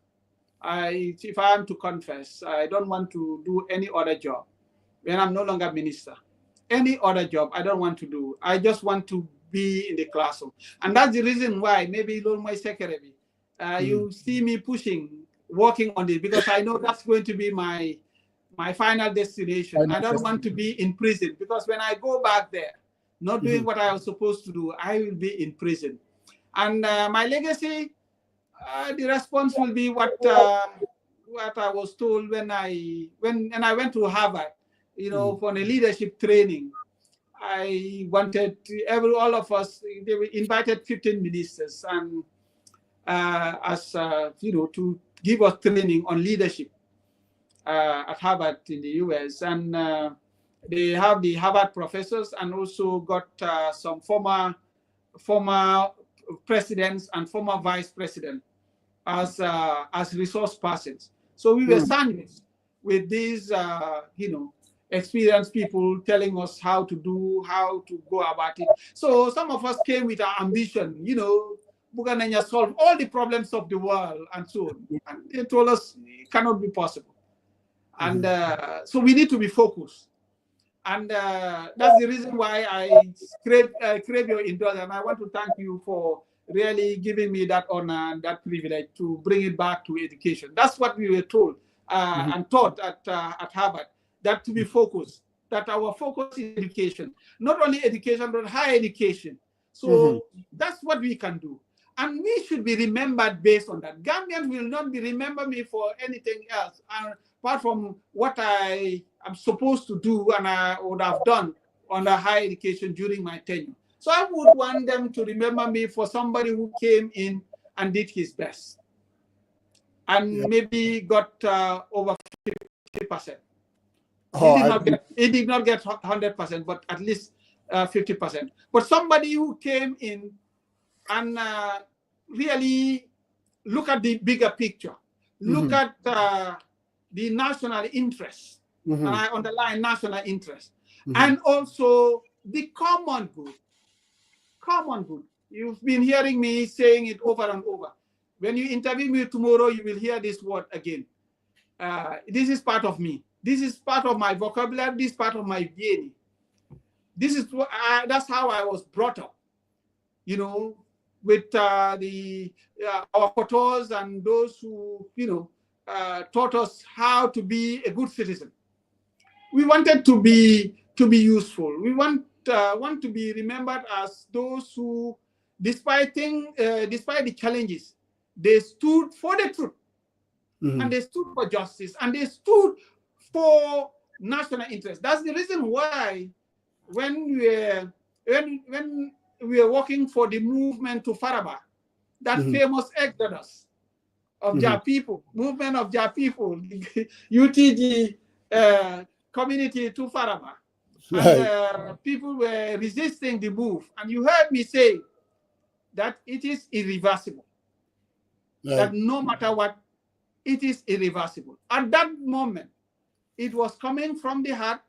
Speaker 6: If I am to confess, I don't want to do any other job when I'm no longer minister. Any other job I don't want to do. I just want to be in the classroom. And that's the reason why maybe my secretary, you see me working on this, because I know that's going to be my final destination. I don't want to be in prison, because when I go back there, not doing what I was supposed to do, I will be in prison. And my legacy, the response will be what I was told when I went to Harvard, you know, for the leadership training. I wanted all of us. They invited 15 ministers, and to give us training on leadership at Harvard in the US. And they have the Harvard professors and also got some former presidents and former vice presidents as resource persons. So we were sandwiched with these, experienced people telling us how to go about it. So some of us came with our ambition, Bugananya solve all the problems of the world and so on. And they told us it cannot be possible. And so we need to be focused. And that's the reason why I crave your indulgence. And I want to thank you for really giving me that honor and that privilege to bring it back to education. That's what we were told and taught at Harvard, that to be focused, that our focus is education, not only education, but higher education. So that's what we can do. And we should be remembered based on that. Gambians will not be remember me for anything else, apart from what I am supposed to do and I would have done under higher education during my tenure. So I would want them to remember me for somebody who came in and did his best and maybe got over 50%. He did not get 100%, but at least 50%. But somebody who came in and really look at the bigger picture, look at the national interest, and I underline national interest, and also the common good. Common good. You've been hearing me saying it over and over. When you interview me tomorrow, you will hear this word again. This is part of me. This is part of my vocabulary. This is part of my DNA. This is that's how I was brought up. With our tutors and those who taught us how to be a good citizen. We wanted to be useful. We want to be remembered as those who, despite the challenges, they stood for the truth, and they stood for justice, and they stood for national interest. That's the reason why when we were working for the movement to Faraba, that famous exodus of Jah people, movement of Jah people, UTG community to Faraba. And people were resisting the move. And you heard me say that it is irreversible. That no matter what, it is irreversible. At that moment, it was coming from the heart.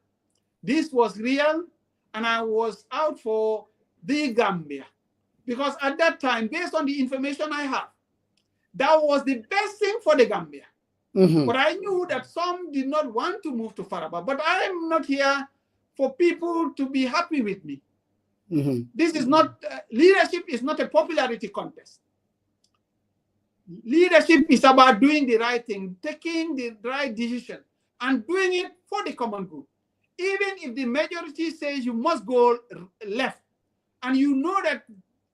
Speaker 6: This was real. And I was out for the Gambia. Because at that time, based on the information I have, that was the best thing for the Gambia. But I knew that some did not want to move to Faraba. But I am not here for people to be happy with me. This is not, leadership is not a popularity contest. Leadership is about doing the right thing, taking the right decision, and doing it for the common good. Even if the majority says you must go left, and you know that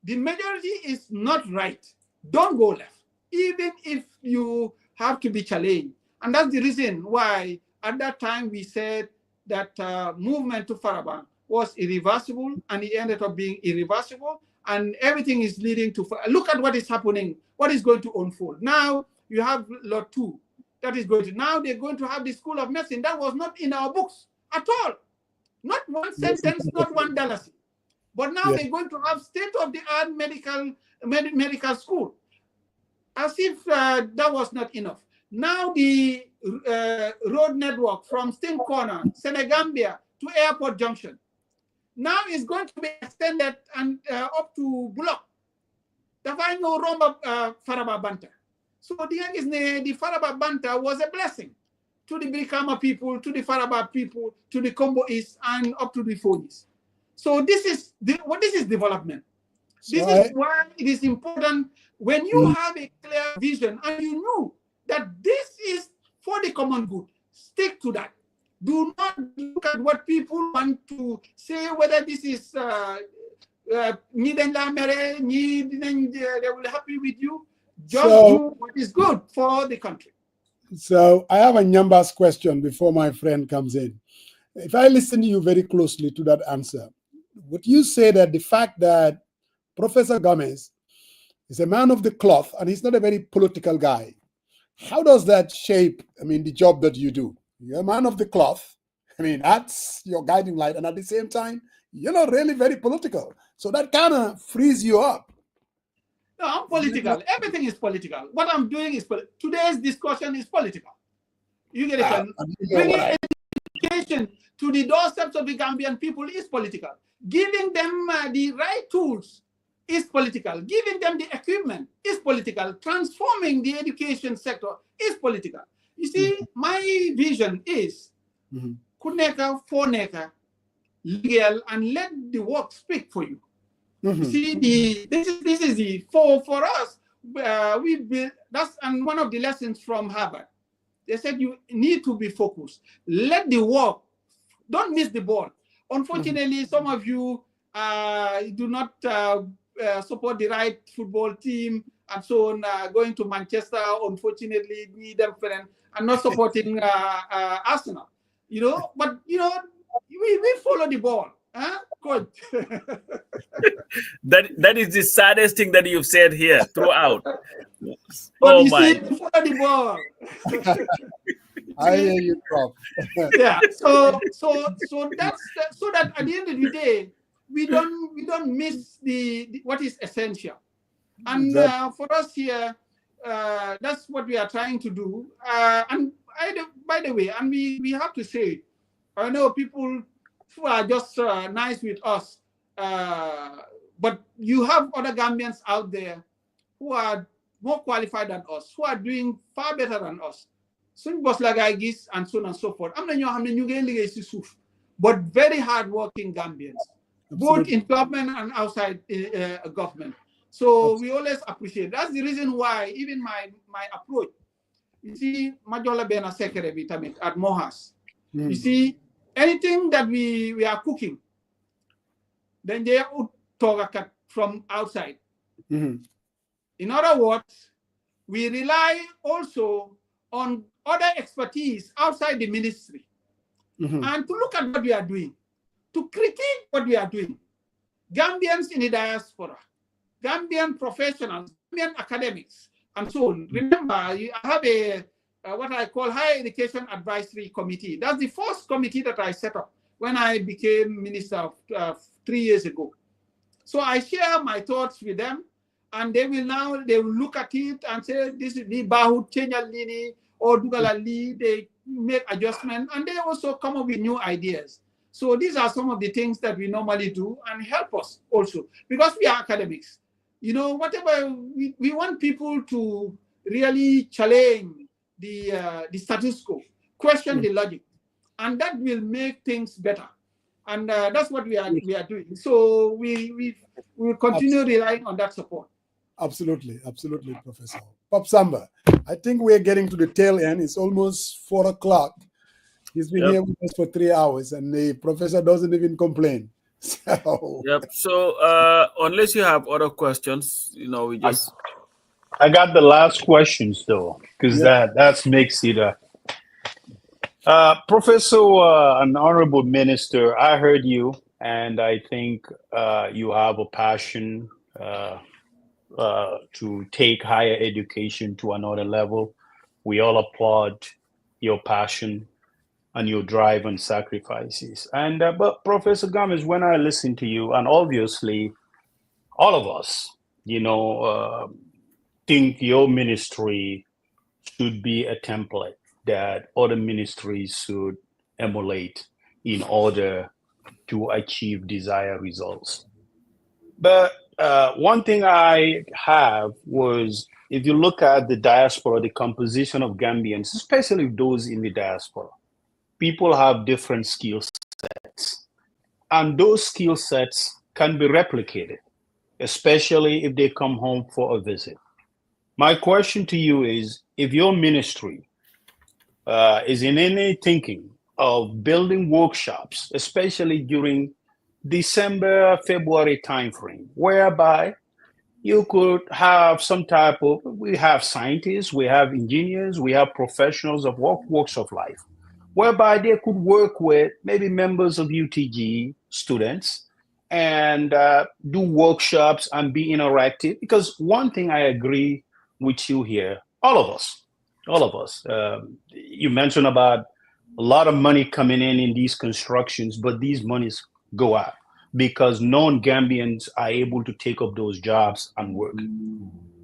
Speaker 6: the majority is not right, don't go left, even if you have to be challenged. And that's the reason why at that time we said that movement to Faraba was irreversible, and it ended up being irreversible, and everything is leading to, look at what is happening, what is going to unfold. Now you have Lot 2, that is going to, now they're going to have the School of Medicine. That was not in our books at all. Not one sentence, not one $. But now they're going to have state-of-the-art medical school. As if that was not enough. Now the road network from Sting Corner, Senegambia to Airport Junction, now is going to be extended and up to Bullock. The final Romba Faraba Banta. So the Faraba Banta was a blessing to the Brikama people, to the Faraba people, to the Combo East, and up to the Fonis. So this is development. This is why it is important when you have a clear vision and you know that this is for the common good. Stick to that. Do not look at what people want to say, whether this is they will be happy with you. Just do what is good for the country.
Speaker 2: So I have a numbers question before my friend comes in. If I listen to you very closely to that answer, would you say that the fact that Professor Gomez He's a man of the cloth, and he's not a very political guy. How does that shape, the job that you do? You're a man of the cloth. That's your guiding light. And at the same time, you're not really very political. So that kind of frees you up.
Speaker 6: No, I'm political. Everything is political. What I'm doing is today's discussion is political. You get it? Bringing education to the doorsteps of the Gambian people is political. Giving them the right tools is political. Giving them the equipment is political. Transforming the education sector is political. You see, my vision is kuneka, forneka, legal, and let the work speak for you. You see, this is the for us. We build, that's and one of the lessons from Harvard. They said you need to be focused. Let the work. Don't miss the ball. Unfortunately, some of you do not support the right football team and so on. Going to Manchester, unfortunately, need them friend and not supporting Arsenal. But we follow the ball. Huh? Good.
Speaker 1: that is the saddest thing that you've said here throughout.
Speaker 6: But you see, follow the ball.
Speaker 2: I hear you, Prof.
Speaker 6: Yeah. So that's so that at the end of the day, we don't miss the what is essential. And for us here, that's what we are trying to do. And by the way, and we have to say, I know people who are just nice with us, but you have other Gambians out there who are more qualified than us, who are doing far better than us. Some boss like I guess and so on and so forth. I'm not but very hard-working Gambians, both in government and outside government. So we always appreciate. That's the reason why even my approach. You see, Majola Bena Sekere vitamin at Mohas. You see, anything that we are cooking, then they talk from outside. In other words, we rely also on other expertise outside the ministry and to look at what we are doing, to critique what we are doing. Gambians in the diaspora, Gambian professionals, Gambian academics, and so on. Remember, I have a what I call Higher Education Advisory Committee. That's the first committee that I set up when I became minister 3 years ago. So I share my thoughts with them, and they will look at it and say, this is the Bahut Change or Dugalali, they make adjustment, and they also come up with new ideas. So these are some of the things that we normally do and help us also, because we are academics. Whatever we want people to really challenge the status quo, question the logic, and that will make things better. And that's what we are doing. So we will continue relying on that support.
Speaker 2: Absolutely, Professor. Pop Samba, I think we're getting to the tail end. It's almost 4 o'clock. He's been here with us for 3 hours, and the professor doesn't even complain. So
Speaker 1: unless you have other questions, we just.
Speaker 3: I got the last questions though, because that makes it. Professor, an honorable minister, I heard you, and I think you have a passion to take higher education to another level. We all applaud your passion and your drive and sacrifices. And but Professor Gomez, when I listen to you, and obviously all of us, think your ministry should be a template that other ministries should emulate in order to achieve desired results. But one thing I have was, if you look at the diaspora, the composition of Gambians, especially those in the diaspora, people have different skill sets. And those skill sets can be replicated, especially if they come home for a visit. My question to you is, if your ministry is in any thinking of building workshops, especially during December, February timeframe, whereby you could have some type of, we have scientists, we have engineers, we have professionals of walks of life, whereby they could work with maybe members of UTG students and do workshops and be interactive. Because one thing I agree with you here, all of us, you mentioned about a lot of money coming in these constructions, but these monies go out because non-Gambians are able to take up those jobs and work.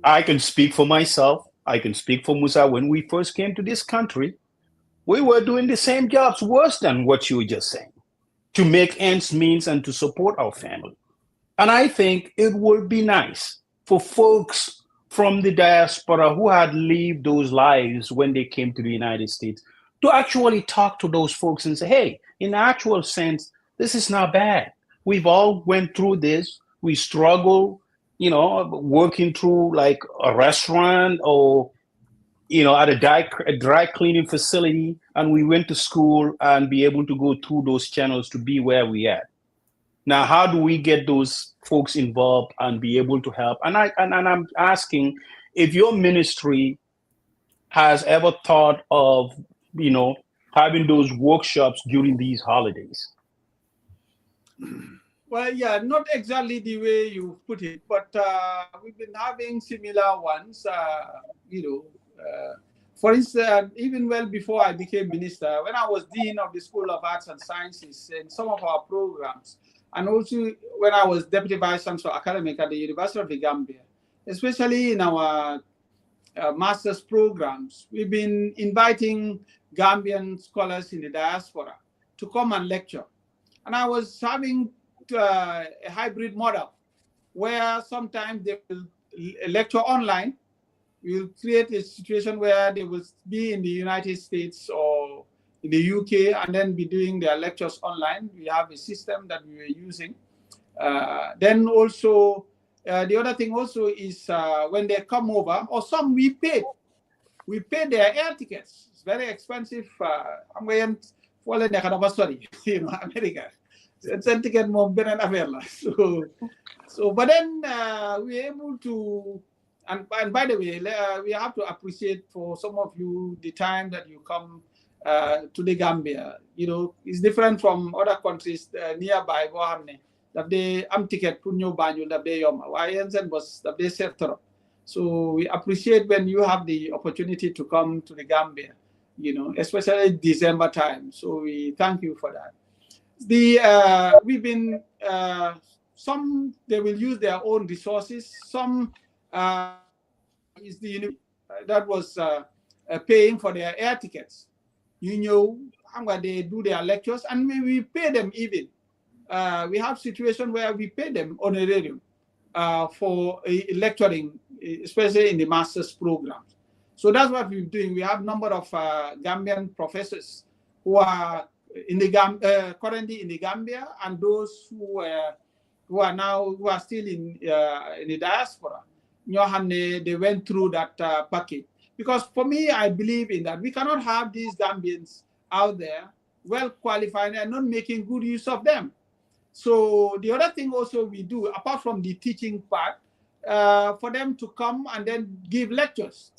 Speaker 3: I can speak for myself. I can speak for Musa. When we first came to this country, we were doing the same jobs, worse than what you were just saying, to make ends meet and to support our family. And I think it would be nice for folks from the diaspora who had lived those lives when they came to the United States to actually talk to those folks and say, hey, in actual sense, this is not bad. We've all went through this. We struggle, working through like a restaurant or, at a dry cleaning facility, and we went to school and be able to go through those channels to be where we at. Now, how do we get those folks involved and be able to help? And I'm asking if your ministry has ever thought of, having those workshops during these holidays.
Speaker 6: Well, yeah, not exactly the way you put it, but we've been having similar ones, for instance, even well before I became minister, when I was Dean of the School of Arts and Sciences, in some of our programs, and also when I was Deputy Vice Chancellor Academic at the University of the Gambia, especially in our master's programs, we've been inviting Gambian scholars in the diaspora to come and lecture. And I was having a hybrid model where sometimes they will lecture online. We'll create a situation where they will be in the United States or in the UK and then be doing their lectures online. We have a system that we were using. Then also, the other thing also is when they come over, or some we paid their air tickets. It's very expensive. I'm going for America. It's a ticket more better than So, but then we're able to, and by the way, we have to appreciate for some of you the time that you come to the Gambia. It's different from other countries nearby. That they am ticket punyo banyo that they was that they sector. So we appreciate when you have the opportunity to come to the Gambia, especially December time. So we thank you for that. We've been some they will use their own resources. Some is the that was paying for their air tickets. They do their lectures, and we pay them even. We have situations where we pay them honorarium for lecturing, especially in the master's programs. So that's what we're doing. We have a number of Gambian professors who are in the currently in the Gambia, and those who are still in the diaspora. They went through that package. Because for me, I believe in that. We cannot have these Gambians out there well qualified and not making good use of them. So the other thing also we do, apart from the teaching part, for them to come and then give lectures.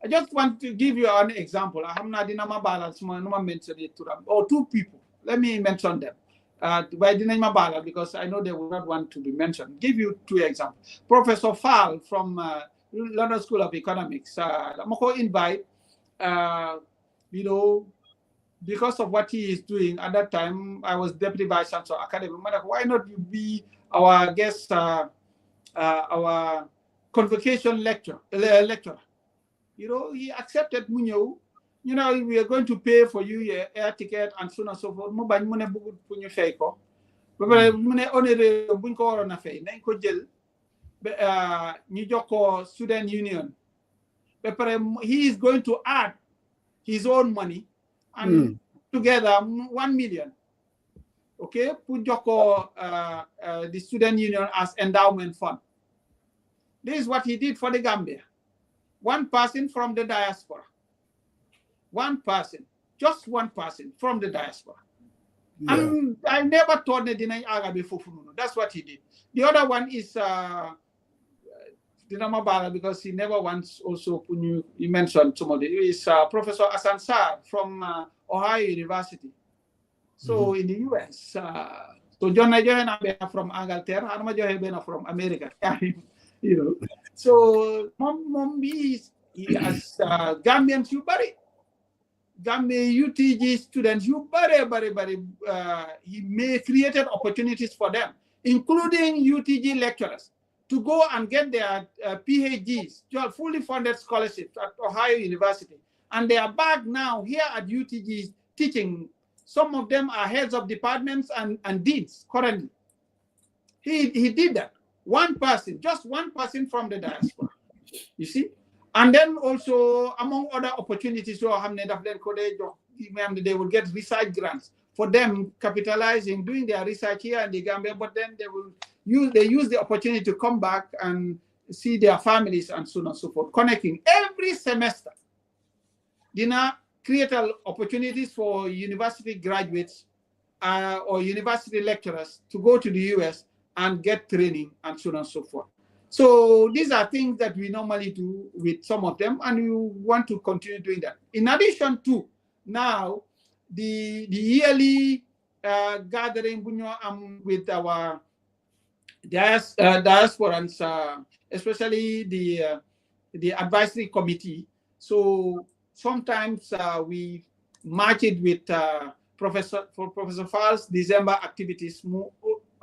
Speaker 6: I just want to give you an example. Or two people. Let me mention them. Because I know they will not want to be mentioned. Give you two examples. Professor Fall from London School of Economics. I'm going to invite, because of what he is doing at that time. I was Deputy Vice Chancellor Academy. Why not you be our guest, our convocation lecturer? He accepted Munyo. We are going to pay for you your air ticket and so on and so forth. Student Union. He is going to add his own money and together 1 million. Okay, put the Student Union as endowment fund. This is what he did for the Gambia. One person from the diaspora. One person, just one person from the diaspora. Yeah. And I never thought that that's what he did. The other one is because he never wants also, you mentioned somebody, is Professor Asansar from Ohio University. So in the US, So John Najohe from Angleterre, Harma Johe from America. You know. So mom is as Gambians you bury. Gambia UTG students you bury. He may created opportunities for them, including UTG lecturers, to go and get their PhDs, fully funded scholarships at Ohio University. And they are back now here at UTG teaching. Some of them are heads of departments and deans currently. He did that. One person, just one person from the diaspora, you see? And then also, among other opportunities, they will get research grants for them capitalizing, doing their research here in the Gambia, but then they use the opportunity to come back and see their families and so on and so forth, connecting every semester. Dina create opportunities for university graduates or university lecturers to go to the US and get training and so on and so forth. So these are things that we normally do with some of them, and we want to continue doing that. In addition to now the yearly gathering with our diasporans, especially the advisory committee. So sometimes we match it with Professor Fal's December activities.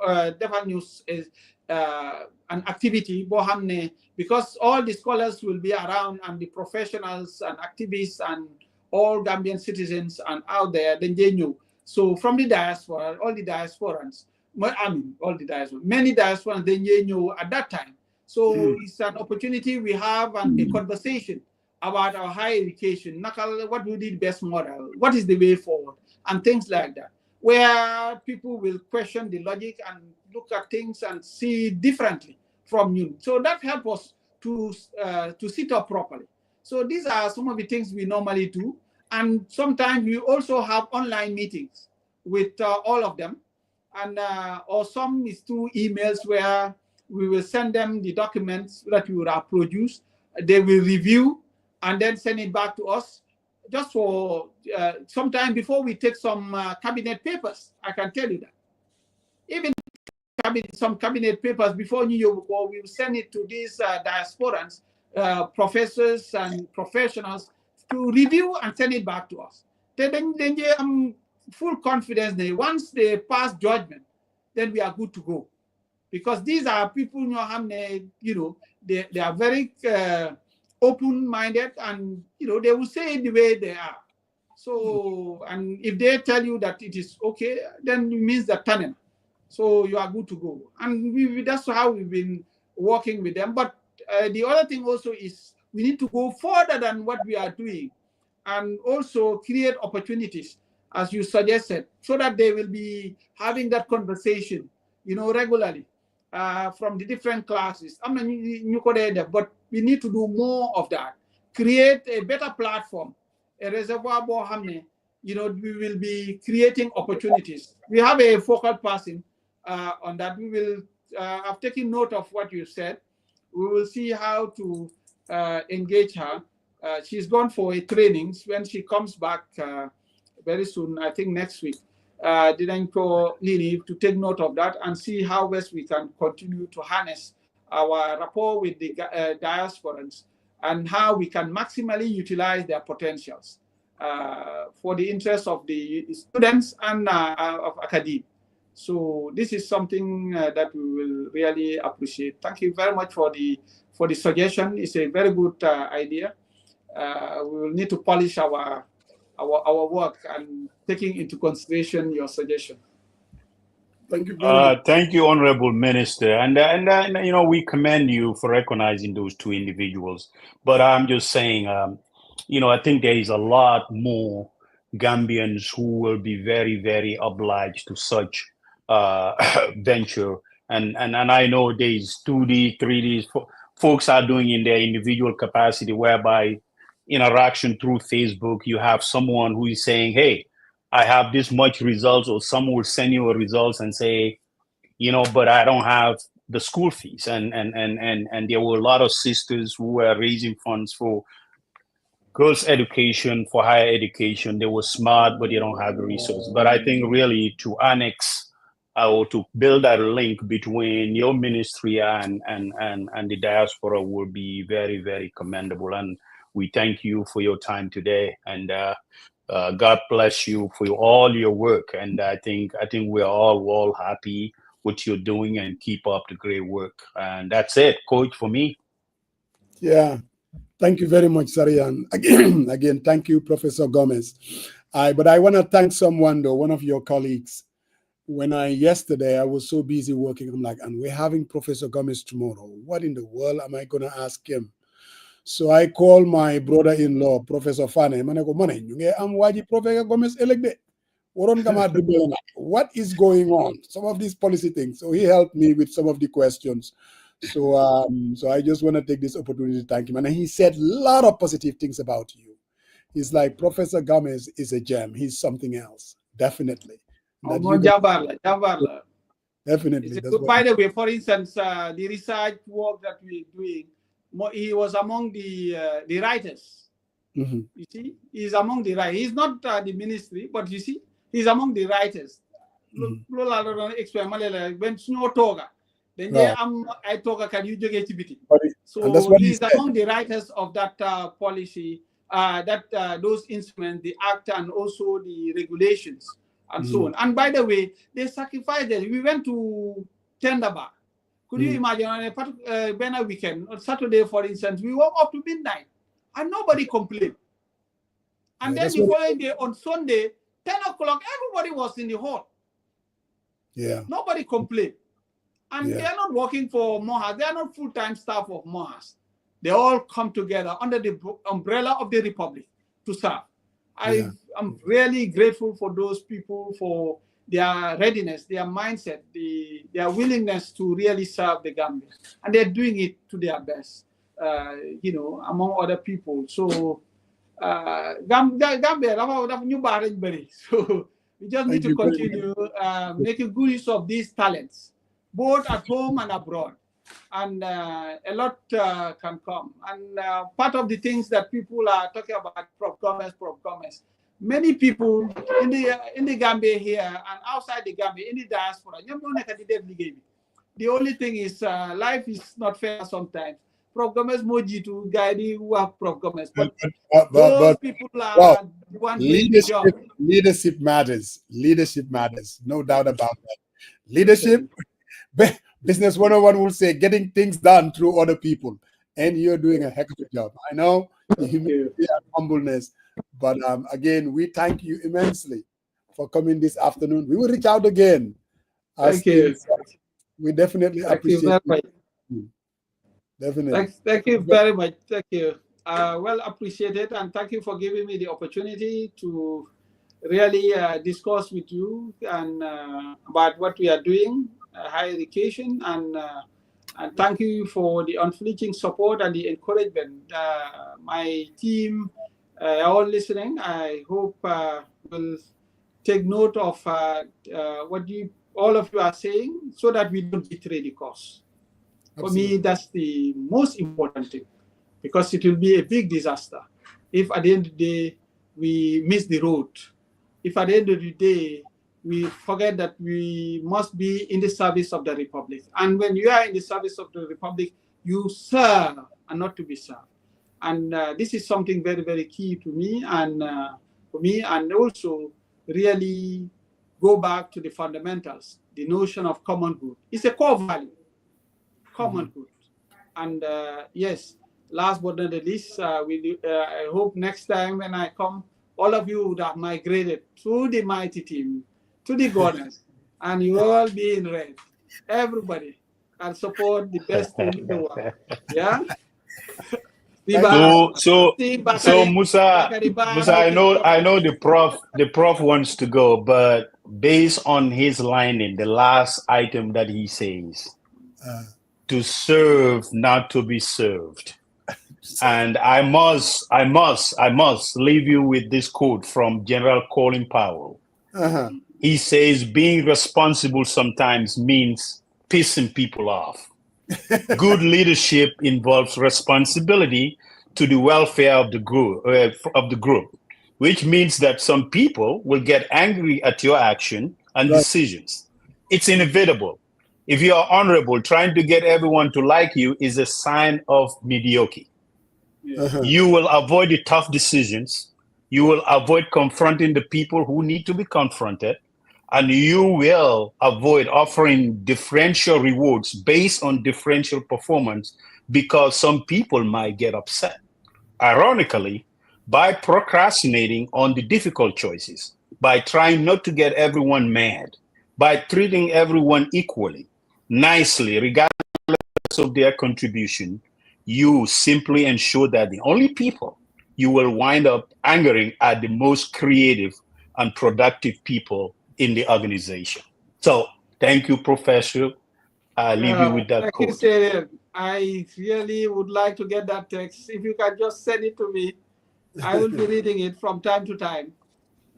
Speaker 6: Definitely news is an activity because all the scholars will be around and the professionals and activists and all Gambian citizens and out there, then they knew. So from the diaspora, all the diasporans, many diasporans, then they knew at that time. So it's an opportunity we have and a conversation about our higher education, what will be the best model, what is the way forward, and things like that, where people will question the logic and look at things and see differently from you. So that helps us to sit up properly. So these are some of the things we normally do. And sometimes we also have online meetings with all of them. And or some is through emails where we will send them the documents that we would have produced. They will review and then send it back to us. Just for some time before we take some cabinet papers, I can tell you that. Even some cabinet papers before New York, we will send it to these diasporans, professors and professionals to review and send it back to us. Then they full confidence that once they pass judgment, then we are good to go. Because these are people, they are very open-minded, and they will say it the way they are. So, and if they tell you that it is okay, then it means that turning. So you are good to go. And that's how we've been working with them. But the other thing also is we need to go further than what we are doing and also create opportunities, as you suggested, so that they will be having that conversation, regularly from the different classes. But we need to do more of that. Create a better platform, a reservoir, we will be creating opportunities. We have a focal person on that. We will have taken note of what you said. We will see how to engage her. She's gone for a training. When she comes back very soon, I think next week, Lini to take note of that and see how best we can continue to harness our rapport with the diasporans and how we can maximally utilize their potentials for the interest of the students and of academia. So this is something that we will really appreciate. Thank you very much for the suggestion. It's a very good idea. We will need to polish our work and taking into consideration your suggestion.
Speaker 2: Thank you very much.
Speaker 3: Thank you, Honorable Minister. And we commend you for recognizing those two individuals. But I'm just saying, I think there is a lot more Gambians who will be very, very obliged to such venture. And I know there's 2D, 3D folks are doing in their individual capacity, whereby interaction through Facebook, you have someone who is saying, hey, I have this much results, or someone will send you a results and say, but I don't have the school fees. And there were a lot of sisters who were raising funds for girls' education, for higher education. They were smart, but they don't have the resources. But I think really to annex or to build that link between your ministry and the diaspora would be very, very commendable. And we thank you for your time today. And God bless you for all your work. And I think we're all happy what you're doing, and keep up the great work. And that's it, Coach, for me.
Speaker 2: Yeah. Thank you very much, Sarian. Again, thank you, Professor Gomez. But I want to thank someone, though, one of your colleagues. Yesterday, I was so busy working. I'm like, and we're having Professor Gomez tomorrow. What in the world am I going to ask him? So I called my brother-in-law, Professor Fane. I'm waji Professor Gomez elected. What is going on? Some of these policy things. So he helped me with some of the questions. So I just want to take this opportunity to thank him. And he said a lot of positive things about you. He's like, Professor Gomez is a gem. He's something else. Definitely. Definitely.
Speaker 6: By the way, for instance, the research work that we're doing, he was among the writers.
Speaker 2: Mm-hmm.
Speaker 6: You see, he's among the writers. He's not the ministry, but you see, he's among the writers. Then I talk, can you do activity? So he's among the writers of that policy, those instruments, the act, and also the regulations, and so on. And by the way, they sacrificed it. We went to Tenderbar. Could you imagine on a weekend, on Saturday, for instance, we woke up to midnight, and nobody complained. And then the following day, on Sunday, 10 o'clock, everybody was in the hall.
Speaker 2: Yeah.
Speaker 6: Nobody complained. And they are not working for Mohas. They are not full-time staff of Mohas. They all come together under the umbrella of the Republic to serve. I'm really grateful for those people, for their readiness, their mindset, their willingness to really serve the Gambia. And they're doing it to their best, among other people. So, Gambia, so we just need to continue making good use of these talents, both at home and abroad. And a lot can come. And part of the things that people are talking about, Prof. Gomez, many people in the Gambia here and outside the Gambia, in the diaspora, the only thing is life is not fair sometimes. Prof. Gomez moji to guide you have Prof. Gomez. But those people are one
Speaker 2: leadership matters. Leadership matters. No doubt about that. Leadership, Business 101 will say, getting things done through other people. And you're doing a heck of a job. I know the humility and humbleness. But again, we thank you immensely for coming this afternoon. We will reach out again.
Speaker 6: Thank you.
Speaker 2: We definitely appreciate
Speaker 6: it. Definitely. Thank you very much. Thank you. Well appreciated, and thank you for giving me the opportunity to really discuss with you and about what we are doing, higher education, and thank you for the unflinching support and the encouragement. My team are all listening. I hope will take note of what all of you are saying, so that we don't betray the cause. For me, that's the most important thing, because it will be a big disaster if at the end of the day we miss the road. If at the end of the day we forget that we must be in the service of the Republic. And when you are in the service of the Republic, you serve and not to be served. And this is something very, very key to me and for me, and also really go back to the fundamentals, the notion of common good. It's a core value, common good. And yes, last but not the least, I hope next time when I come, all of you would have migrated to the mighty team, to the governors, and you all be in red. Everybody, and support the best team in the world. Yeah.
Speaker 3: So Musa, I know the prof wants to go, but based on his lining, the last item that he says, to serve, not to be served. And I must leave you with this quote from General Colin Powell. He says, being responsible sometimes means pissing people off. Good leadership involves responsibility to the welfare of the group, which means that some people will get angry at your action and decisions. It's inevitable. If you are honorable, trying to get everyone to like you is a sign of mediocrity. You will avoid the tough decisions. You will avoid confronting the people who need to be confronted. And you will avoid offering differential rewards based on differential performance because some people might get upset. Ironically, by procrastinating on the difficult choices, by trying not to get everyone mad, by treating everyone equally, nicely, regardless of their contribution, you simply ensure that the only people you will wind up angering are the most creative and productive people in the organization. So thank you, Professor. I leave you with that quote.
Speaker 6: I really would like to get that text. If you can just send it to me, I will be reading it from time to time.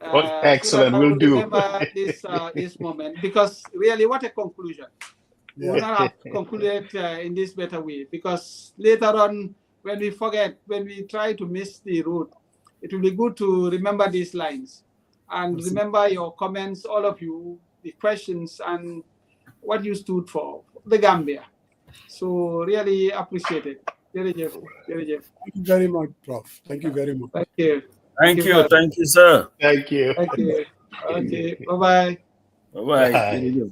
Speaker 3: Excellent, we'll do.
Speaker 6: Remember this moment, because really, what a conclusion. We will not have concluded in this better way, because later on, when we forget, when we try to miss the route, it will be good to remember these lines and remember your comments, all of you, the questions, and what you stood for, the Gambia. So really appreciate it. Very Jeff.
Speaker 2: Thank you very much, Prof. Thank you very much.
Speaker 6: Thank you.
Speaker 1: Thank you. Thank you, sir.
Speaker 3: Thank you.
Speaker 6: Thank you. Okay. Bye-bye.
Speaker 1: Bye-bye. Thank you.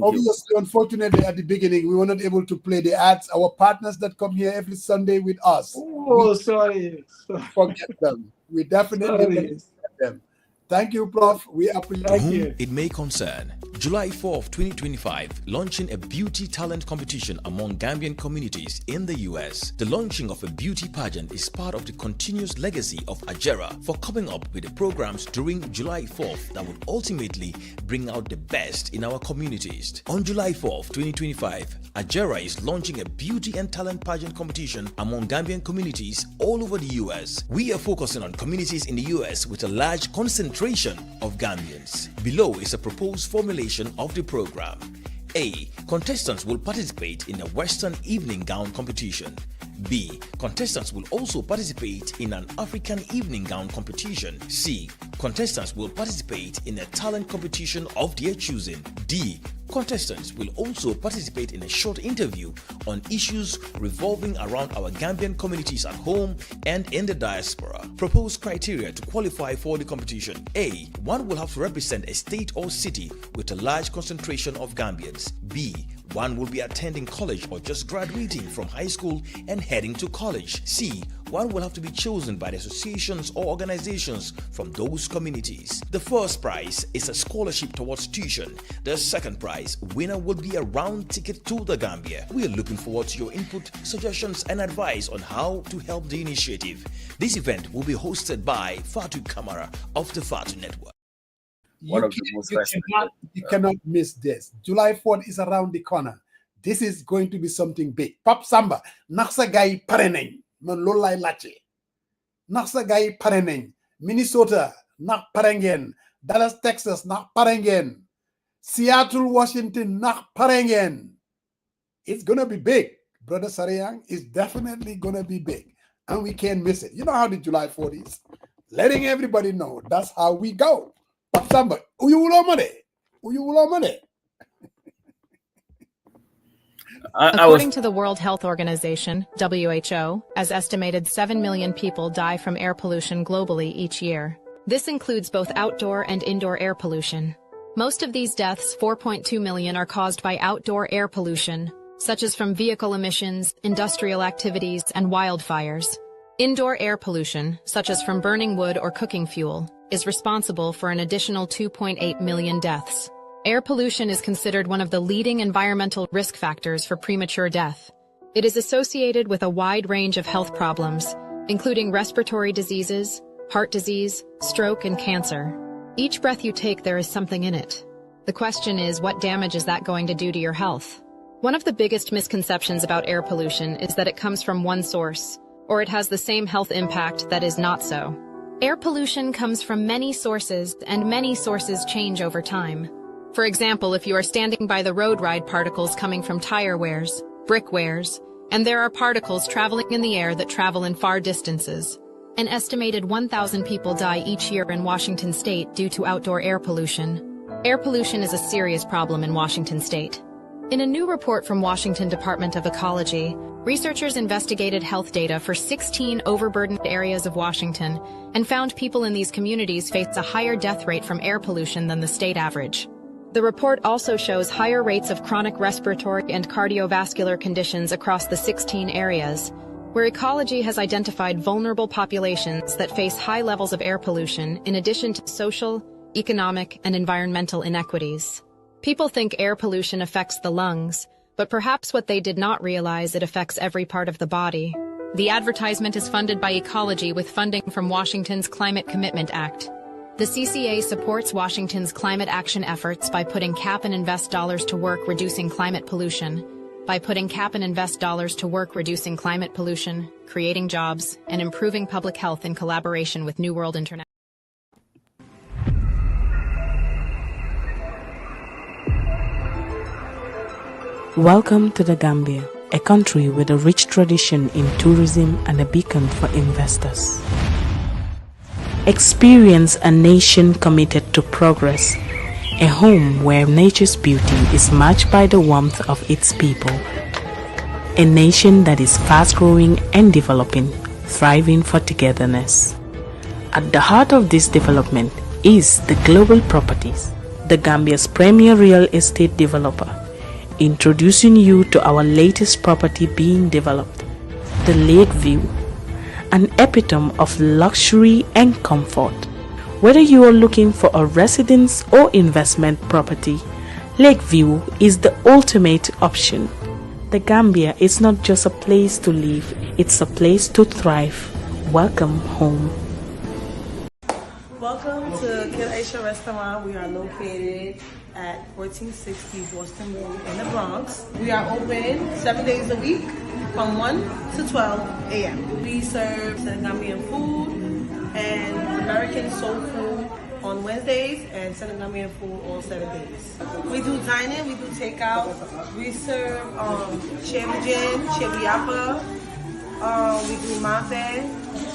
Speaker 2: Obviously, unfortunately, at the beginning, we were not able to play the ads. Our partners that come here every Sunday with us.
Speaker 6: Oh, sorry.
Speaker 2: Forget them. We definitely forget them. Thank you, Prof. We appreciate
Speaker 7: you. It may concern. July 4th, 2025, launching a beauty talent competition among Gambian communities in the US. The launching of a beauty pageant is part of the continuous legacy of Ajera for coming up with the programs during July 4th that would ultimately bring out the best in our communities. On July 4th, 2025, Ajera is launching a beauty and talent pageant competition among Gambian communities all over the US. We are focusing on communities in the US with a large concentration of Gambians. Below is a proposed formulation of the program. A. Contestants will participate in a Western evening gown competition. B. Contestants will also participate in an African evening gown competition. C. Contestants will participate in a talent competition of their choosing. D. Contestants will also participate in a short interview on issues revolving around our Gambian communities at home and in the diaspora. Proposed criteria to qualify for the competition. A. One will have to represent a state or city with a large concentration of Gambians. B. One will be attending college or just graduating from high school and heading to college. C. One will have to be chosen by the associations or organizations from those communities. The first prize is a scholarship towards tuition. The second prize, winner will be a round ticket to the Gambia. We are looking forward to your input, suggestions, and advice on how to help the initiative. This event will be hosted by Fatu Kamara of the Fatu Network.
Speaker 2: You cannot miss this. July 4th is around the corner. This is going to be something big. Pap Samba, naksa gay pareneng, man lolay lache. Naksa gay pareneng, Minnesota, nak parengen, Dallas, Texas, nak parengen, Seattle, Washington, nak parengen. It's gonna be big, Brother Sarayang. It's definitely gonna be big, and we can't miss it. You know how the July 4th is. Letting everybody know that's how we go. Samba,
Speaker 8: According to the World Health Organization, WHO, as estimated 7 million people die from air pollution globally each year. This includes both outdoor and indoor air pollution. Most of these deaths, 4.2 million, are caused by outdoor air pollution, such as from vehicle emissions, industrial activities, and wildfires. Indoor air pollution, such as from burning wood or cooking fuel, is responsible for an additional 2.8 million deaths. Air pollution is considered one of the leading environmental risk factors for premature death. It is associated with a wide range of health problems, including respiratory diseases, heart disease, stroke, and cancer. Each breath you take, there is something in it. The question is, what damage is that going to do to your health? One of the biggest misconceptions about air pollution is that it comes from one source, or it has the same health impact that is not so. Air pollution comes from many sources, and many sources change over time. For example, if you are standing by the road, ride particles coming from tire wears, brick wears, and there are particles traveling in the air that travel in far distances. An estimated 1,000 people die each year in Washington state due to outdoor air pollution. Air pollution is a serious problem in Washington state. In a new report from Washington Department of Ecology, researchers investigated health data for 16 overburdened areas of Washington and found people in these communities face a higher death rate from air pollution than the state average. The report also shows higher rates of chronic respiratory and cardiovascular conditions across the 16 areas, where ecology has identified vulnerable populations that face high levels of air pollution in addition to social, economic, and environmental inequities. People think air pollution affects the lungs, but perhaps what they did not realize, it affects every part of the body. The advertisement is funded by Ecology with funding from Washington's Climate Commitment Act. The CCA supports Washington's climate action efforts by putting cap and invest dollars to work reducing climate pollution, creating jobs, and improving public health in collaboration with New World International.
Speaker 9: Welcome to the Gambia, a country with a rich tradition in tourism and a beacon for investors. Experience a nation committed to progress, a home where nature's beauty is matched by the warmth of its people. A nation that is fast-growing and developing, thriving for togetherness. At the heart of this development is the Global Properties, the Gambia's premier real estate developer. Introducing you to our latest property being developed, the Lakeview, an epitome of luxury and comfort. Whether you are looking for a residence or investment property, Lakeview is the ultimate option. The Gambia is not just a place to live, it's a place to thrive. Welcome home.
Speaker 5: Welcome to Kid Aisha Restaurant. We are located at 1460 Boston Road in the Bronx. We are open 7 days a week from 1 to 12 a.m. We serve Senegambian food and American soul food on Wednesdays and Senegambian food all 7 days. We do dine-in, we do takeout. We serve chebujin, chebiapa. We do mafe,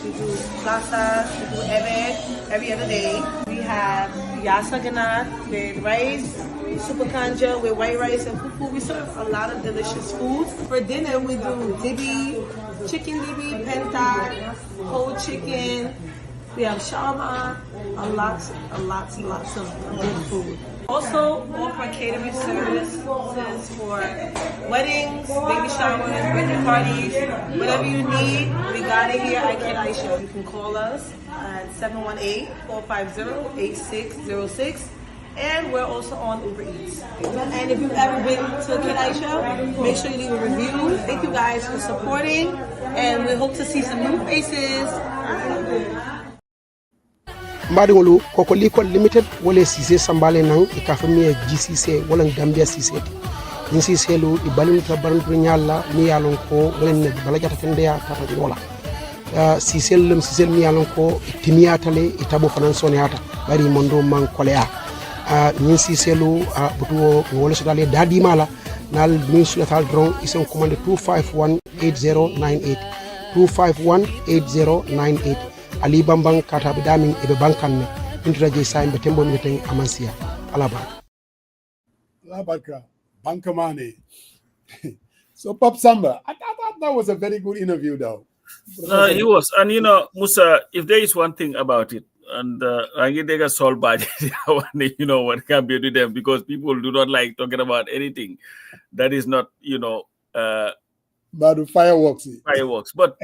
Speaker 5: we do plaza, we do ebe every other day. We have yassa ganat with rice, super kanja with white rice and fufu. We serve a lot of delicious foods. For dinner, we do dibi, chicken dibi, penta, whole chicken. We have shawarma, lots of good food. Also offer catering services for weddings, baby showers, birthday parties, whatever you need, we got it here at Kid Aisha. You can call us at 718-450-8606. And we're also on Uber Eats. And if you've ever been to Kid Aisha, make sure you leave a review. Thank you guys for supporting, and we hope to see some new faces.
Speaker 10: Mbadingolu koko Likol Limited wole sise sambale nang ikafamie GCC wala Gambia CC ni CC lu ibalun tabaran nyalla mi yalon ko wala balajata kendea tata wala CC lum CC mi yalon ko timiatale itabo finansone hata bari mondo man kolea ni CC lu butuo wala sodale dadi mala nal min sulatal drone isen commande 2518098 2518098 Ali Bambang kata bidamin ibe bankan intraje sa imbe tembo meten amansia alaba
Speaker 2: bankamane. So Pop Samba, I thought that was a very good interview though.
Speaker 1: He was, and you know, Musa, if there is one thing about it, and I get they got solved by you know what can be to them, because people do not like talking about anything that is not, you know,
Speaker 2: about fireworks.
Speaker 1: But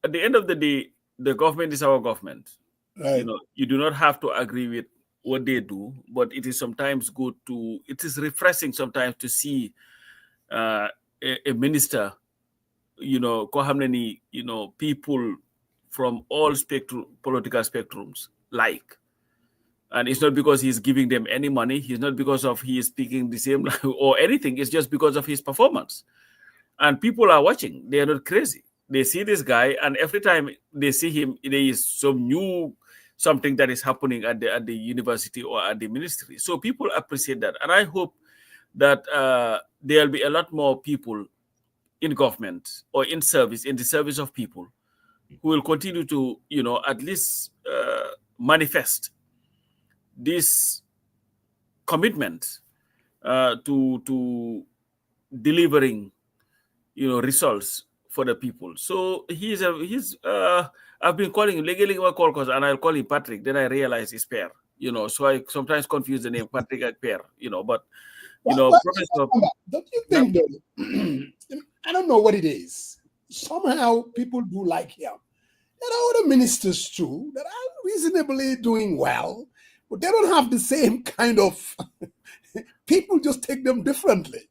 Speaker 1: at the end of the day, the government is our government.
Speaker 2: Right.
Speaker 1: You know, you do not have to agree with what they do, but it is sometimes good to, it is refreshing sometimes to see a minister, you know, how many, you know, people from all political spectrums like. And it's not because he's giving them any money. It's not because of he is speaking the same or anything. It's just because of his performance. And people are watching. They are not crazy. They see this guy, and every time they see him, there is some new something that is happening at the university or at the ministry. So people appreciate that, and I hope that there will be a lot more people in government or in the service of people, who will continue to, you know, at least manifest this commitment to delivering, results for the people. So I've been calling him legally and I'll call him Patrick. Then I realize it's Pierre. So I sometimes confuse the name Patrick and Pierre. But Professor,
Speaker 2: don't you think though? I don't know what it is. Somehow people do like him. There are other ministers too that are reasonably doing well, but they don't have the same kind of people just take them differently.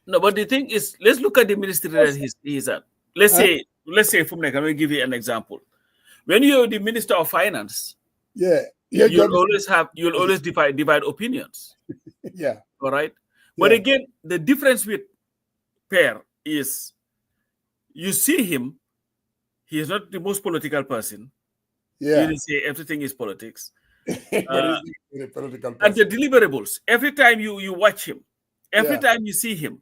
Speaker 1: No, but the thing is, let's look at the ministry that he's at. Let's say, Fumnek, I will give you an example. When you're the Minister of Finance, you'll always divide opinions.
Speaker 2: Yeah.
Speaker 1: All right. But again, the difference with Pierre is you see him, he is not the most political person.
Speaker 2: Yeah.
Speaker 1: You didn't say everything is politics.
Speaker 2: And
Speaker 1: the deliverables, every time you watch him, every time you see him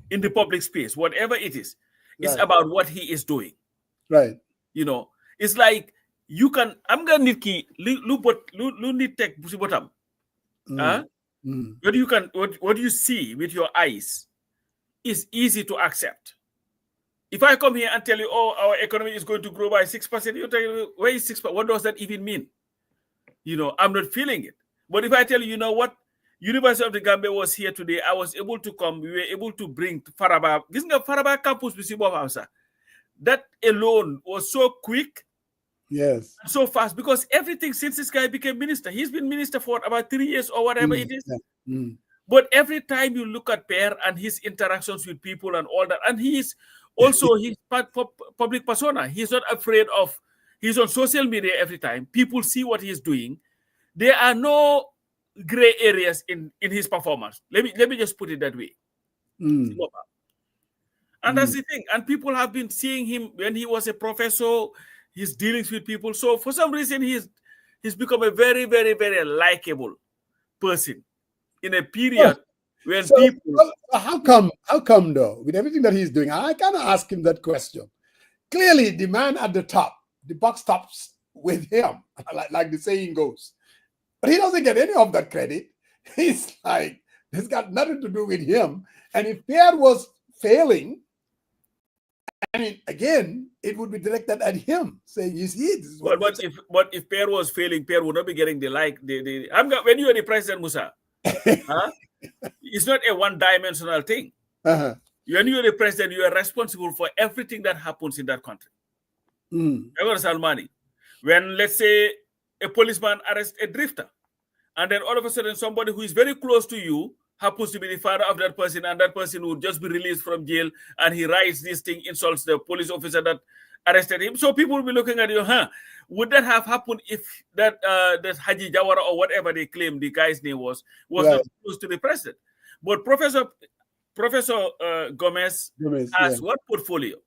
Speaker 1: in the public space, whatever it is, it's about what he is doing.
Speaker 2: Right.
Speaker 1: It's like you can, I'm going to need take bottom. What you see with your eyes is easy to accept. If I come here and tell you, our economy is going to grow by 6%, you tell me, where is 6%? What does that even mean? I'm not feeling it. But if I tell you, what? University of the Gambia was here today. I was able to come. We were able to bring Faraba. This is Faraba campus. That alone was so quick.
Speaker 2: Yes.
Speaker 1: So fast, because everything since this guy became minister, he's been minister for about 3 years or whatever it is.
Speaker 2: Yeah.
Speaker 1: But every time you look at Pierre and his interactions with people and all that, and he's also his public persona. He's not afraid of. He's on social media every time. People see what he's doing. There are no gray areas in his performance. Let me just put it that way. And that's the thing. And people have been seeing him when he was a professor, his dealings with people. So for some reason, he's become a very, very, very likable person in a period when people.
Speaker 2: How come though, with everything that he's doing? I kind of ask him that question. Clearly, the man at the top, the buck stops with him, like the saying goes. But he doesn't get any of that credit. He's like, it's got nothing to do with him. And if Pierre was failing, I mean, again, it would be directed at him, saying, "You see, this is what."
Speaker 1: But if Pierre was failing, Pierre would not be getting the like. When you are the president, Musa, it's not a one-dimensional thing. When you are the president, you are responsible for everything that happens in that country. Salmani, when let's say a policeman arrests a drifter, and then all of a sudden somebody who is very close to you happens to be the father of that person, and that person would just be released from jail, and he writes this thing, insults the police officer that arrested him. So people will be looking at you, would that have happened if that Haji Jawara or whatever they claim the guy's name was not close to the president? But Professor Gomez has what portfolio?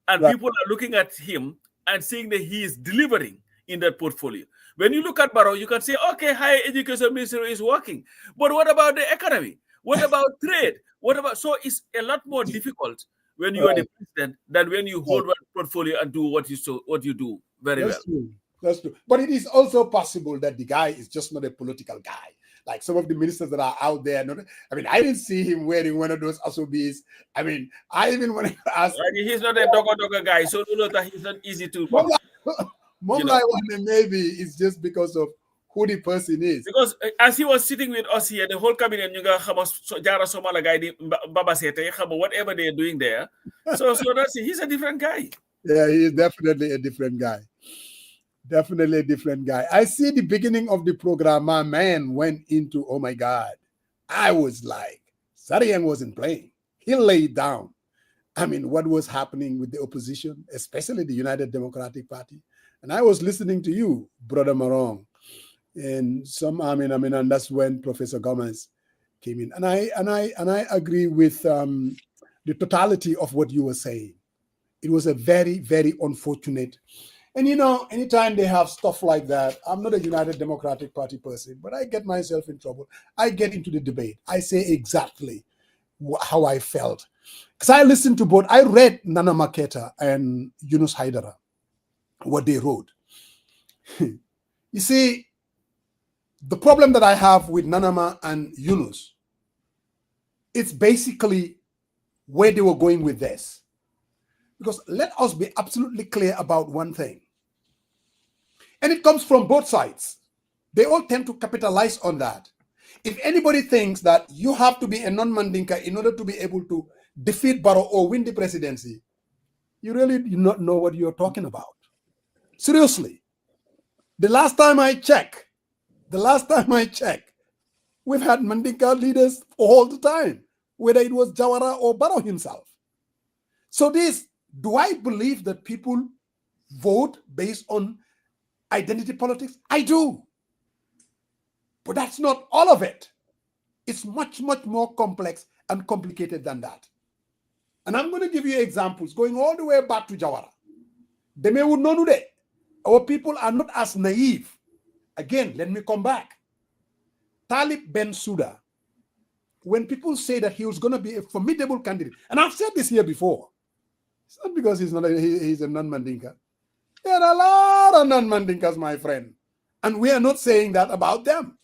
Speaker 1: And people are looking at him and seeing that he is delivering in that portfolio. When you look at Barrow, you can say, okay, higher education ministry is working. But what about the economy? What about trade? So it's a lot more difficult when you are the president than when you hold one portfolio and do what you do very well.
Speaker 2: True. That's true. But it is also possible that the guy is just not a political guy. Like some of the ministers that are out there. I didn't see him wearing one of those asobis. I even want to ask.
Speaker 1: He's not a dogger guy, so he's not easy to.
Speaker 2: Maybe it's just because of who the person is.
Speaker 1: Because as he was sitting with us here, the whole cabinet, whatever they're doing there. So he's a different guy.
Speaker 2: Yeah, he is definitely a different guy. Definitely a different guy. I see the beginning of the program, my man went into, oh my God. I was like, Sariang wasn't playing. He laid down. What was happening with the opposition, especially the United Democratic Party. And I was listening to you, Brother Marong. And and that's when Professor Gomez came in. And I agree with the totality of what you were saying. It was a very, very unfortunate. And anytime they have stuff like that, I'm not a United Democratic Party person, but I get myself in trouble. I get into the debate. I say exactly how I felt. Because I listened to both. I read Nana Maketa and Yunus Haidara, what they wrote. You see, the problem that I have with Nanama and Yunus, it's basically where they were going with this. Because let us be absolutely clear about one thing. And it comes from both sides. They all tend to capitalize on that. If anybody thinks that you have to be a non-Mandinka in order to be able to defeat Barrow or win the presidency, you really do not know what you're talking about. Seriously. The last time I checked, we've had Mandinka leaders all the time, whether it was Jawara or Barrow himself. So do I believe that people vote based on identity politics? I do. But that's not all of it. It's much, much more complex and complicated than that. And I'm going to give you examples going all the way back to Jawara. Our people are not as naive. Again, let me come back. Talib Bensouda, when people say that he was going to be a formidable candidate, and I've said this here before, it's not because he's a non-Mandinka. There are a lot of non-Mandinkas, my friend. And we are not saying that about them.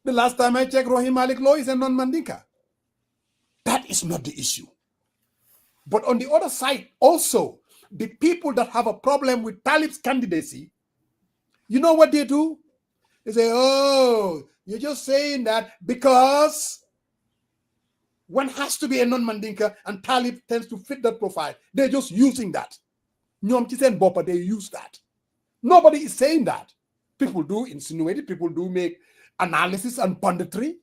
Speaker 2: The last time I checked, Rohim Malik Law is a non-Mandinka. That is not the issue. But on the other side, also, the people that have a problem with Talib's candidacy, you know what they do? They say, oh, you're just saying that because one has to be a non-Mandinka and Talib tends to fit that profile. They're just using that. They use that. Nobody is saying that. People do insinuate it. People do make analysis and punditry.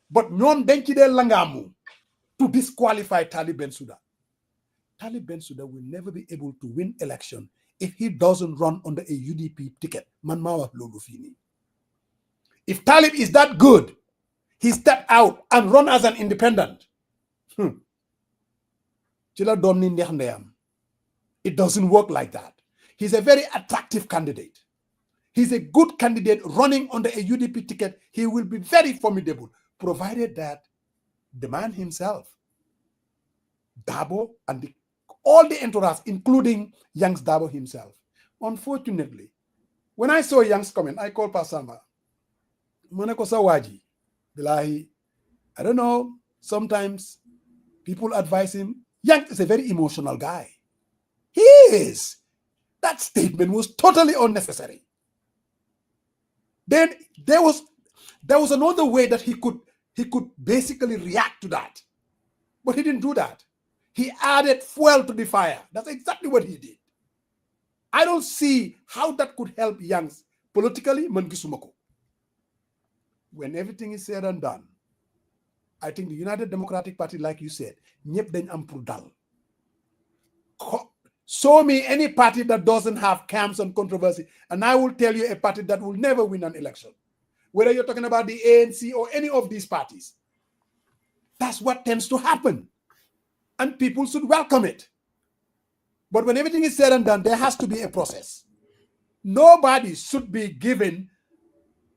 Speaker 2: But non denkide langamu to disqualify Talib Bensouda. Talib Bensouda will never be able to win election if he doesn't run under a UDP ticket. Manmawa Lolufini. If Talib is that good, he stepped out and run as an independent. It doesn't work like that. He's a very attractive candidate. He's a good candidate running under a UDP ticket. He will be very formidable, provided that the man himself, Dabo, and all the entourage, including Young's Dabo himself. Unfortunately, when I saw Young's comment, I called Pasama. Manako Sawaji, Bilahi, I don't know, sometimes people advise him. Young is a very emotional guy. He is. That statement was totally unnecessary. Then there was another way that he could basically react to that. But he didn't do that. He added fuel to the fire. That's exactly what he did. I don't see how that could help Youngs politically, Mangisumako. When everything is said and done, I think the United Democratic Party, like you said, ñep dañ am pour dal. Show me any party that doesn't have camps and controversy, and I will tell you a party that will never win an election. Whether you're talking about the ANC or any of these parties. That's what tends to happen. And people should welcome it. But when everything is said and done, there has to be a process. Nobody should be given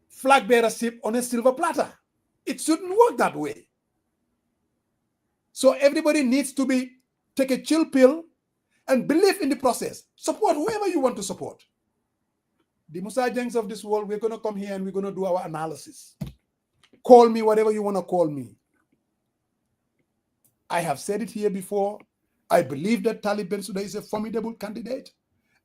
Speaker 2: flag bearership on a silver platter. It shouldn't work that way. So everybody needs to take a chill pill and believe in the process. Support whoever you want to support. The Musa Jangs of this world, we're going to come here and we're going to do our analysis. Call me whatever you want to call me. I have said it here before. I believe that Talib Bensouda is a formidable candidate.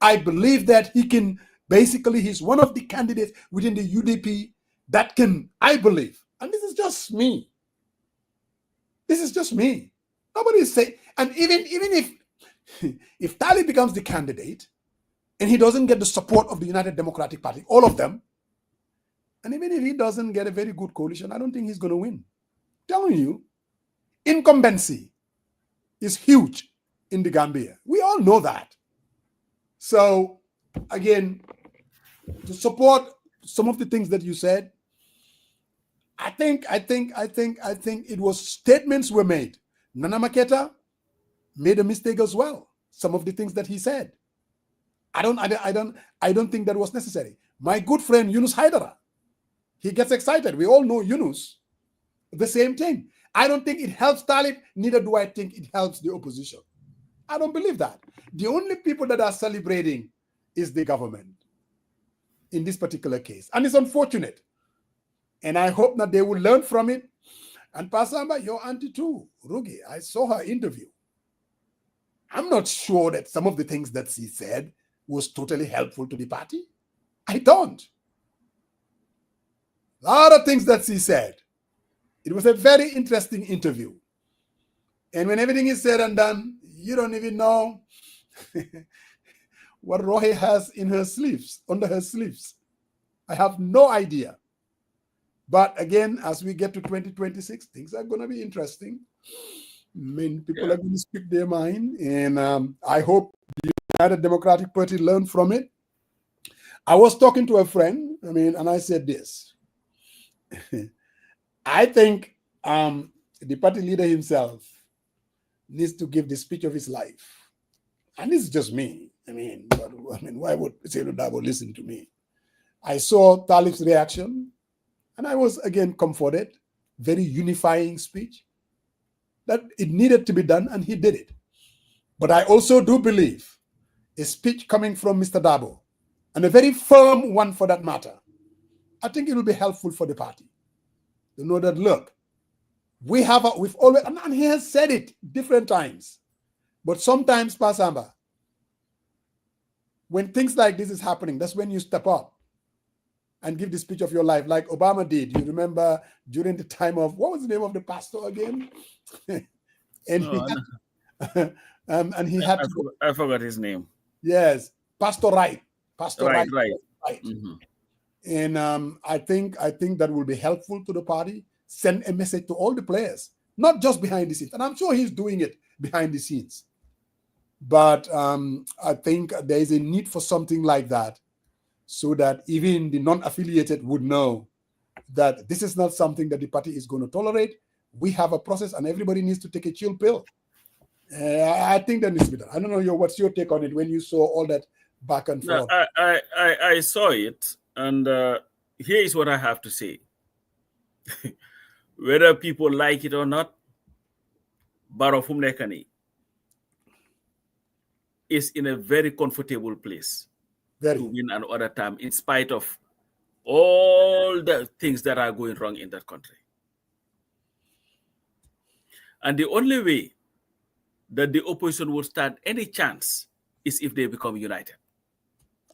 Speaker 2: I believe that he's one of the candidates within the UDP that can, I believe, and this is just me. This is just me. Nobody is saying, and even if Talib becomes the candidate and he doesn't get the support of the United Democratic Party, all of them, and even if he doesn't get a very good coalition, I don't think he's going to win. I'm telling you, incumbency is huge in the Gambia. We all know that. So, again, to support some of the things that you said, I think it was statements were made. Nana Maketa made a mistake as well. Some of the things that he said. I don't think that was necessary. My good friend Yunus Haidara, he gets excited. We all know Yunus. The same thing. I don't think it helps Talib, neither do I think it helps the opposition. I don't believe that. The only people that are celebrating is the government in this particular case. And it's unfortunate And I hope that they will learn from it. And Pasamba, your auntie too, Rugi, I saw her interview. I'm not sure that some of the things that she said was totally helpful to the party. I don't. A lot of things that she said. It was a very interesting interview. And when everything is said and done, you don't even know what Rohe has in her sleeves, under her sleeves. I have no idea. But again, as we get to 2026, things are going to be interesting. Many people are going to speak their mind. And I hope the United Democratic Party learned from it. I was talking to a friend, and I said this. I think the party leader himself needs to give the speech of his life. And this is just me. Why would Seydou Dabo listen to me? I saw Talib's reaction, and I was again comforted. Very unifying speech. That it needed to be done, and he did it. But I also do believe a speech coming from Mr. Dabo, and a very firm one for that matter, I think it will be helpful for the party. To know that, look, we've always, and he has said it different times, but sometimes, Pasamba, when things like this is happening, that's when you step up and give the speech of your life, like Obama did. You remember during the time of, what was the name of the pastor again?
Speaker 1: I forgot his name.
Speaker 2: Yes, Pastor Wright.
Speaker 1: Right.
Speaker 2: Mm-hmm. And I think that will be helpful to the party. Send a message to all the players, not just behind the scenes. And I'm sure he's doing it behind the scenes. But I think there is a need for something like that, so that even the non-affiliated would know that this is not something that the party is going to tolerate. We have a process, and everybody needs to take a chill pill. I think that needs to be done. I don't know what's your take on it when you saw all that back and forth.
Speaker 1: I saw it, and here is what I have to say. Whether people like it or not, Barrow Fumnekani is in a very comfortable place to win another term, in spite of all the things that are going wrong in that country. And the only way that the opposition will stand any chance is if they become united.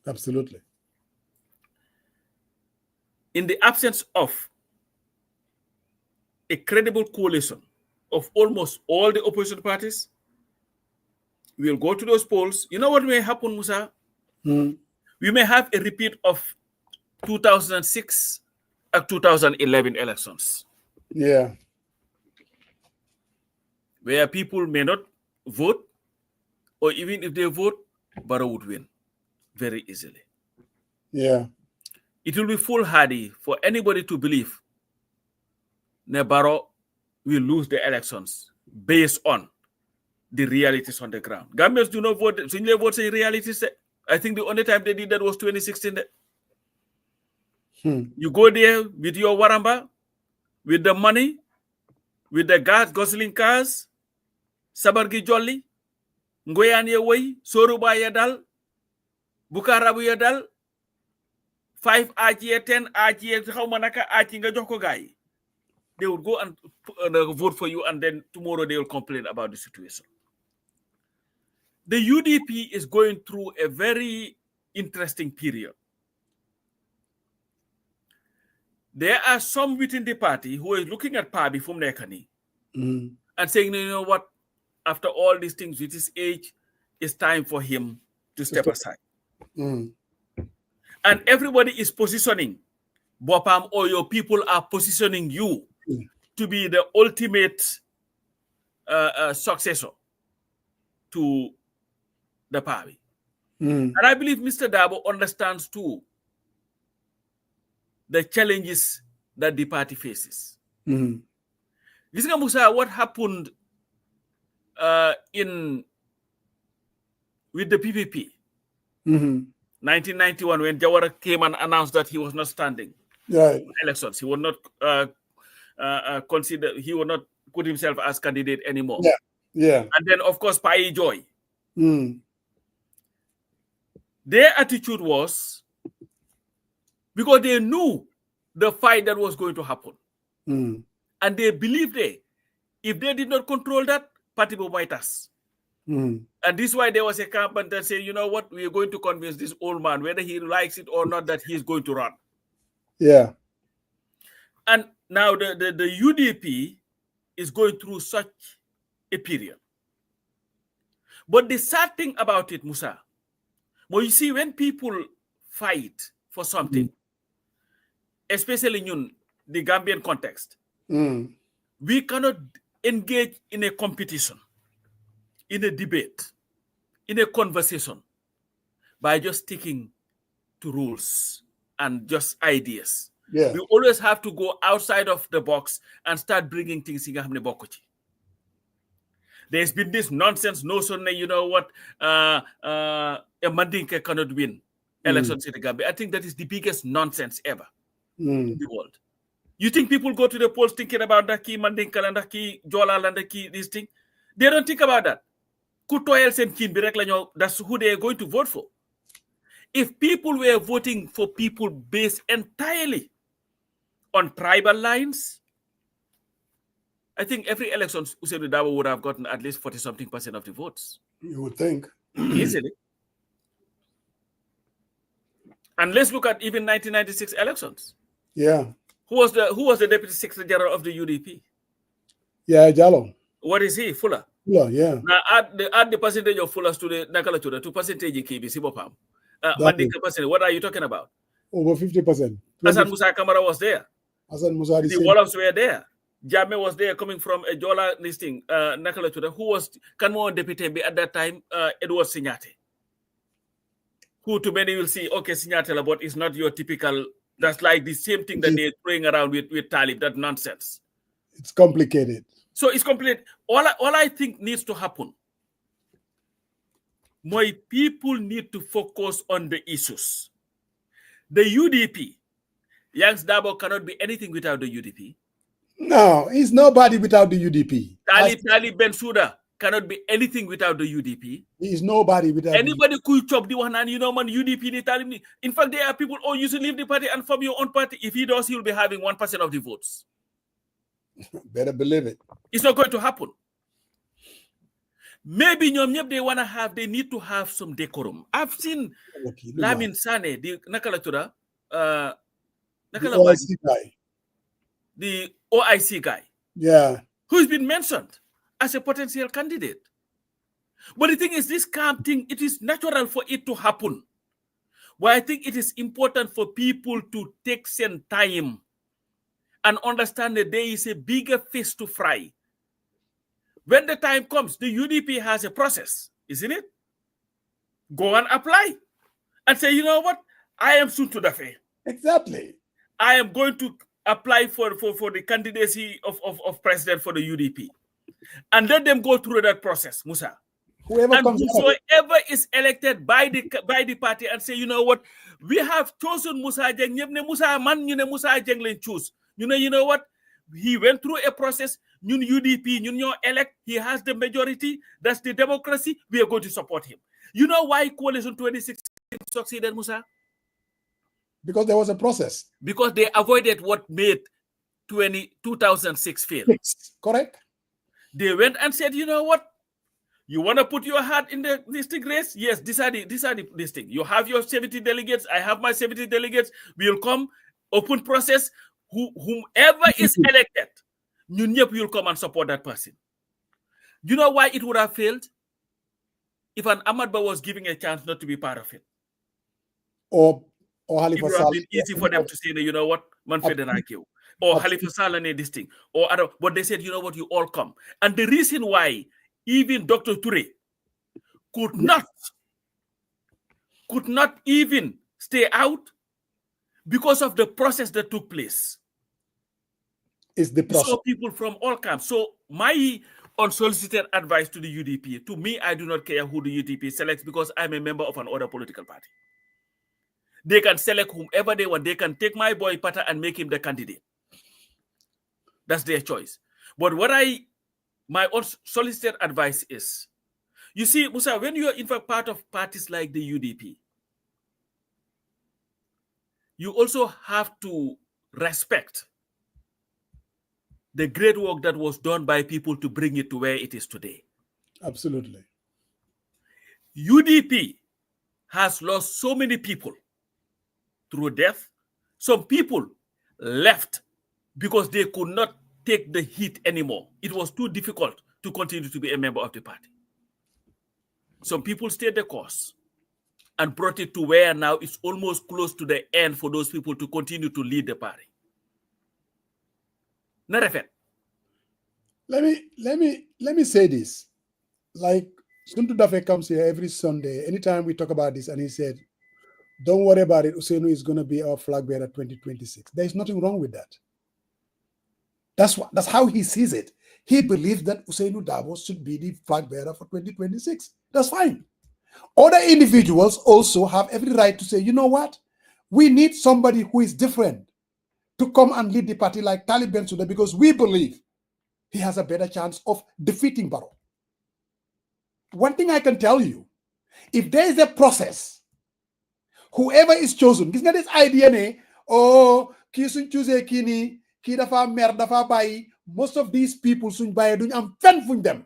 Speaker 2: Absolutely.
Speaker 1: In the absence of a credible coalition of almost all the opposition parties, we'll go to those polls. You know what may happen, Musa? We may have a repeat of 2006 and 2011 elections.
Speaker 2: Yeah.
Speaker 1: Where people may not vote, or even if they vote, Barrow would win very easily.
Speaker 2: Yeah.
Speaker 1: It will be foolhardy for anybody to believe that Barrow will lose the elections based on the realities on the ground. Gambians do not vote. So they vote in realities. I think the only time they did that was 2016. You go there with your waramba, with the money, with the gas, guzzling cars, sabargi jolly, ngoyan ye way, soruba ye dal, bukarabu ye dal, 5 aji 10 aji how manaka aji nga jox ko gaay. They would go and vote for you, and then tomorrow they will complain about the situation. The UDP is going through a very interesting period. There are some within the party who are looking at Pabi from Nekani and saying, you know what, after all these things with his age, it's time for him to step aside. And everybody is positioning, Bopam, or your people are positioning you to be the ultimate successor to the party. And I believe Mr. Dabo understands too the challenges that the party faces. Musa, what happened with the PPP? 1991, when Jawara came and announced that he was not standing for elections, he would not he would not put himself as candidate anymore. And then, of course, Pai Joy. Their attitude was, because they knew the fight that was going to happen.
Speaker 2: Mm.
Speaker 1: And they believed if they did not control that, party will bite us.
Speaker 2: Mm.
Speaker 1: And this is why there was a campaign that said, you know what, we are going to convince this old man, whether he likes it or not, that he's going to run.
Speaker 2: Yeah.
Speaker 1: And now the UDP is going through such a period. But the sad thing about it, Musa, well, you see, when people fight for something, especially in the Gambian context, we cannot engage in a competition, in a debate, in a conversation by just sticking to rules and just ideas.
Speaker 2: Yeah.
Speaker 1: We always have to go outside of the box and start bringing things in. There's been this nonsense notion that, you know what, a Mandinka cannot win elections in the Gambia. I think that is the biggest nonsense ever in the world. You think people go to the polls thinking about Daki, Mandinka, and Daki, Jola, and Daki, this thing? They don't think about that. That's who they are going to vote for. If people were voting for people based entirely on tribal lines, I think every election, Usain Dabo would have gotten at least 40-something% of the votes.
Speaker 2: You would think.
Speaker 1: Easily. And let's look at even 1996 elections.
Speaker 2: Yeah.
Speaker 1: Who was the Deputy Secretary General of the UDP?
Speaker 2: Yeah, Jallo.
Speaker 1: What is he? Fuller.
Speaker 2: Fuller, yeah.
Speaker 1: Now add the percentage of Fullers to the Nakala to percentage in KB Sibopam. Mandinka percentage. What are you talking about?
Speaker 2: Over 50%.
Speaker 1: Hassan Musa Kamara was there.
Speaker 2: Hassan Musa.
Speaker 1: The Woloffs were there. Jame was there, coming from a Jola listing, Nakala, who was Kanmo deputy at that time, Edward Sinyate. Who to many will see, okay, Sinyate, but it's not your typical, that's like the same thing that they're throwing around with Talib, that nonsense.
Speaker 2: It's complicated.
Speaker 1: So it's complicated. All I think needs to happen, my people need to focus on the issues. The UDP, Yanks Dabo cannot be anything without the UDP.
Speaker 2: No, he's nobody without the UDP.
Speaker 1: Talib Bensouda cannot be anything without the UDP.
Speaker 2: He is nobody without
Speaker 1: anybody could chop the one, and you know, man, UDP, the Talib. In fact, there are people, you should leave the party and form your own party. If he does, he will be having 1% of the votes.
Speaker 2: Better believe it.
Speaker 1: It's not going to happen. Maybe they need to have some decorum. I've seen Lamin Sane, the Nakalatura,
Speaker 2: OIC guy.
Speaker 1: The OIC guy.
Speaker 2: Yeah.
Speaker 1: Who's been mentioned as a potential candidate. But the thing is, this camp thing, it is natural for it to happen. But I think it is important for people to take some time and understand that there is a bigger fish to fry. When the time comes, the UDP has a process, isn't it? Go and apply and say, you know what? I am soon to the fair.
Speaker 2: Exactly.
Speaker 1: I am going to apply for the candidacy of president for the UDP. And let them go through that process, Musa. Whoever is elected by the party and say, you know what? We have chosen Musa Jeng. Musa man, Musa Jeng choose. You know what? He went through a process. UDP, elect. He has the majority. That's the democracy. We are going to support him. You know why Coalition 2016 succeeded, Musa?
Speaker 2: Because there was a process.
Speaker 1: Because they avoided what made 2006 fail.
Speaker 2: Correct.
Speaker 1: They went and said, you know what? You want to put your hat in the listing race? Yes, these are the listing. You have your 70 delegates. I have my 70 delegates. We'll come, open process. Whomever is elected, will come and support that person. You know why it would have failed? If an Ahmadba was giving a chance not to be part of it.
Speaker 2: Or Halifa
Speaker 1: it would have been easy for them to say, you know what, Manfred or Halifa Saleh this thing. Or other, but they said, you know what, you all come. And the reason why even Dr. Toure could not even stay out because of the process that took place.
Speaker 2: Is the process.
Speaker 1: So people from all camps. So my unsolicited advice to the UDP, to me, I do not care who the UDP selects because I'm a member of an other political party. They can select whomever they want. They can take my boy Pata and make him the candidate. That's their choice. But my unsolicited advice is, you see, Musa, when you're in fact part of parties like the UDP, you also have to respect the great work that was done by people to bring it to where it is today.
Speaker 2: Absolutely.
Speaker 1: UDP has lost so many people through death. Some people left because they could not take the heat anymore. It was too difficult to continue to be a member of the party. Some people stayed the course and brought it to where now it's almost close to the end for those people to continue to lead the party. Narefet.
Speaker 2: Let me say this. Like Suntu Dafe comes here every Sunday, anytime we talk about this, and he said, don't worry about it, Usainu is going to be our flag bearer 2026. There's nothing wrong with that. That's how he sees it. He believes that Usainu Dabo should be the flag bearer for 2026. That's fine. Other individuals also have every right to say, you know what? We need somebody who is different to come and lead the party like Talib Bensouda, because we believe he has a better chance of defeating Barrow. One thing I can tell you, if there is a process, whoever is chosen, gis nga this idea ne, oh, ki suñ choose kini, ki dafa mer dafa bayi, most of these people suñ bayi duñ am fen fuñ dem.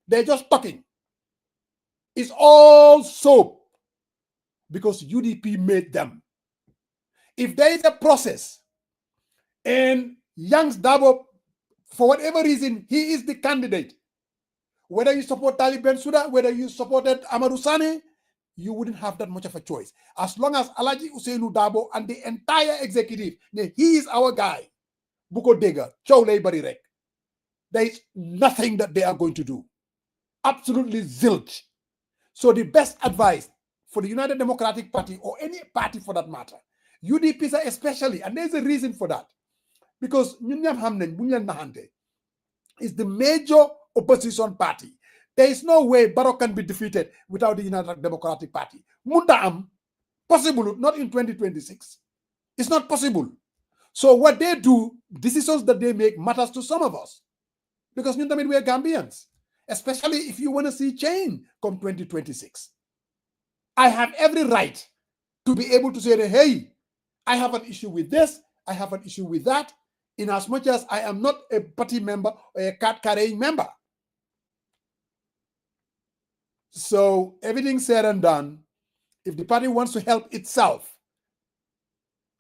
Speaker 2: They're just talking. It's all soap because UDP made them. If there is a process and Yangs Dabo, for whatever reason, he is the candidate, whether you support Talib Bensouda, whether you supported Amadou Sane, you wouldn't have that much of a choice. As long as Alaji Usainu Dabo and the entire executive, he is our guy, Buko Dega, Chow Bari Rek, there is nothing that they are going to do. Absolutely zilch. So the best advice for the United Democratic Party, or any party for that matter, UDP especially, and there's a reason for that, because is the major opposition party. There is no way Barrow can be defeated without the United Democratic Party. Munda possible, not in 2026. It's not possible. So what they do, decisions that they make matters to some of us, because we are Gambians, especially if you want to see change come 2026. I have every right to be able to say that, hey, I have an issue with this, I have an issue with that, in as much as I am not a party member or a card-carrying member. So everything said and done, if the party wants to help itself,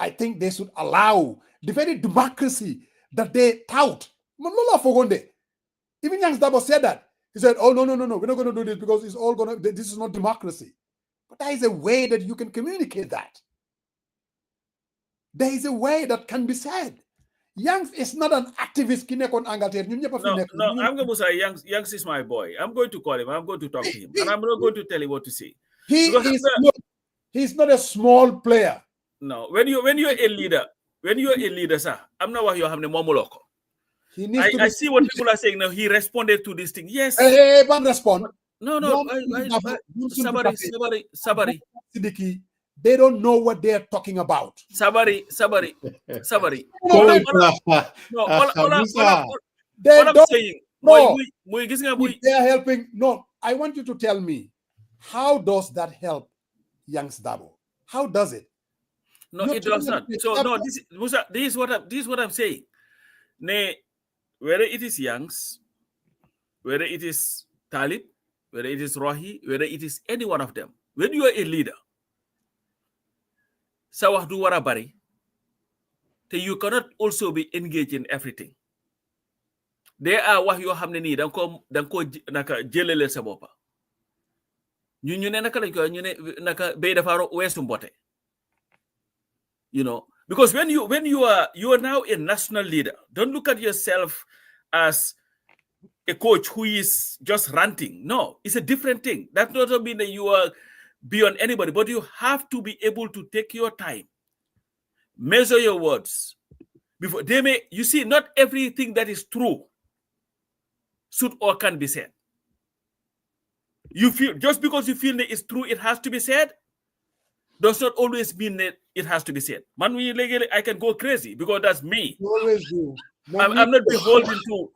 Speaker 2: I think they should allow the very democracy that they tout. Even Yangs Dabo said that. He said, oh, no, we're not going to do this because it's all going to, this is not democracy. But there is a way that you can communicate that. There is a way that can be said. Yangs is not an activist.
Speaker 1: No, I'm going to say Yangs is my boy. I'm going to call him. I'm going to talk to him. And I'm not going to tell him what to say.
Speaker 2: He's not a small player.
Speaker 1: No, when you're a leader, sir, I'm not what you have the momoloko. I see what people are saying now. He responded to this thing. Yes.
Speaker 2: Hey, respond.
Speaker 1: No. Sabari.
Speaker 2: They don't know what they're talking about.
Speaker 1: Sabari.
Speaker 2: All I'm saying, they are helping. No, I want you to tell me, how does that help Yangs Dabo? How does it?
Speaker 1: No, it does not. So no, this is what I'm saying. Whether it is Yangs, whether it is Talib, whether it is Rohi, whether it is any one of them, when you are a leader, sawah du wara bari, you cannot also be engaged in everything. There are what you have need, danko naka jelele sa bopa. ñu ne naka lañ ko ñu ne naka bay dafa wessu mbote. You know, because when you are now a national leader, don't look at yourself as a coach who is just ranting. No, it's a different thing. That doesn't mean that you are beyond anybody, but you have to be able to take your time, measure your words. Before you see, not everything that is true should or can be said. You feel just because you feel that it's true, it has to be said, does not always mean that it has to be said. Man, I can go crazy because that's me.
Speaker 2: You always do.
Speaker 1: I'm not beholden to.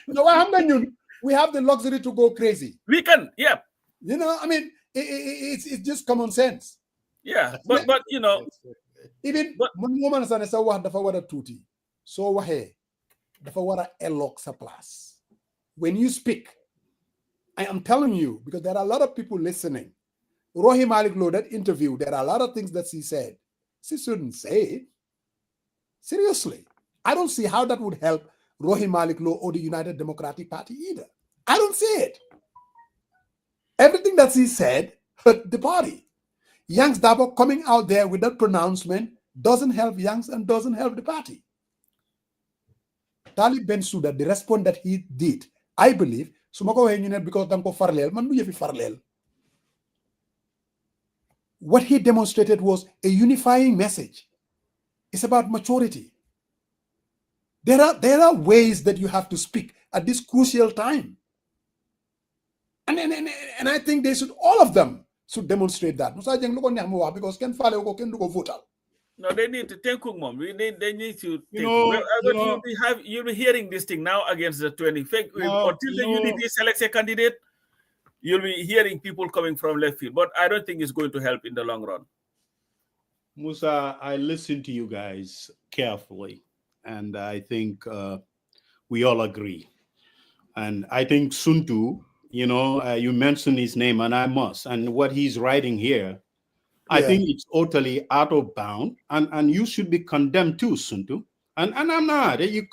Speaker 2: No, we have the luxury to go crazy.
Speaker 1: We can, yeah.
Speaker 2: You know, I mean, it's just common sense.
Speaker 1: Yeah, but you know,
Speaker 2: even woman sa ne sa wax dafa wara tuti so waxe dafa wara elok sa place. When you speak, I am telling you, because there are a lot of people listening. Rohi Malik Lo, that interview, there are a lot of things that she said. She shouldn't say it. Seriously. I don't see how that would help Rohi Malik Lo or the United Democratic Party either. I don't see it. Everything that she said hurt the party. Youngs Dabo coming out there with that pronouncement doesn't help Youngs and doesn't help the party. Talib Bensouda, the response that he did, I believe, because what he demonstrated was a unifying message. It's about maturity. There are ways that you have to speak at this crucial time. And I think they should, all of them should demonstrate that. Because
Speaker 1: no, they need to take mom. They need to take. You'll be hearing this thing now against the 20. Until the unity selects a candidate, you'll be hearing people coming from left field. But I don't think it's going to help in the long run.
Speaker 3: Musa, I listened to you guys carefully, and I think we all agree. And I think Suntu, you mentioned his name, and I must. And what he's writing here, I think it's totally out of bound, and you should be condemned too, Suntu. And I'm not. You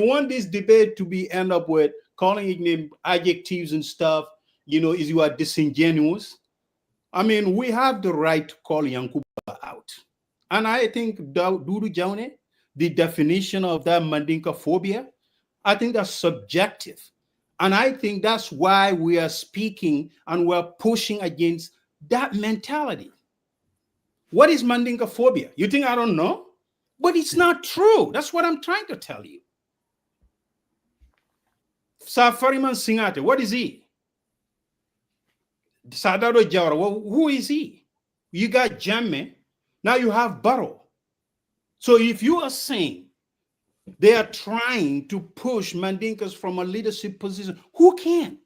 Speaker 3: want this debate to be end up with calling it adjectives and stuff, is you are disingenuous. I mean, we have the right to call Yankuba out. And I think Dudu Jaune, the definition of that Mandinka phobia, I think that's subjective. And I think that's why we are speaking and we're pushing against that mentality. What is Mandinka phobia? You think I don't know? But it's not true. That's what I'm trying to tell you. Safariman Singate, what is he? Sadado Jawara, who is he? You got Jamme, now you have Barrow. So if you are saying they are trying to push Mandinkas from a leadership position, who can?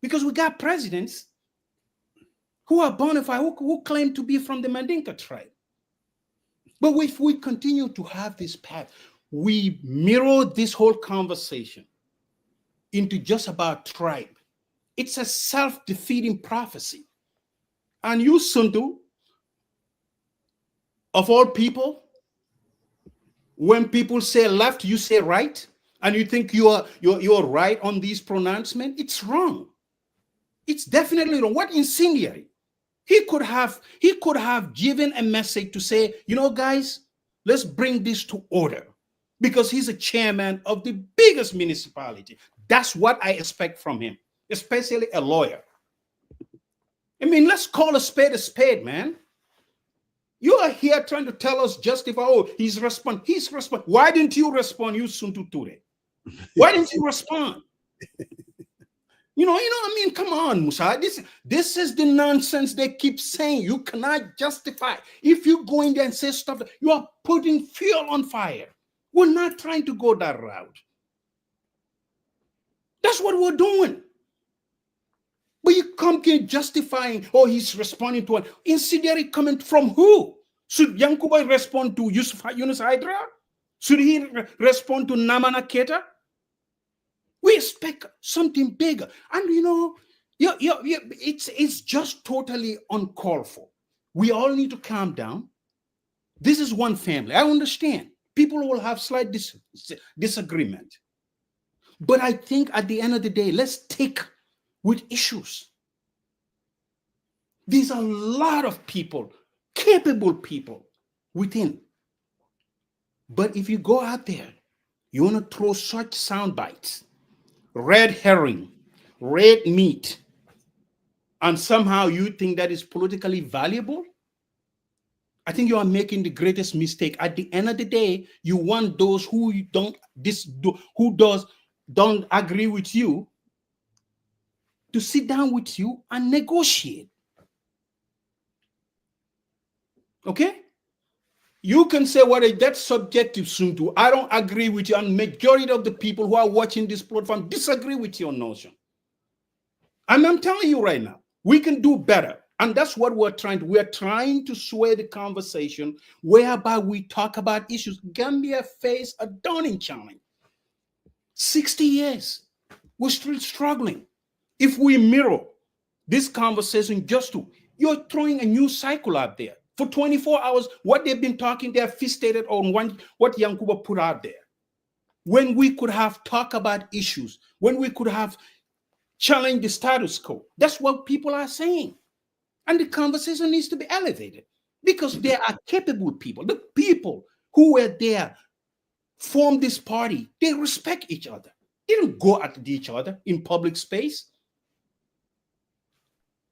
Speaker 3: Because we got presidents who are bona fide, who claim to be from the Mandinka tribe. But if we continue to have this path, we mirror this whole conversation into just about tribe. It's a self-defeating prophecy. And you, Suntu, of all people, when people say left, you say right, and you think you're right on these pronouncements, it's wrong. It's definitely wrong. What incendiary? He could have given a message to say, guys, let's bring this to order, because he's a chairman of the biggest municipality. That's what I expect from him, especially a lawyer. I mean, let's call a spade, man. You are here trying to tell us, justify, he's respond. Why didn't you respond, you Suntu Ture? Why didn't you respond? I mean, come on, Musa. This is the nonsense they keep saying. You cannot justify. If you go in there and say stuff, you are putting fuel on fire. We're not trying to go that route. That's what we're doing. But you come here justifying, he's responding to an incendiary comment from who? Should Yankuba respond to Yunus Hydra? Should he respond to Namana Keta? We expect something bigger. And it's just totally uncalled for. We all need to calm down. This is one family. I understand. People will have slight disagreement. But I think at the end of the day, let's take with issues. There's a lot of people, capable people within. But if you go out there, you want to throw such sound bites, red herring, red meat, and somehow you think that is politically valuable, I think you are making the greatest mistake. At the end of the day, you want those who don't agree with you to sit down with you and negotiate. Okay? You can say, that's subjective, Suntu. I don't agree with you, and majority of the people who are watching this platform disagree with your notion. And I'm telling you right now, we can do better.
Speaker 11: And that's what we're trying to. We're trying to sway the conversation whereby we talk about issues. Gambia faced a daunting challenge. 60 years. We're still struggling. If we mirror this conversation you're throwing a new cycle out there. For 24 hours, what they've been talking, they're fixated on what Yankuba put out there. When we could have talked about issues, when we could have challenged the status quo. That's what people are saying. And the conversation needs to be elevated because they are capable people. The people who were there formed this party. They respect each other. They don't go at each other in public space.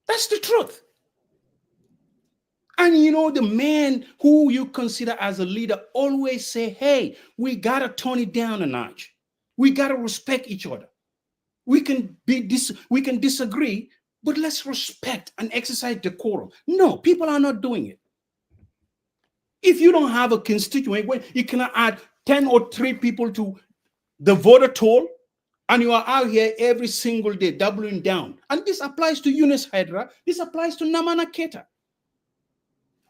Speaker 11: That's the truth. And the man who you consider as a leader always say, hey, we got to tone it down a notch. We got to respect each other. We can disagree, but let's respect and exercise decorum. No, people are not doing it. If you don't have a constituent, when you cannot add 10 or 3 people to the voter toll, and you are out here every single day doubling down. And this applies to Eunice Hydra. This applies to Namana Keta.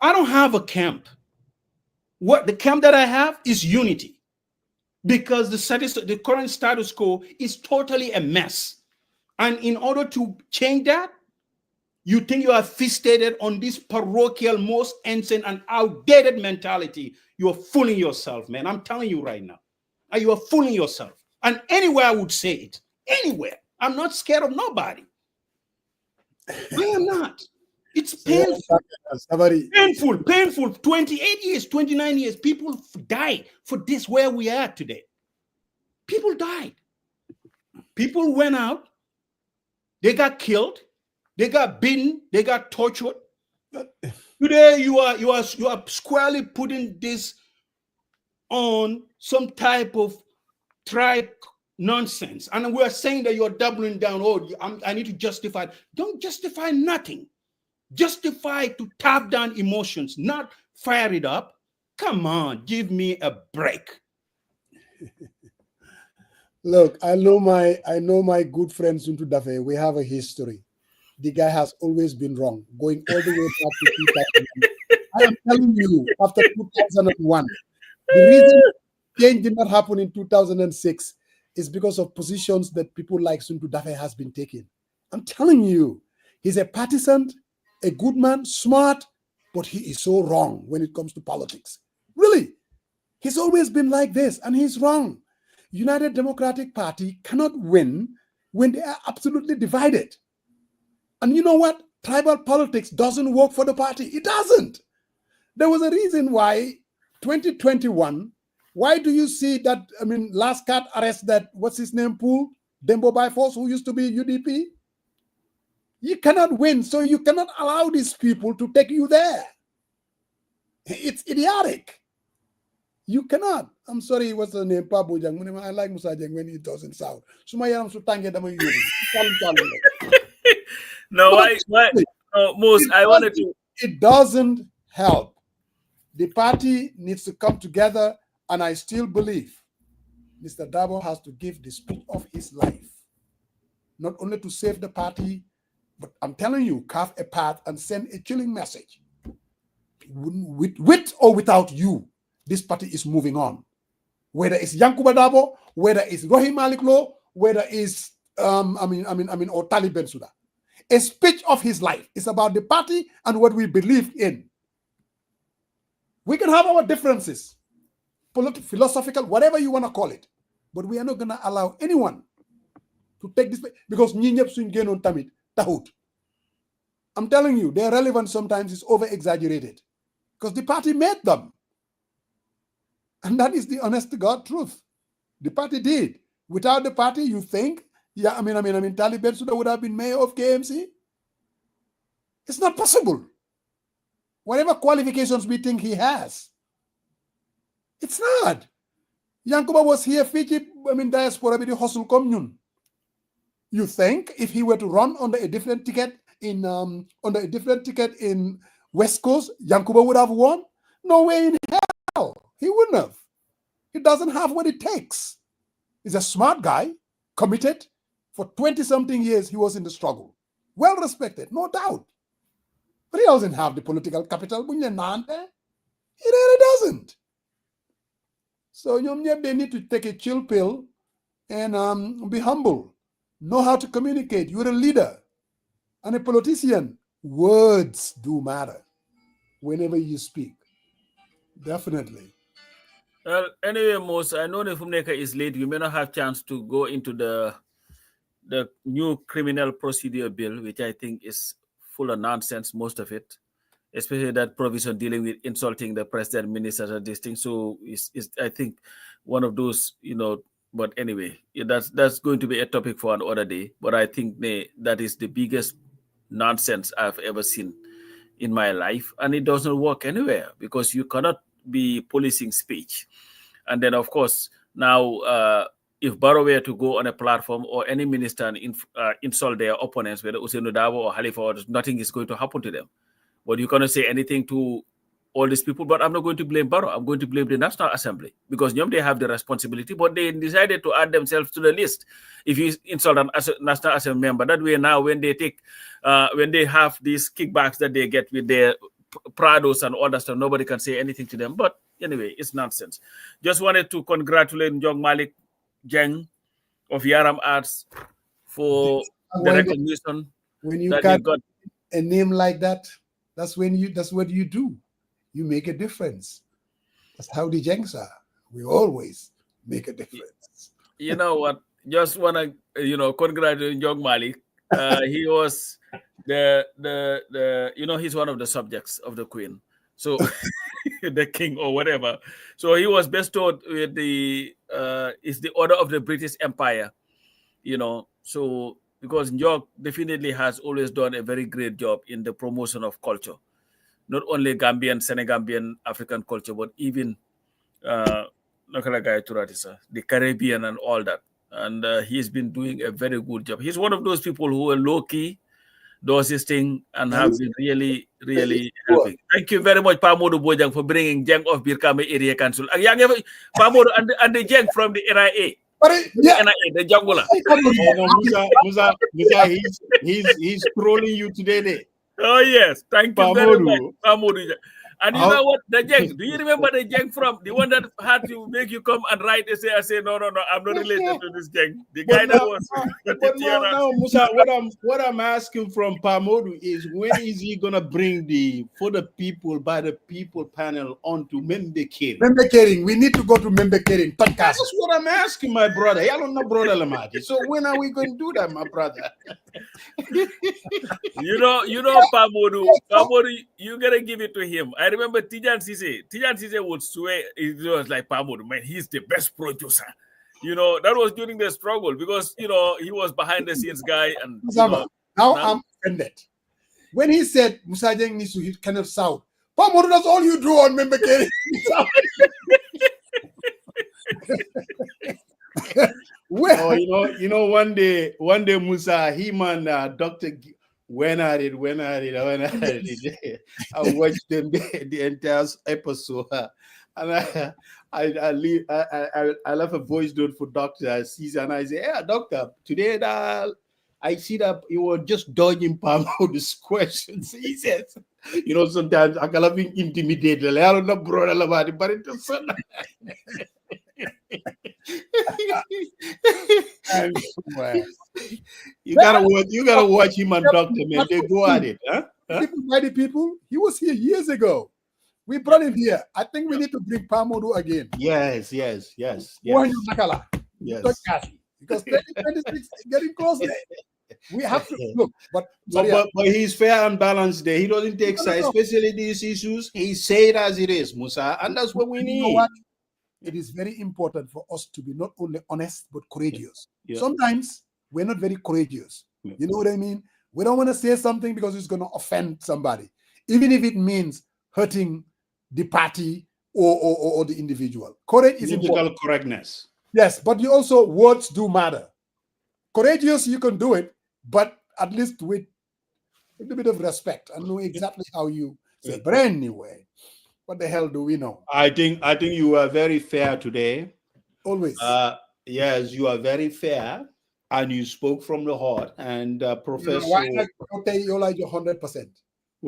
Speaker 11: I don't have a camp. The camp that I have is unity. Because the current status quo is totally a mess. And in order to change that, you think you are fixated on this parochial, most ancient and outdated mentality. You are fooling yourself, man. I'm telling you right now. You are fooling yourself. And anywhere I would say it. Anywhere. I'm not scared of nobody. I am not. It's painful. Painful. 28 years, 29 years. People died for this where we are today. People died. People went out. They got killed. They got beaten. They got tortured. Today you are squarely putting this on some type of tribe nonsense. And we're saying that you're doubling down. Oh, I need to justify. Don't justify nothing. Justify to tap down emotions, not fire it up. Come on, give me a break.
Speaker 2: Look, I know my good friend Suntu Dafe. We have a history. The guy has always been wrong, going all the way back to 2001. I am telling you, after 2001, the reason change did not happen in 2006 is because of positions that people like Suntu Dafe has been taking. I'm telling you, he's a partisan, a good man, smart, but he is so wrong when it comes to politics. Really, he's always been like this, and he's wrong. United Democratic Party cannot win when they are absolutely divided. And you know what? Tribal politics doesn't work for the party. It doesn't. There was a reason why 2021, why do you see that, last cat arrest that, what's his name, Pool, Dembo by Force, who used to be UDP? You cannot win, so you cannot allow these people to take you there. It's idiotic. You cannot. I'm sorry, what's the name? I like Musa Jang when he doesn't sound.
Speaker 1: No, Mos, I wanted to.
Speaker 2: It doesn't help. The party needs to come together, and I still believe Mr. Dabo has to give the speech of his life, not only to save the party, but I'm telling you, carve a path and send a chilling message. With or without you, this party is moving on. Whether it's Yankuba Dabo, whether it's Rohim Malik Law, whether it's or Talib Bensouda. A speech of his life is about the party and what we believe in. We can have our differences, political, philosophical, whatever you want to call it, but we are not going to allow anyone to take this because I'm telling you, their relevance sometimes is over-exaggerated because the party made them. And that is the honest to God truth. The party did. Without the party, you think, Talib Bensouda would have been mayor of KMC? It's not possible. Whatever qualifications we think he has, it's not. Yankuba was here, Fiji, Diaspora, with the hustle commune. You think if he were to run under a different ticket in West Coast, Yankuba would have won? No way in hell. He wouldn't have. He doesn't have what it takes. He's a smart guy, committed. For 20-something years, he was in the struggle. Well respected, no doubt. But he doesn't have the political capital. He really doesn't. So they need to take a chill pill and be humble. Know how to communicate. You're a leader and a politician. Words do matter whenever you speak. Definitely.
Speaker 1: Well, anyway, I know the Fumneka is late. You may not have chance to go into the new criminal procedure bill, which I think is full of nonsense, most of it, especially that provision dealing with insulting the president, ministers, and this thing. So it's I think one of those, but anyway, that's going to be a topic for another day. But I think that is the biggest nonsense I've ever seen in my life. And it doesn't work anywhere because you cannot be policing speech. And then, of course, now if Barrow were to go on a platform or any minister and insult their opponents, whether Usainu Dabo or Halifa, nothing is going to happen to them. But you cannot say anything to all these people. But I'm not going to blame Barrow. I'm going to blame the National Assembly because they have the responsibility, but they decided to add themselves to the list. If you insult an National Assembly member, that way now when they have these kickbacks that they get with their Prados and all that stuff, nobody can say anything to them. But anyway, it's nonsense. Just wanted to congratulate Njong Malik Jeng of Yaram Arts for the recognition.
Speaker 2: When you got a name like that, that's what you do. You make a difference. That's how the Jengs are. We always make a difference.
Speaker 1: You know what? Just want to congratulate Njong Malik. He was he's one of the subjects of the Queen. So the king or whatever. So he was bestowed with the Order of the British Empire, so because Njong definitely has always done a very great job in the promotion of culture, not only Gambian, Senegambian, African culture, but even the Caribbean and all that. And he's been doing a very good job. He's one of those people who are low-key, does his thing, and have been really, really helping. Thank you very much, Pamodu Bojang, for bringing Jeng of Birkame Area Council. Pamodu and the Jeng from the NIA. The Jangula.
Speaker 11: Musa, he's trolling you today.
Speaker 1: Oh, yes. Thank you very much, Pamodu. And you know what? The Jeng, do you remember the Jeng from the one that had to make you come and write essay? I say, no, I'm not related to this Jeng. The guy that was.
Speaker 11: No, Musa, what I'm asking from Pamodu is when is he gonna bring the For the People by the People panel onto Membekering?
Speaker 2: Membekering, we need to go to Membekering podcast.
Speaker 11: That's what I'm asking, my brother. I don't know, brother Lamati. So when are we going to do that, my brother?
Speaker 1: you know, Pamodu, you gotta give it to him. I remember Tijan Sise would swear it was like Pamodu, man, he's the best producer. That was during the struggle because he was behind the scenes guy. And
Speaker 2: now I'm offended. When he said Musa Jeng needs to hit Kenneth South, Pamodu, that's all you do on Membekering.
Speaker 11: One day Musa, him and Dr. When I did. I watched them the entire episode, and I left a voice note for Dr. Caesar, and I say, "Yeah, Doctor, today I see that you were just dodging Pamodu's questions." He says, sometimes I can be intimidated. I don't know, brother, but it's so You gotta watch him and Dr. Man. They go at it, huh?
Speaker 2: By the people, he was here years ago. We brought him here. I think we need to bring Pamodu again.
Speaker 11: Yes.
Speaker 2: Yes.
Speaker 11: Yes.
Speaker 2: Because 2026 is getting close there. We have to look, but
Speaker 11: he's fair and balanced there. He doesn't take sides, especially these issues. He say it as it is, Musa, and that's what we need.
Speaker 2: You know what? It is very important for us to be not only honest but courageous. Yeah. Sometimes we're not very courageous. Yeah. You know what I mean? We don't want to say something because it's going to offend somebody, even if it means hurting the party or the individual. Courage is important.
Speaker 11: Correctness.
Speaker 2: Yes, but you also, words do matter. Courageous, you can do it, but at least with a little bit of respect and know exactly how you say. But anyway, what the hell do we know?
Speaker 11: I think you are very fair today.
Speaker 2: Always.
Speaker 11: Yes, you are very fair, and you spoke from the heart. And Professor,
Speaker 2: why not okay, you're like 100%?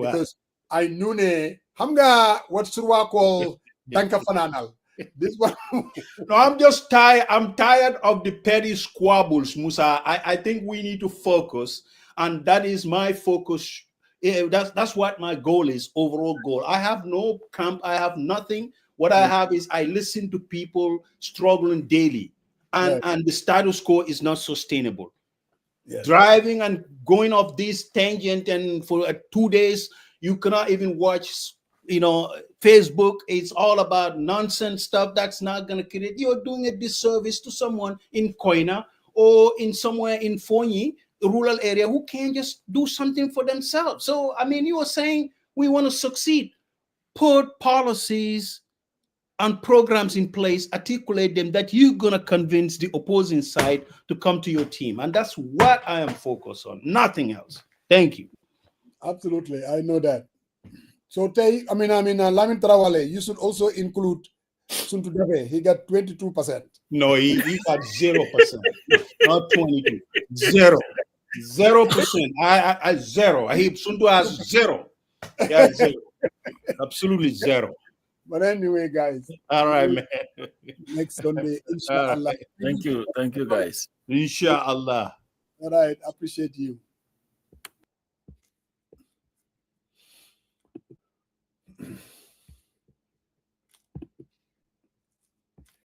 Speaker 2: because I knew ne hamga what surwa call danka fananal. This one.
Speaker 11: No, I'm just tired. I'm tired of the petty squabbles, Musa. I think we need to focus, and that is my focus. That's what my goal is, overall goal. I have no camp. I have nothing. What I have is I listen to people struggling daily, and the status quo is not sustainable. Yes. Driving and going off this tangent, and for 2 days you cannot even watch, Facebook. It's all about nonsense stuff that's not going to create. You're doing a disservice to someone in Koina or in somewhere in Fonyi, the rural area, who can just do something for themselves. So, I mean, you were saying we want to succeed. Put policies and programs in place, articulate them, that you're going to convince the opposing side to come to your team. And that's what I am focused on, nothing else. Thank you.
Speaker 2: Absolutely. I know that. So, Lamin Tarawale, you should also include Suntu Debe. He got 22%.
Speaker 11: No, he got 0%, not 22. 0%. I zero. Suntu has 0. Yeah, 0. Absolutely 0.
Speaker 2: But anyway, guys.
Speaker 11: All right, man.
Speaker 2: Next Sunday, inshallah.
Speaker 1: Thank you, guys.
Speaker 11: Inshallah.
Speaker 2: All right, appreciate you.